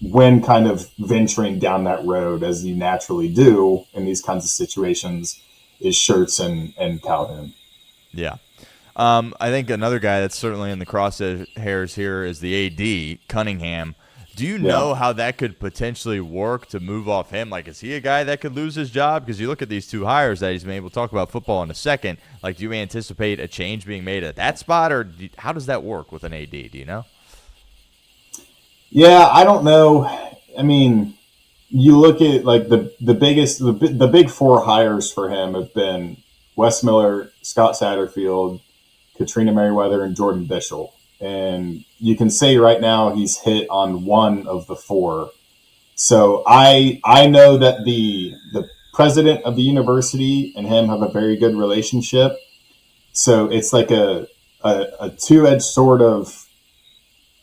when kind of venturing down that road, as you naturally do in these kinds of situations, is Schertz and Calhoun. Yeah. I think another guy that's certainly in the crosshairs here is the AD, Cunningham. Do you know how that could potentially work to move off him? Like, is he a guy that could lose his job? Because you look at these two hires that he's been able to talk about football in a second. Like, do you anticipate a change being made at that spot, or how does that work with an AD? Do you know? Yeah, I don't know. I mean, you look at like the big four hires for him have been Wes Miller, Scott Satterfield, Katrina Merriweather, and Jordan Bishel. And you can say right now he's hit on one of the four. So I know that the president of the university and him have a very good relationship. So it's like a two-edged sword of,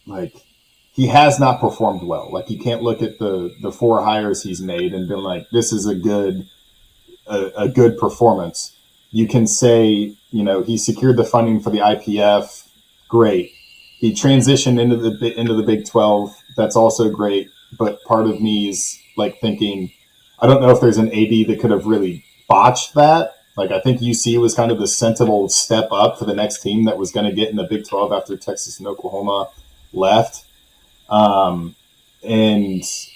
like, he has not performed well. Like, you can't look at the four hires he's made and been like, this is a good performance. You can say, he secured the funding for the IPF. Great. He transitioned into the Big 12. That's also great. But part of me is like thinking, I don't know if there's an AD that could have really botched that. Like, I think UC was kind of the sensible step up for the next team that was going to get in the Big 12 after Texas and Oklahoma left. And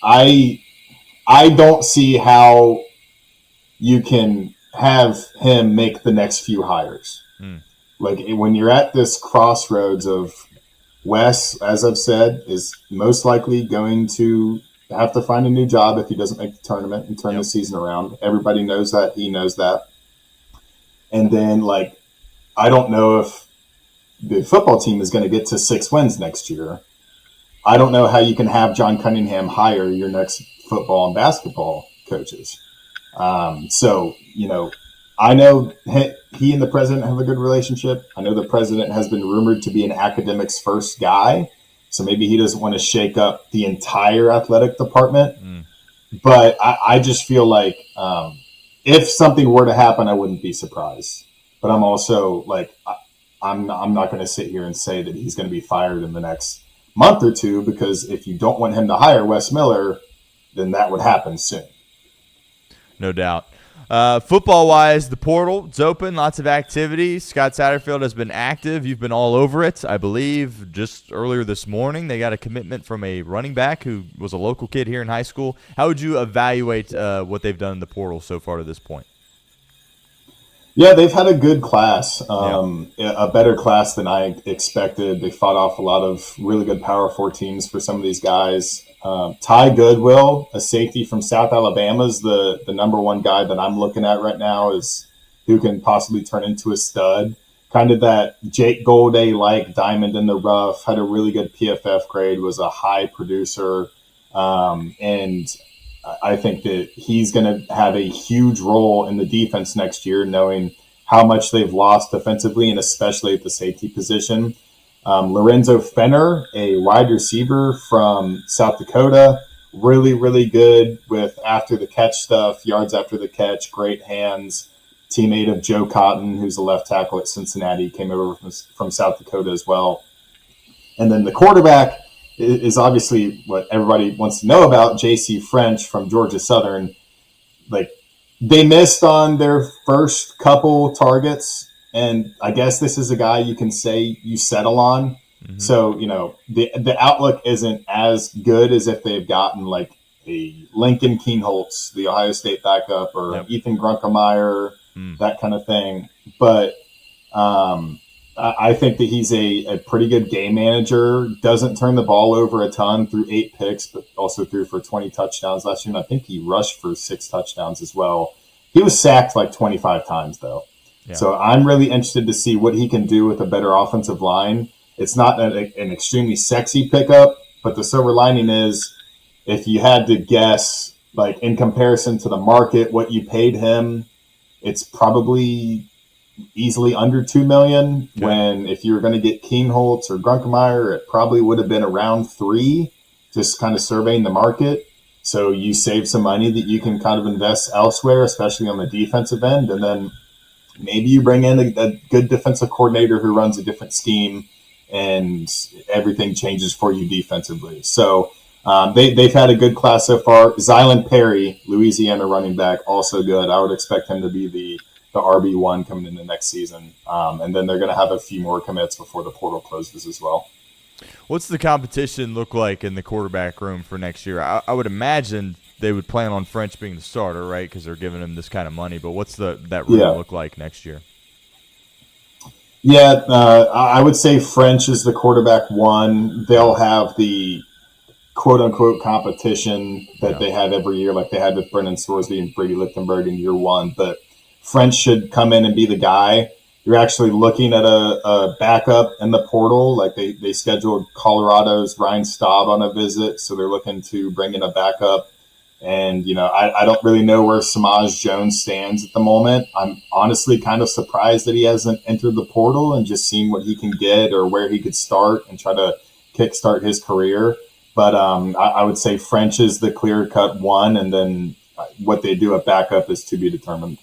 I don't see how you can have him make the next few hires. Like, when you're at this crossroads of Wes, as I've said, is most likely going to have to find a new job if he doesn't make the tournament and turn the season around. Everybody knows that. He knows that. And then, like, I don't know if the football team is going to get to 6 wins next year. I don't know how you can have John Cunningham hire your next football and basketball coaches. So, I know he and the president have a good relationship. I know the president has been rumored to be an academics first guy. So maybe he doesn't want to shake up the entire athletic department. But I just feel like if something were to happen, I wouldn't be surprised. But I'm also like, I'm not going to sit here and say that he's going to be fired in the next month or two, because if you don't want him to hire Wes Miller, then that would happen soon. No doubt. Football-wise, the portal, it's open, lots of activity. Scott Satterfield has been active. You've been all over it. I believe just earlier this morning they got a commitment from a running back who was a local kid here in high school. How would you evaluate what they've done in the portal so far to this point? Yeah, they've had a good class, a better class than I expected. They fought off a lot of really good Power 4 teams for some of these guys. Ty Goodwill, a safety from South Alabama, is the number one guy that I'm looking at right now, is who can possibly turn into a stud. Kind of that Jake Golday-like diamond in the rough, had a really good PFF grade, was a high producer. And I think that he's going to have a huge role in the defense next year, knowing how much they've lost defensively and especially at the safety position. Lorenzo Fenner, a wide receiver from South Dakota, really, really good with after the catch stuff, yards after the catch, great hands. Teammate of Joe Cotton, who's a left tackle at Cincinnati, came over from South Dakota as well. And then the quarterback is obviously what everybody wants to know about, J.C. French from Georgia Southern. Like, they missed on their first couple targets, and I guess this is a guy you can say you settle on. Mm-hmm. So, the outlook isn't as good as if they've gotten like a Lincoln Kienholz, the Ohio State backup, or Ethan Grunkemeyer, that kind of thing. But I think that he's a pretty good game manager, doesn't turn the ball over a ton, threw 8 picks, but also threw for 20 touchdowns last year. And I think he rushed for 6 touchdowns as well. He was sacked like 25 times, though. Yeah. So I'm really interested to see what he can do with a better offensive line. It's not an extremely sexy pickup, but the silver lining is, if you had to guess, like in comparison to the market, what you paid him, it's probably easily under $2 million. Okay. When if you were going to get Kienholz or Grunkemeyer, it probably would have been around $3 million, just kind of surveying the market. So you save some money that you can kind of invest elsewhere, especially on the defensive end. And then maybe you bring in a good defensive coordinator who runs a different scheme, and everything changes for you defensively. So they've had a good class so far. Zylan Perry, Louisiana running back, also good. I would expect him to be the RB1 coming into next season. And then they're going to have a few more commits before the portal closes as well. What's the competition look like in the quarterback room for next year? I would imagine they would plan on French being the starter, right, because they're giving him this kind of money. But what's that room look like next year? Yeah, I would say French is the quarterback one. They'll have the quote-unquote competition that they have every year, like they had with Brennan Sorsby and Brady Lichtenberg in year one. But French should come in and be the guy. You're actually looking at a backup in the portal. Like they scheduled Colorado's Ryan Staub on a visit, so they're looking to bring in a backup. And, I don't really know where Samaj Jones stands at the moment. I'm honestly kind of surprised that he hasn't entered the portal and just seen what he can get or where he could start and try to kickstart his career. But I would say French is the clear-cut one, and then what they do at backup is to be determined.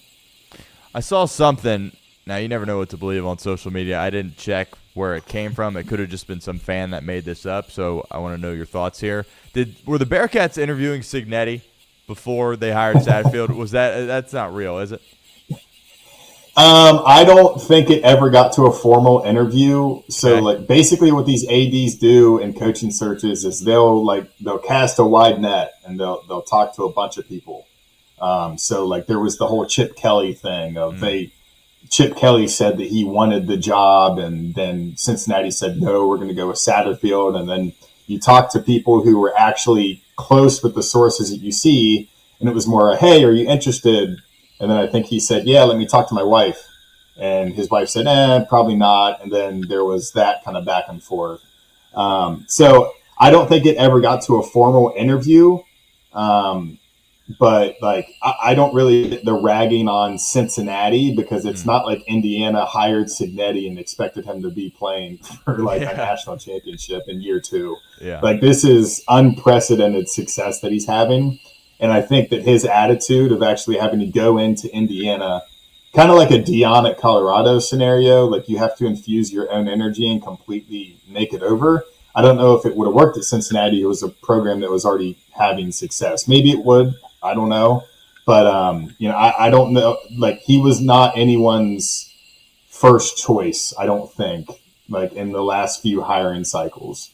I saw something. Now, you never know what to believe on social media. I didn't check where it came from. It could have just been some fan that made this up, so I want to know your thoughts here. Were the Bearcats interviewing Cignetti before they hired Satterfield? That's not real, is it? I don't think it ever got to a formal interview. So, basically what these ADs do in coaching searches is they'll cast a wide net and they'll talk to a bunch of people. So, there was the whole Chip Kelly thing of Chip Kelly said that he wanted the job, and then Cincinnati said, no, we're going to go with Satterfield. And then you talk to people who were actually close with the sources that you see, and it was more, hey, are you interested? And then I think he said, yeah, let me talk to my wife. And his wife said, probably not. And then there was that kind of back and forth. So I don't think it ever got to a formal interview. But I don't really get the ragging on Cincinnati, because it's not like Indiana hired Cignetti and expected him to be playing for a national championship in year two. Yeah. This is unprecedented success that he's having. And I think that his attitude of actually having to go into Indiana, kind of like a Deion at Colorado scenario, you have to infuse your own energy and completely make it over. I don't know if it would have worked at Cincinnati. It was a program that was already having success. Maybe it would. I don't know. But, I don't know. He was not anyone's first choice, I don't think, in the last few hiring cycles.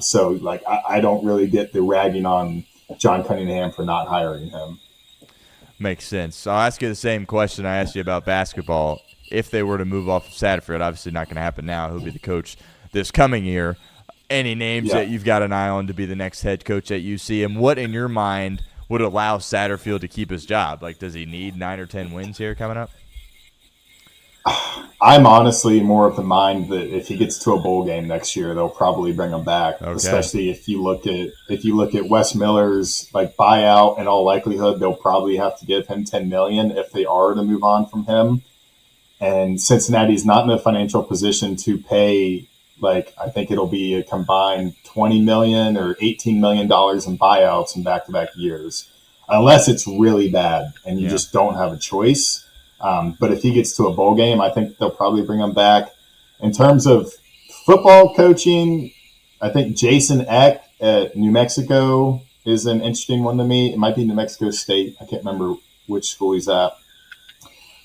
So I don't really get the ragging on John Cunningham for not hiring him. Makes sense. So I'll ask you the same question I asked you about basketball. If they were to move off of Satterfield, obviously not going to happen now. He'll be the coach this coming year. Any names that you've got an eye on to be the next head coach at UC? And what, in your mind, would allow Satterfield to keep his job? Does he need 9 or 10 wins here coming up? I'm honestly more of the mind that if he gets to a bowl game next year, they'll probably bring him back. Okay. Especially if you look at Wes Miller's buyout, in all likelihood, they'll probably have to give him $10 million if they are to move on from him. And Cincinnati's not in a financial position to pay. I think it'll be a combined $20 million or $18 million in buyouts in back-to-back years, unless it's really bad and you just don't have a choice. But if he gets to a bowl game, I think they'll probably bring him back. In terms of football coaching, I think Jason Eck at New Mexico is an interesting one to me. It might be New Mexico State. I can't remember which school he's at.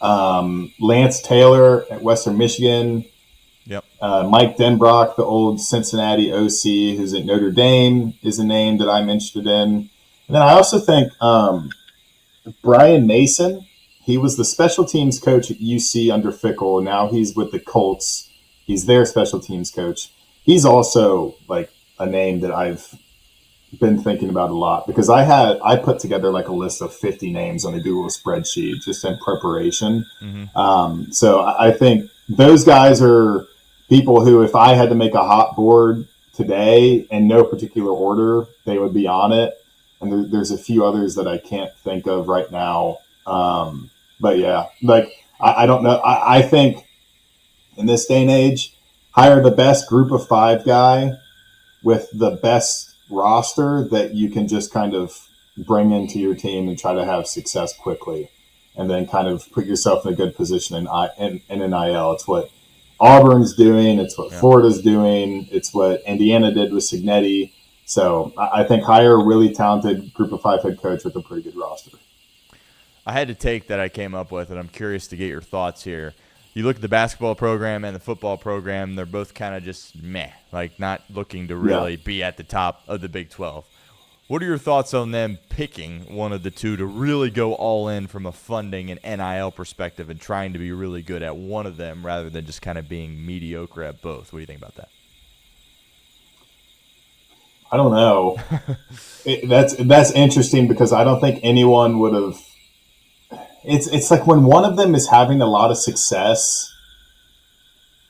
Lance Taylor at Western Michigan. Yep. Mike Denbrock, the old Cincinnati OC, who's at Notre Dame, is a name that I'm interested in. And then I also think Brian Mason, he was the special teams coach at UC under Fickell, and now he's with the Colts. He's their special teams coach. He's also a name that I've been thinking about a lot, because I put together a list of 50 names on a Google spreadsheet just in preparation. Mm-hmm. So I think those guys are people who, if I had to make a hot board today in no particular order, they would be on it. And there's a few others that I can't think of right now. But yeah, I don't know. I think in this day and age, hire the best group of 5 guy with the best roster that you can just kind of bring into your team and try to have success quickly. and then kind of put yourself in a good position in NIL. It's what Auburn's doing. It's what Florida's doing. It's what Indiana did with Cignetti. So I think hire a really talented group of 5 head coach with a pretty good roster. I had a take that I came up with, and I'm curious to get your thoughts here. You look at the basketball program and the football program, they're both kind of just meh, like not looking to really be at the top of the Big 12. What are your thoughts on them picking one of the two to really go all in from a funding and NIL perspective and trying to be really good at one of them rather than just kind of being mediocre at both? What do you think about that? I don't know. That's interesting because I don't think anyone would have. It's like when one of them is having a lot of success,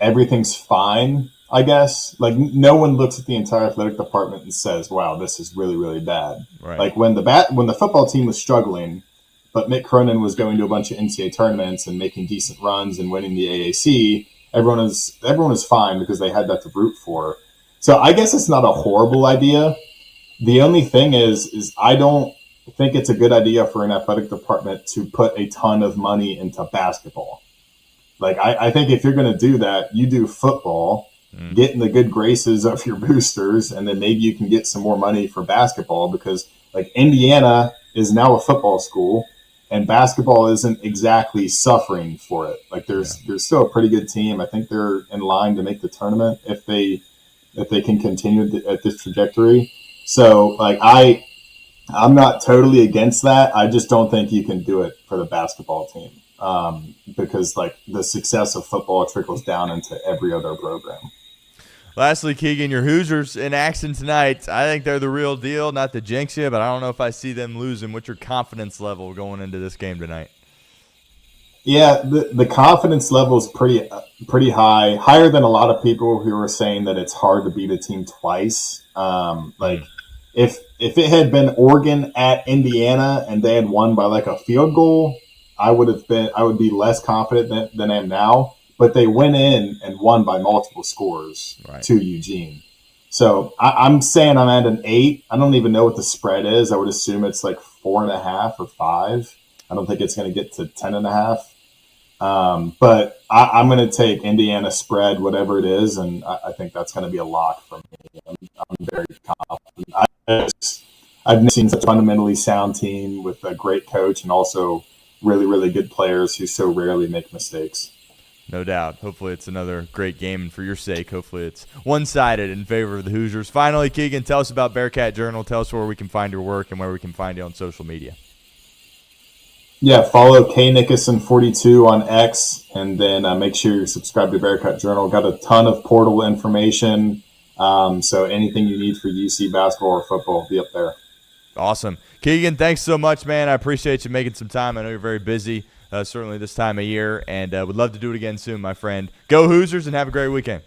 everything's fine, I guess. Like no one looks at the entire athletic department and says, "Wow, this is really, really bad." Right. Like when the football team was struggling, but Mick Cronin was going to a bunch of NCAA tournaments and making decent runs and winning the AAC, everyone was fine because they had that to root for. So I guess it's not a horrible idea. The only thing is I don't think it's a good idea for an athletic department to put a ton of money into basketball. Like I think if you're going to do that, you do football, get in the good graces of your boosters, and then maybe you can get some more money for basketball because like Indiana is now a football school and basketball isn't exactly suffering for it. Like there's still a pretty good team. I think they're in line to make the tournament if they can continue at this trajectory. So like I'm not totally against that. I just don't think you can do it for the basketball team because like the success of football trickles down into every other program. Lastly, Keegan, your Hoosiers in action tonight. I think they're the real deal. Not to jinx you, but I don't know if I see them losing. What's your confidence level going into this game tonight? Yeah, the confidence level is pretty high, higher than a lot of people who are saying that it's hard to beat a team twice. If it had been Oregon at Indiana and they had won by like a field goal, I would be less confident than I am now. But they went in and won by multiple scores to Eugene. So I'm saying I'm at an 8. I don't even know what the spread is. I would assume it's like 4.5 or 5. I don't think it's going to get to 10.5. But I'm going to take Indiana spread, whatever it is, and I think that's going to be a lock for me. I'm very confident. I've never seen such a fundamentally sound team with a great coach and also really, really good players who so rarely make mistakes. No doubt. Hopefully it's another great game, and for your sake, hopefully it's one-sided in favor of the Hoosiers. Finally, Keegan, tell us about Bearcat Journal. Tell us where we can find your work and where we can find you on social media. Yeah, follow knickerson42 on X, and then make sure you're subscribed to Bearcat Journal. Got a ton of portal information, so anything you need for UC basketball or football will be up there. Awesome. Keegan, thanks so much, man. I appreciate you making some time. I know you're very busy, certainly this time of year, and would love to do it again soon, my friend. Go Hoosiers and have a great weekend.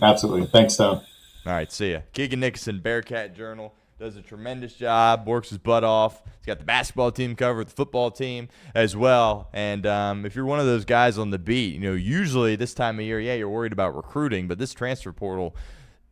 Absolutely. Thanks, Stone. All right, see ya. Keegan Nickerson, Bearcat Journal, does a tremendous job, works his butt off. He's got the basketball team covered, the football team as well. And if you're one of those guys on the beat, usually this time of year, you're worried about recruiting, but this transfer portal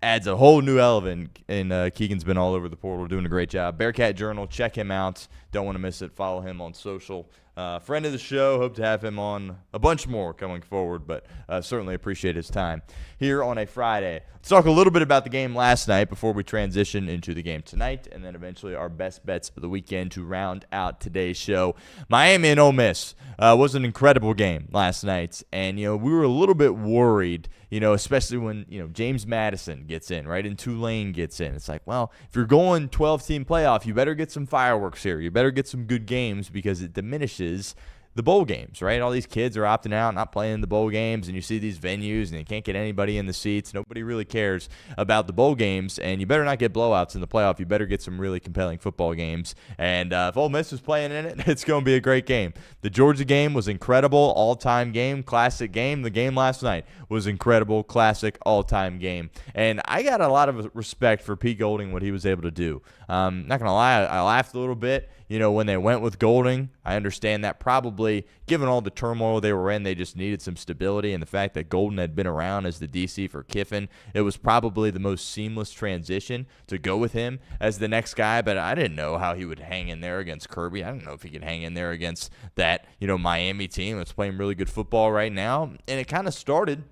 adds a whole new element, and Keegan's been all over the portal doing a great job. Bearcat Journal, check him out. Don't want to miss it. Follow him on social. Friend of the show. Hope to have him on a bunch more coming forward, but certainly appreciate his time here on a Friday. Let's talk a little bit about the game last night before we transition into the game tonight, and then eventually our best bets of the weekend to round out today's show. Miami and Ole Miss was an incredible game last night, and we were a little bit worried, especially when James Madison gets in, right, and Tulane gets in. It's like, well, if you're going 12-team playoff, you better get some fireworks here. You better get some good games because it diminishes the bowl games, right? All these kids are opting out, not playing the bowl games, and you see these venues, and you can't get anybody in the seats. Nobody really cares about the bowl games, and you better not get blowouts in the playoff. You better get some really compelling football games, and if Ole Miss is playing in it, it's going to be a great game. The Georgia game was incredible, all-time game, classic game. The game last night was incredible, classic, all-time game, and I got a lot of respect for Pete Golding, what he was able to do. Not going to lie, I laughed a little bit. when they went with Golding, I understand that probably, given all the turmoil they were in, they just needed some stability. And the fact that Golden had been around as the DC for Kiffin, it was probably the most seamless transition to go with him as the next guy. But I didn't know how he would hang in there against Kirby. I don't know if he could hang in there against that, Miami team that's playing really good football right now. And it kind of started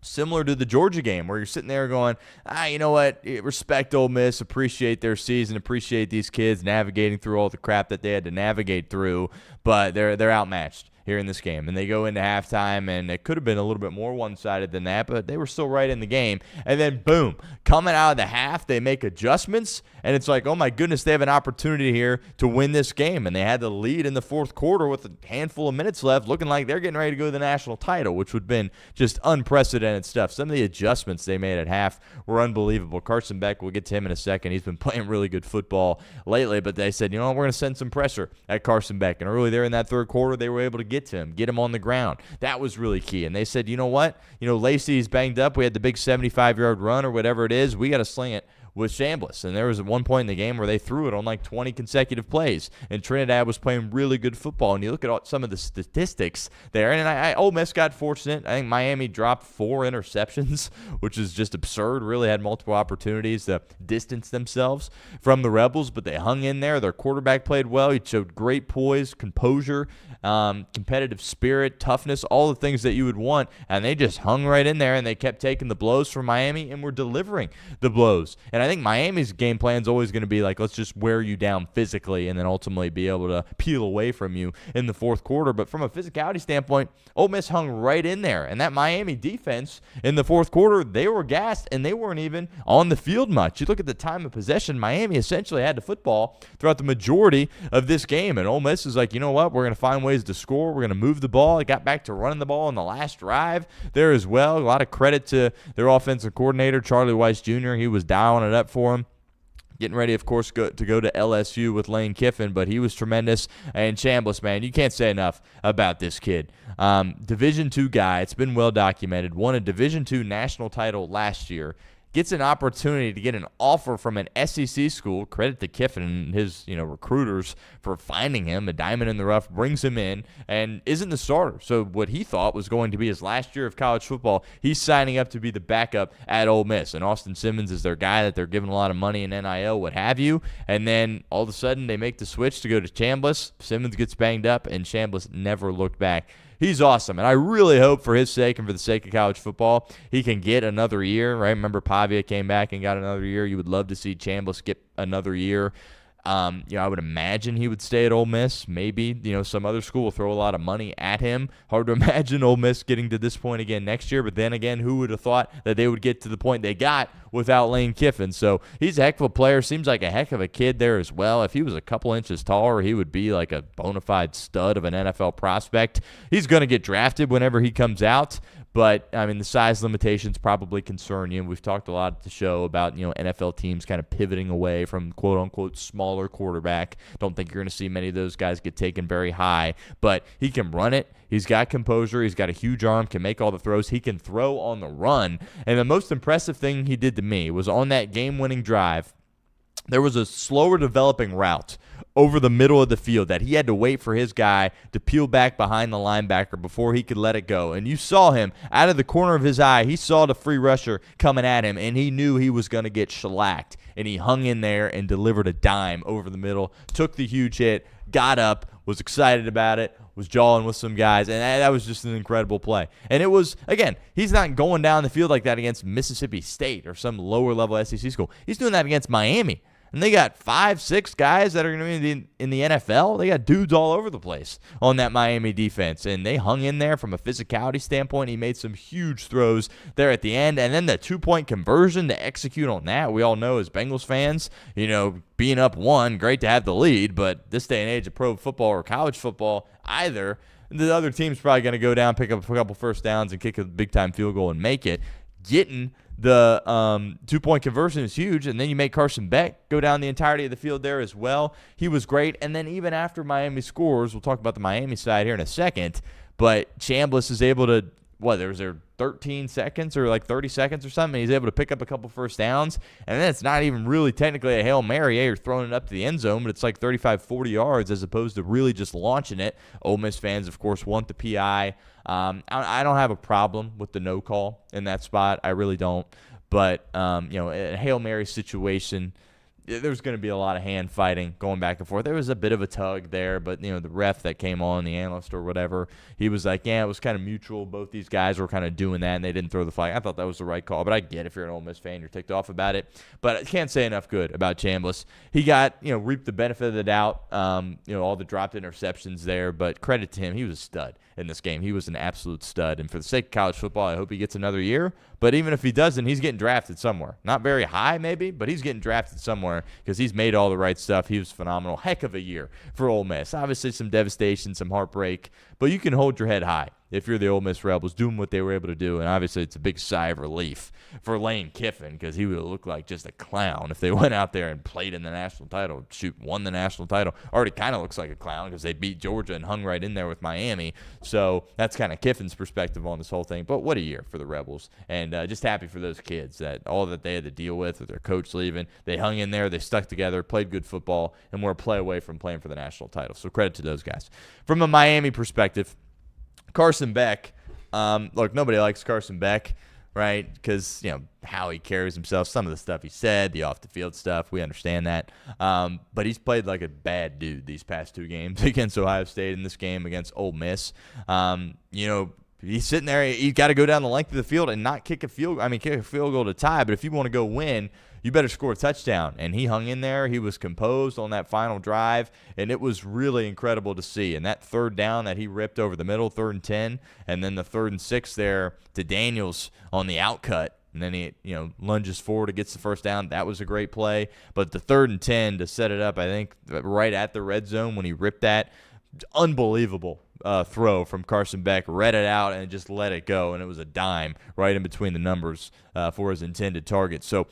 similar to the Georgia game where you're sitting there going, you know what, respect Ole Miss, appreciate their season, appreciate these kids navigating through all the crap that they had to navigate through, but they're outmatched here in this game. And they go into halftime, and it could have been a little bit more one-sided than that, but they were still right in the game. And then, boom, coming out of the half, they make adjustments, and it's like, oh, my goodness, they have an opportunity here to win this game. And they had the lead in the fourth quarter with a handful of minutes left, looking like they're getting ready to go to the national title, which would have been just unprecedented stuff. Some of the adjustments they made at half were unbelievable. Carson Beck, we'll get to him in a second. He's been playing really good football lately, but they said, we're going to send some pressure at Carson Beck. And early there in that third quarter, they were able to get to him, get him on the ground. That was really key. And they said, you know what? Lacey's banged up. We had the big 75-yard run or whatever it is. We got to sling it with Chambliss. And there was at one point in the game where they threw it on like 20 consecutive plays. And Trinidad was playing really good football. And you look at some of the statistics there. And Ole Miss got fortunate. I think Miami dropped 4 interceptions, which is just absurd. Really had multiple opportunities to distance themselves from the Rebels, but they hung in there. Their quarterback played well. He showed great poise, composure, competitive spirit, toughness, all the things that you would want. And they just hung right in there, and they kept taking the blows from Miami and were delivering the blows. And I think Miami's game plan is always going to be like, let's just wear you down physically and then ultimately be able to peel away from you in the fourth quarter. But from a physicality standpoint, Ole Miss hung right in there. And that Miami defense in the fourth quarter, they were gassed, and they weren't even on the field much. You look at the time of possession, Miami essentially had the football throughout the majority of this game. And Ole Miss is like, you know what, we're going to find ways to score. We're going to move the ball. It got back to running the ball in the last drive there as well. A lot of credit to their offensive coordinator, Charlie Weiss Jr. He was dialing it up for him. Getting ready, of course, to go to LSU with Lane Kiffin, but he was tremendous. And Chambliss, man, you can't say enough about this kid. Division II guy, it's been well documented, won a Division II national title last year. Gets an opportunity to get an offer from an SEC school. Credit to Kiffin and his recruiters for finding him, a diamond in the rough, brings him in, and isn't the starter. So what he thought was going to be his last year of college football, he's signing up to be the backup at Ole Miss. And Austin Simmons is their guy that they're giving a lot of money in NIL, what have you. And then all of a sudden they make the switch to go to Chambliss. Simmons gets banged up, and Chambliss never looked back. He's awesome, and I really hope for his sake and for the sake of college football, he can get another year, right? Remember Pavia came back and got another year. You would love to see Chambliss get another year. I would imagine he would stay at Ole Miss. Maybe, some other school will throw a lot of money at him. Hard to imagine Ole Miss getting to this point again next year. But then again, who would have thought that they would get to the point they got without Lane Kiffin? So he's a heck of a player. Seems like a heck of a kid there as well. If he was a couple inches taller, he would be like a bona fide stud of an NFL prospect. He's going to get drafted whenever he comes out. But, the size limitations probably concern you. We've talked a lot at the show about, NFL teams kind of pivoting away from quote-unquote smaller quarterback. Don't think you're going to see many of those guys get taken very high. But he can run it. He's got composure. He's got a huge arm, can make all the throws. He can throw on the run. And the most impressive thing he did to me was on that game-winning drive, there was a slower developing route over the middle of the field that he had to wait for his guy to peel back behind the linebacker before he could let it go. And you saw him out of the corner of his eye. He saw the free rusher coming at him, and he knew he was going to get shellacked. And he hung in there and delivered a dime over the middle, took the huge hit, got up, was excited about it, was jawing with some guys, and that was just an incredible play. And it was, again, he's not going down the field like that against Mississippi State or some lower-level SEC school. He's doing that against Miami. And they got 5-6 guys that are going to be in the NFL. They got dudes all over the place on that Miami defense. And they hung in there from a physicality standpoint. He made some huge throws there at the end. And then the 2-point conversion to execute on that. We all know as Bengals fans, being up 1, great to have the lead. But this day and age of pro football or college football, either, the other team's probably going to go down, pick up a couple first downs, and kick a big-time field goal and make it. Getting the 2-point conversion is huge, and then you make Carson Beck go down the entirety of the field there as well. He was great, and then even after Miami scores, we'll talk about the Miami side here in a second, but Chambliss is able to there 13 seconds or like 30 seconds or something. He's able to pick up a couple first downs, and then it's not even really technically a Hail Mary. You're throwing it up to the end zone, but it's like 35, 40 yards as opposed to really just launching it. Ole Miss fans, of course, want the PI. I don't have a problem with the no call in that spot. I really don't. But, a Hail Mary situation, there's going to be a lot of hand fighting going back and forth. There was a bit of a tug there, but, the ref that came on, the analyst or whatever, he was like, yeah, it was kind of mutual. Both these guys were kind of doing that, and they didn't throw the flag. I thought that was the right call, but I get if you're an Ole Miss fan, you're ticked off about it. But I can't say enough good about Chambliss. He got, reaped the benefit of the doubt, all the dropped interceptions there, but credit to him. He was a stud in this game. He was an absolute stud. And for the sake of college football, I hope he gets another year. But even if he doesn't, he's getting drafted somewhere. Not very high maybe, but he's getting drafted somewhere because he's made all the right stuff. He was phenomenal. Heck of a year for Ole Miss. Obviously some devastation, some heartbreak, but you can hold your head high if you're the Ole Miss Rebels doing what they were able to do. And obviously it's a big sigh of relief for Lane Kiffin because he would have looked like just a clown if they went out there and played in the national title. Won the national title. Already kind of looks like a clown because they beat Georgia and hung right in there with Miami. So that's kind of Kiffin's perspective on this whole thing. But what a year for the Rebels. And just happy for those kids that all that they had to deal with their coach leaving. They hung in there. They stuck together, played good football, and were a play away from playing for the national title. So credit to those guys. From a Miami perspective, Carson Beck, look, nobody likes Carson Beck, right? Because, how he carries himself, some of the stuff he said, the off-the-field stuff, we understand that. But he's played like a bad dude these past two games against Ohio State and this game against Ole Miss. He's sitting there. He's got to go down the length of the field and not kick a field goal to tie. But if you want to go win, you better score a touchdown. And he hung in there. He was composed on that final drive, and it was really incredible to see. And that third down that he ripped over the middle, 3rd and 10, and then the 3rd and 6 there to Daniels on the outcut. And then he, lunges forward and gets the first down. That was a great play. But the 3rd and 10 to set it up, I think, right at the red zone when he ripped that, unbelievable throw from Carson Beck, read it out and just let it go, and it was a dime right in between the numbers for his intended target. So,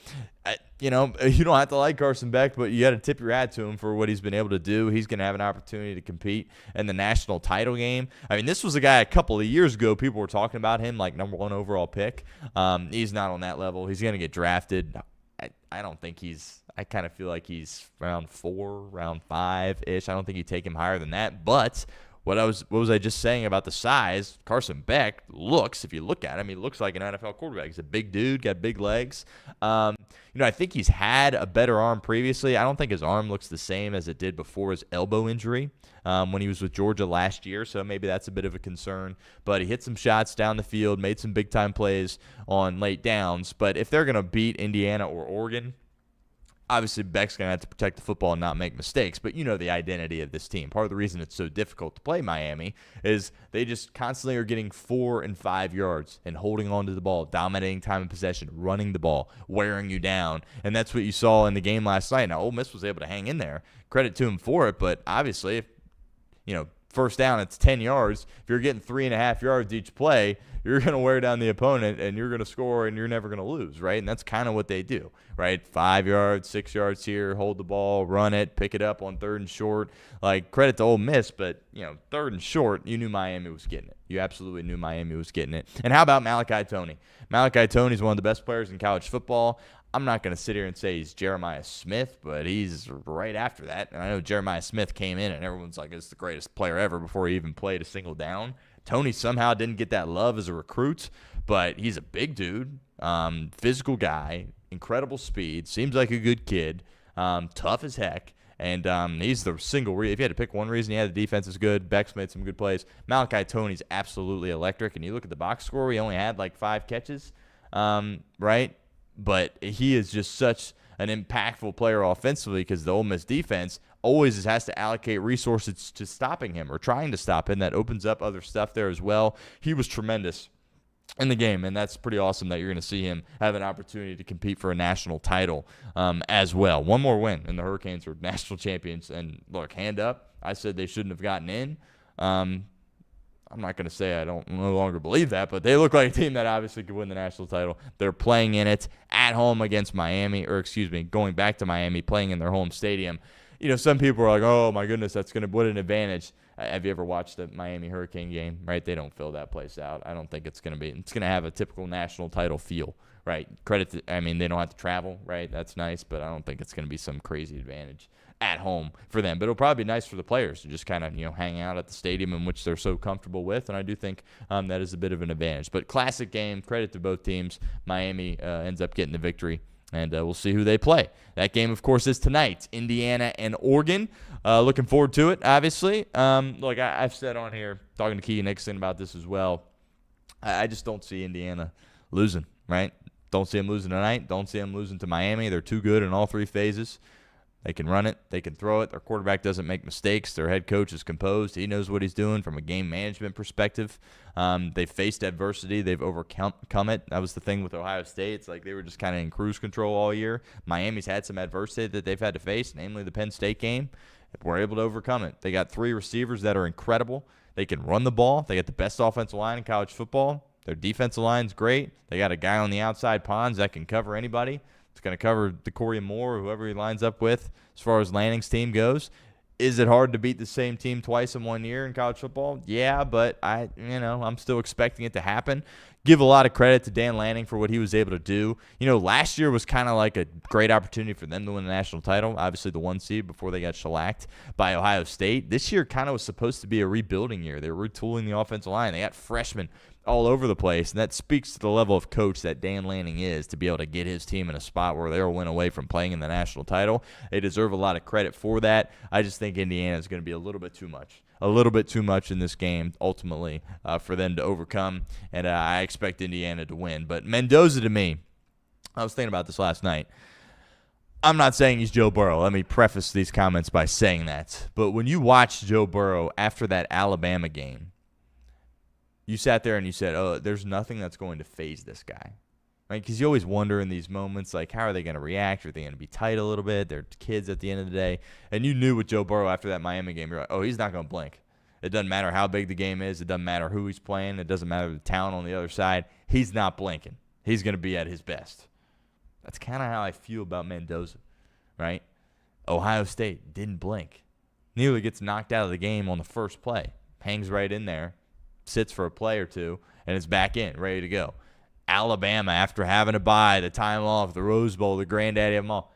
you don't have to like Carson Beck, but you got to tip your hat to him for what he's been able to do. He's going to have an opportunity to compete in the national title game. I mean, this was a guy a couple of years ago, people were talking about him like number 1 overall pick. He's not on that level. He's going to get drafted. I don't think I kind of feel like he's round 4, round 5-ish. I don't think you take him higher than that. But what was I just saying about the size? Carson Beck looks, if you look at him, he looks like an NFL quarterback. He's a big dude, got big legs. I think he's had a better arm previously. I don't think his arm looks the same as it did before his elbow injury when he was with Georgia last year, so maybe that's a bit of a concern. But he hit some shots down the field, made some big-time plays on late downs. But if they're going to beat Indiana or Oregon, obviously Beck's going to have to protect the football and not make mistakes, but the identity of this team. Part of the reason it's so difficult to play Miami is they just constantly are getting 4 and 5 yards and holding on to the ball, dominating time of possession, running the ball, wearing you down, and that's what you saw in the game last night. Now, Ole Miss was able to hang in there. Credit to him for it, but obviously, if, first down, it's 10 yards. If you're getting 3.5 yards each play, you're going to wear down the opponent and you're going to score and you're never going to lose, right? And that's kind of what they do, right? 5 yards, 6 yards here, hold the ball, run it, pick it up on 3rd and short. Like, credit to Ole Miss, but, 3rd and short, you knew Miami was getting it. You absolutely knew Miami was getting it. And how about Malachi Toney? Malachi Toney is one of the best players in college football. I'm not going to sit here and say he's Jeremiah Smith, but he's right after that. And I know Jeremiah Smith came in and everyone's like, it's the greatest player ever before he even played a single down. Toney somehow didn't get that love as a recruit, but he's a big dude, physical guy, incredible speed, seems like a good kid, tough as heck. And he's the single reason. If you had to pick one reason, the defense is good. Beck's made some good plays. Malachi Toney's absolutely electric. And you look at the box score, he only had like 5 catches, right? But he is just such an impactful player offensively because the Ole Miss defense always has to allocate resources to stopping him or trying to stop him. That opens up other stuff there as well. He was tremendous in the game, and that's pretty awesome that you're going to see him have an opportunity to compete for a national title as well. One more win, and the Hurricanes are national champions. And, look, hand up, I said they shouldn't have gotten in. I'm not going to say I don't no longer believe that, but they look like a team that obviously could win the national title. They're playing in it at home against Miami, going back to Miami, playing in their home stadium. Some people are like, oh, my goodness, what an advantage. Have you ever watched the Miami Hurricane game, right? They don't fill that place out. I don't think it's going to have a typical national title feel, right? They don't have to travel, right? That's nice, but I don't think it's going to be some crazy advantage at home for them. But it'll probably be nice for the players to just kind of, hang out at the stadium in which they're so comfortable with, and I do think that is a bit of an advantage. But classic game, credit to both teams. Miami ends up getting the victory, and we'll see who they play. That game, of course, is tonight, Indiana and Oregon. Looking forward to it, obviously. Look, I've said on here, talking to Key Hendrickson about this as well, I just don't see Indiana losing, right? Don't see them losing tonight. Don't see them losing to Miami. They're too good in all three phases. They can run it. They can throw it. Their quarterback doesn't make mistakes. Their head coach is composed. He knows what he's doing from a game management perspective. They've faced adversity. They've overcome it. That was the thing with Ohio State. It's like they were just kind of in cruise control all year. Miami's had some adversity that they've had to face, namely the Penn State game. We're able to overcome it. They got 3 receivers that are incredible. They can run the ball. They got the best offensive line in college football. Their defensive line's great. They got a guy on the outside ponds that can cover anybody. It's going to cover DeCorey Moore or whoever he lines up with as far as Lanning's team goes. Is it hard to beat the same team twice in 1 year in college football? Yeah, but I'm still expecting it to happen. Give a lot of credit to Dan Lanning for what he was able to do. Last year was kind of like a great opportunity for them to win the national title, obviously the 1 seed before they got shellacked by Ohio State. This year kind of was supposed to be a rebuilding year. They were retooling the offensive line. They got freshmen all over the place, and that speaks to the level of coach that Dan Lanning is to be able to get his team in a spot where they'll win away from playing in the national title. They deserve a lot of credit for that. I just think Indiana is going to be a little bit too much in this game ultimately for them to overcome, and I expect Indiana to win. But Mendoza, to me, I was thinking about this last night. I'm not saying he's Joe Burrow. Let me preface these comments by saying that. But when you watch Joe Burrow after that Alabama game, you sat there and you said, oh, there's nothing that's going to faze this guy. Right? Because you always wonder in these moments, like, how are they going to react? Are they going to be tight a little bit? They're kids at the end of the day. And you knew with Joe Burrow after that Miami game, you're like, oh, he's not going to blink. It doesn't matter how big the game is. It doesn't matter who he's playing. It doesn't matter the talent on the other side. He's not blinking. He's going to be at his best. That's kind of how I feel about Mendoza, right? Ohio State didn't blink. Nearly gets knocked out of the game on the first play. Hangs right in there. Sits for a play or two, and it's back in, ready to go. Alabama, after having to buy the time off, the Rose Bowl, the granddaddy of them all,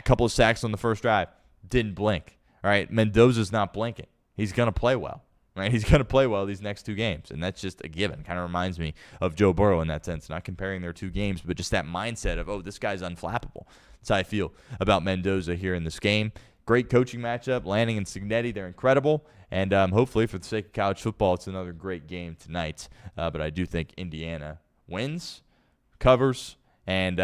couple of sacks on the first drive, didn't blink. All right, Mendoza's not blinking. He's going to play well. Right? He's going to play well these next 2 games, and that's just a given. Kind of reminds me of Joe Burrow in that sense, not comparing their 2 games, but just that mindset of, oh, this guy's unflappable. That's how I feel about Mendoza here in this game. Great coaching matchup. Lanning and Cignetti, they're incredible. And hopefully, for the sake of college football, it's another great game tonight. But I do think Indiana wins, covers, and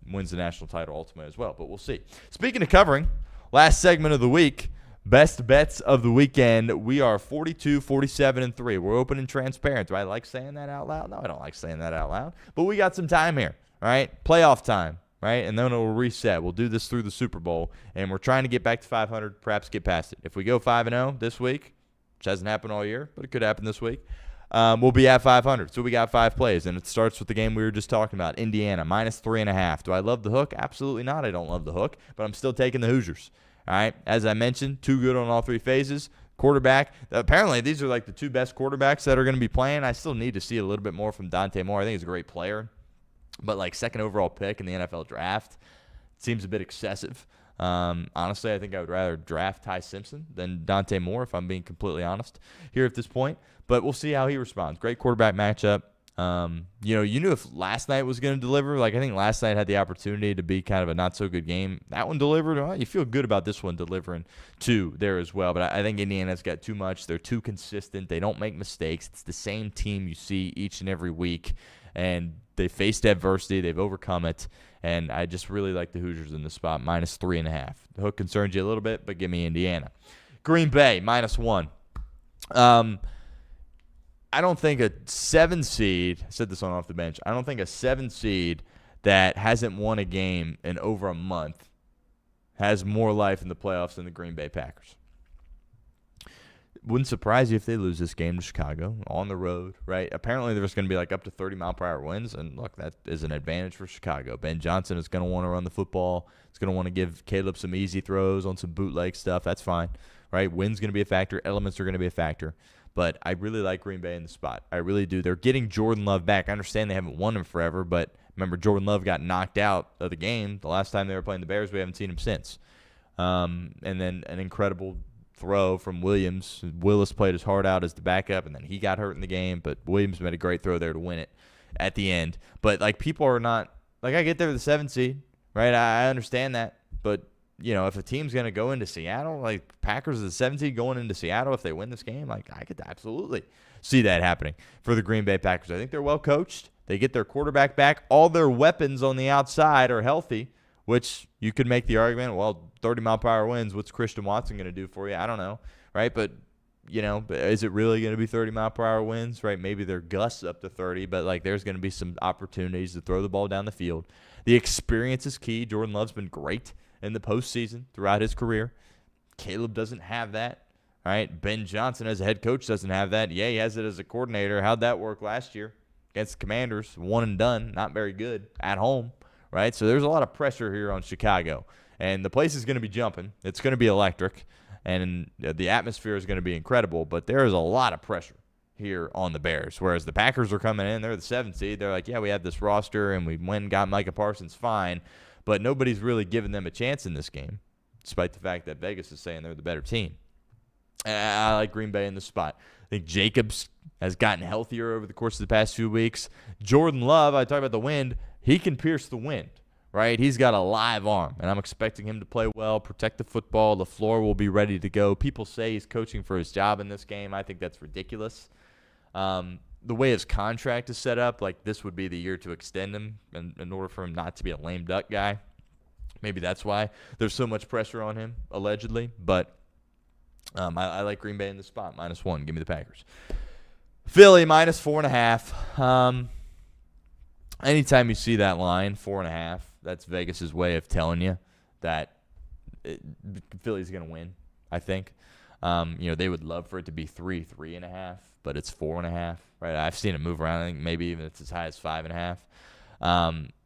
wins the national title ultimately as well. But we'll see. Speaking of covering, last segment of the week, best bets of the weekend. We are 42, 47, and 3. We're open and transparent. Do I like saying that out loud? No, I don't like saying that out loud. But we got some time here, all right? Playoff time. Right, and then it will reset. We'll do this through the Super Bowl, and we're trying to get back to 500, perhaps get past it. If we go 5-0 this week, which hasn't happened all year, but it could happen this week, we'll be at 500. So we got 5 plays, and it starts with the game we were just talking about, Indiana, -3.5. Do I love the hook? Absolutely not. I don't love the hook, but I'm still taking the Hoosiers. All right, as I mentioned, too good on all 3 phases. Quarterback, apparently these are like the 2 best quarterbacks that are going to be playing. I still need to see a little bit more from Dante Moore. I think he's a great player. But, like, 2nd overall pick in the NFL draft seems a bit excessive. Honestly, I think I would rather draft Ty Simpson than Dante Moore, if I'm being completely honest here at this point. But we'll see how he responds. Great quarterback matchup. You knew if last night was going to deliver. Like, I think last night had the opportunity to be kind of a not-so-good game. That one delivered. Well, you feel good about this one delivering, too, there as well. But I think Indiana's got too much. They're too consistent. They don't make mistakes. It's the same team you see each and every week. And they faced adversity. They've overcome it. And I just really like the Hoosiers in this spot, -3.5. The hook concerns you a little bit, but give me Indiana. Green Bay, -1. I don't think a 7 seed, I said this on Off the Bench, I don't think a 7 seed that hasn't won a game in over a month has more life in the playoffs than the Green Bay Packers. wouldn't surprise you if they lose this game to Chicago on the road, right? Apparently there's going to be like up to 30-mile-per-hour winds, and look, that is an advantage for Chicago. Ben Johnson is going to want to run the football. He's going to want to give Caleb some easy throws on some bootleg stuff. That's fine, right? Wind's going to be a factor. Elements are going to be a factor. But I really like Green Bay in the spot. I really do. They're getting Jordan Love back. I understand they haven't won him forever, but remember, Jordan Love got knocked out of the game the last time they were playing the Bears. We haven't seen him since. And then an incredible throw from Williams. Willis played his heart out as the backup, and then he got hurt in the game, but Williams made a great throw there to win it at the end. But, like, people are not – like, I get there with the 7th seed, right? I understand that. But, you know, if a team's going to go into Seattle, like Packers is the 7th seed going into Seattle, if they win this game, like, I could absolutely see that happening for the Green Bay Packers. I think they're well coached. They get their quarterback back. All their weapons on the outside are healthy, which you could make the argument, well, 30-mile-per-hour winds, what's Christian Watson going to do for you? I don't know, right? But, you know, is it really going to be 30-mile-per-hour winds, right? Maybe they're gusts up to 30, but, like, there's going to be some opportunities to throw the ball down the field. The experience is key. Jordan Love's been great in the postseason throughout his career. Caleb doesn't have that, right? Ben Johnson as a head coach doesn't have that. Yeah, he has it as a coordinator. How'd that work last year against the Commanders? One and done, not very good at home. Right, so there's a lot of pressure here on Chicago, and the place is going to be jumping. It's going to be electric, and the atmosphere is going to be incredible, but there is a lot of pressure here on the Bears, whereas the Packers are coming in. They're the 7th seed. They're like, yeah, we have this roster, and we went and got Micah Parsons fine, but nobody's really giving them a chance in this game, despite the fact that Vegas is saying they're the better team. I like Green Bay in the spot. I think Jacobs has gotten healthier over the course of the past few weeks. Jordan Love, I talk about the wind, he can pierce the wind, right? He's got a live arm, and I'm expecting him to play well, protect the football. LaFleur will be ready to go. People say he's coaching for his job in this game. I think that's ridiculous. The way his contract is set up, like this would be the year to extend him in order for him not to be a lame duck guy. Maybe that's why there's so much pressure on him, allegedly. But I like Green Bay in the spot, -1. Give me the Packers. Philly, -4.5. Anytime you see that line, 4.5, that's Vegas's way of telling you that Philly's going to win, I think. You know, they would love for it to be 3.5, but it's 4.5, right? I've seen it move around. I think maybe even it's as high as 5.5.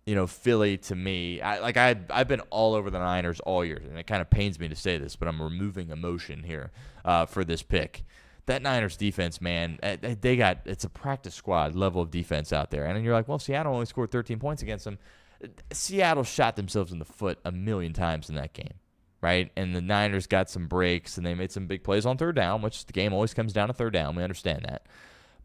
You know, Philly, to me, I've been all over the Niners all year, and it kind of pains me to say this, but I'm removing emotion here for this pick. That Niners defense, man, it's a practice squad level of defense out there. And then you're like, well, Seattle only scored 13 points against them. Seattle shot themselves in the foot a million times in that game, right? And the Niners got some breaks, and they made some big plays on third down, which the game always comes down to third down. We understand that.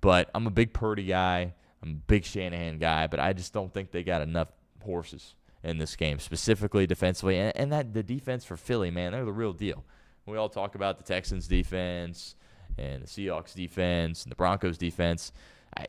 But I'm a big Purdy guy. I'm a big Shanahan guy, but I just don't think they got enough horses in this game, specifically defensively. And that the defense for Philly, man, they're the real deal. We all talk about the Texans' defense and the Seahawks defense and the Broncos defense.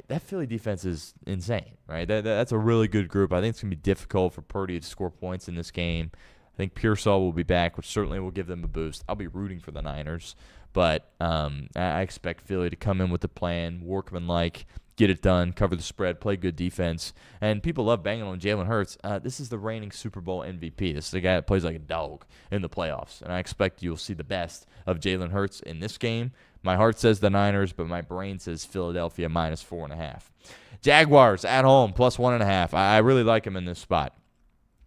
That Philly defense is insane, right? That's a really good group. I think it's going to be difficult for Purdy to score points in this game. I think Pearsall will be back, which certainly will give them a boost. I'll be rooting for the Niners, but I expect Philly to come in with a plan, workmanlike, get it done, cover the spread, play good defense. And people love banging on Jalen Hurts. This is the reigning Super Bowl MVP. This is the guy that plays like a dog in the playoffs. And I expect you'll see the best of Jalen Hurts in this game. My heart says the Niners, but my brain says Philadelphia -4.5. Jaguars at home, +1.5. I really like them in this spot.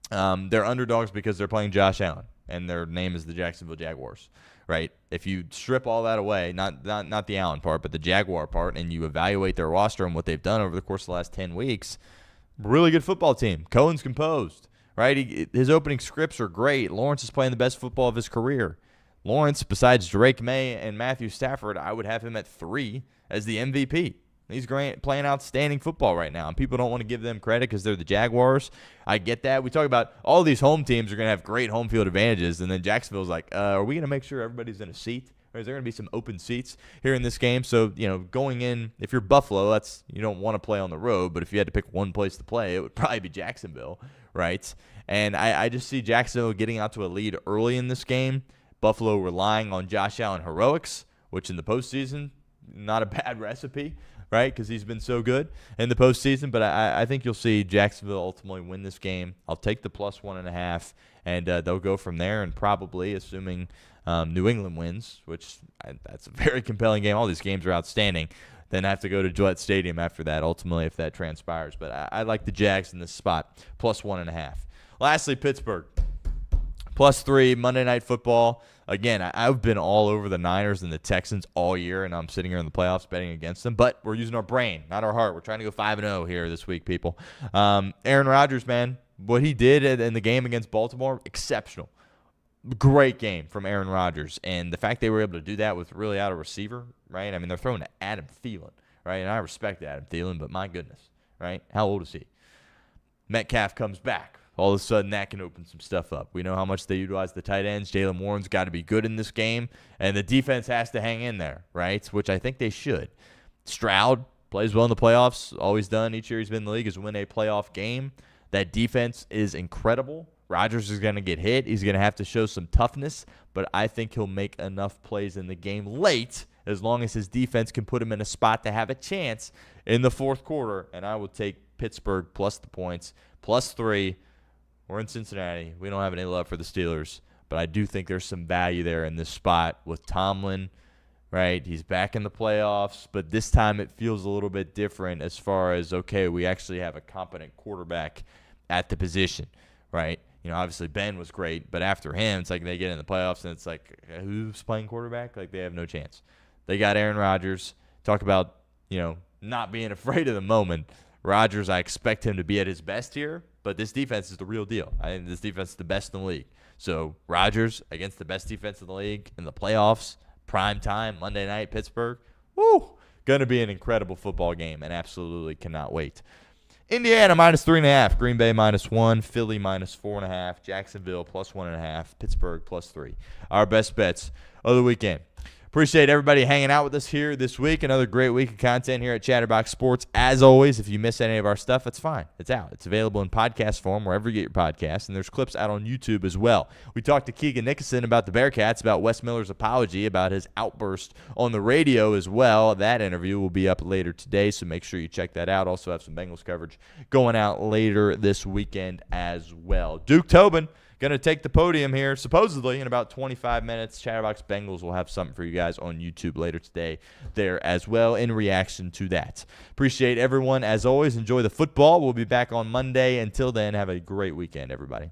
They're underdogs because they're playing Josh Allen, and their name is the Jacksonville Jaguars, right? If you strip all that away, not the Allen part, but the Jaguar part, and you evaluate their roster and what they've done over the course of the last 10 weeks, really good football team. Cohen's composed, right? His opening scripts are great. Lawrence is playing the best football of his career. Lawrence, besides Drake May and Matthew Stafford, I would have him at 3 as the MVP. He's great, playing outstanding football right now, and people don't want to give them credit because they're the Jaguars. I get that. We talk about all these home teams are going to have great home field advantages, and then Jacksonville's like, are we going to make sure everybody's in a seat? Or is there going to be some open seats here in this game? So, you know, going in, if you're Buffalo, you don't want to play on the road, but if you had to pick one place to play, it would probably be Jacksonville, right? And I just see Jacksonville getting out to a lead early in this game. Buffalo relying on Josh Allen heroics, which in the postseason, not a bad recipe right, because he's been so good in the postseason. But I think you'll see Jacksonville ultimately win this game. I'll take the plus 1.5, and they'll go from there. And probably, assuming New England wins, which that's a very compelling game. All these games are outstanding. Then have to go to Gillette Stadium after that, ultimately, if that transpires. But I like the Jags in this spot, plus 1.5. Lastly, Pittsburgh, plus 3, Monday Night Football. Again, I've been all over the Niners and the Texans all year, and I'm sitting here in the playoffs betting against them. But we're using our brain, not our heart. We're trying to go 5-0 here this week, people. Aaron Rodgers, man, what he did in the game against Baltimore, exceptional. Great game from Aaron Rodgers. And the fact they were able to do that with really out a receiver, right? I mean, they're throwing to Adam Thielen, right? And I respect Adam Thielen, but my goodness, right? How old is he? Metcalf comes back. All of a sudden, that can open some stuff up. We know how much they utilize the tight ends. Jaylen Warren's got to be good in this game, and the defense has to hang in there, right? Which I think they should. Stroud plays well in the playoffs. Always done each year he's been in the league is win a playoff game. That defense is incredible. Rodgers is going to get hit. He's going to have to show some toughness, but I think he'll make enough plays in the game late as long as his defense can put him in a spot to have a chance in the fourth quarter, and I will take Pittsburgh plus the points, plus 3. We're in Cincinnati. We don't have any love for the Steelers, but I do think there's some value there in this spot with Tomlin, right? He's back in the playoffs, but this time it feels a little bit different as far as, okay, we actually have a competent quarterback at the position, right? You know, obviously Ben was great, but after him, it's like they get in the playoffs and it's like, who's playing quarterback? Like they have no chance. They got Aaron Rodgers. Talk about, not being afraid of the moment. Rodgers, I expect him to be at his best here, but this defense is the real deal. I think this defense is the best in the league. So Rodgers against the best defense in the league in the playoffs, prime time, Monday night, Pittsburgh. Woo! Going to be an incredible football game and absolutely cannot wait. Indiana minus 3.5, Green Bay minus 1, Philly minus 4.5, Jacksonville plus 1.5, Pittsburgh plus 3. Our best bets of the weekend. Appreciate everybody hanging out with us here this week. Another great week of content here at Chatterbox Sports. As always, if you miss any of our stuff, it's fine. It's out. It's available in podcast form wherever you get your podcasts, and there's clips out on YouTube as well. We talked to Keegan Nicholson about the Bearcats, about Wes Miller's apology, about his outburst on the radio as well. That interview will be up later today, so make sure you check that out. Also have some Bengals coverage going out later this weekend as well. Duke Tobin going to take the podium here, supposedly, in about 25 minutes. Chatterbox Bengals will have something for you guys on YouTube later today there as well in reaction to that. Appreciate everyone. As always, enjoy the football. We'll be back on Monday. Until then, have a great weekend, everybody.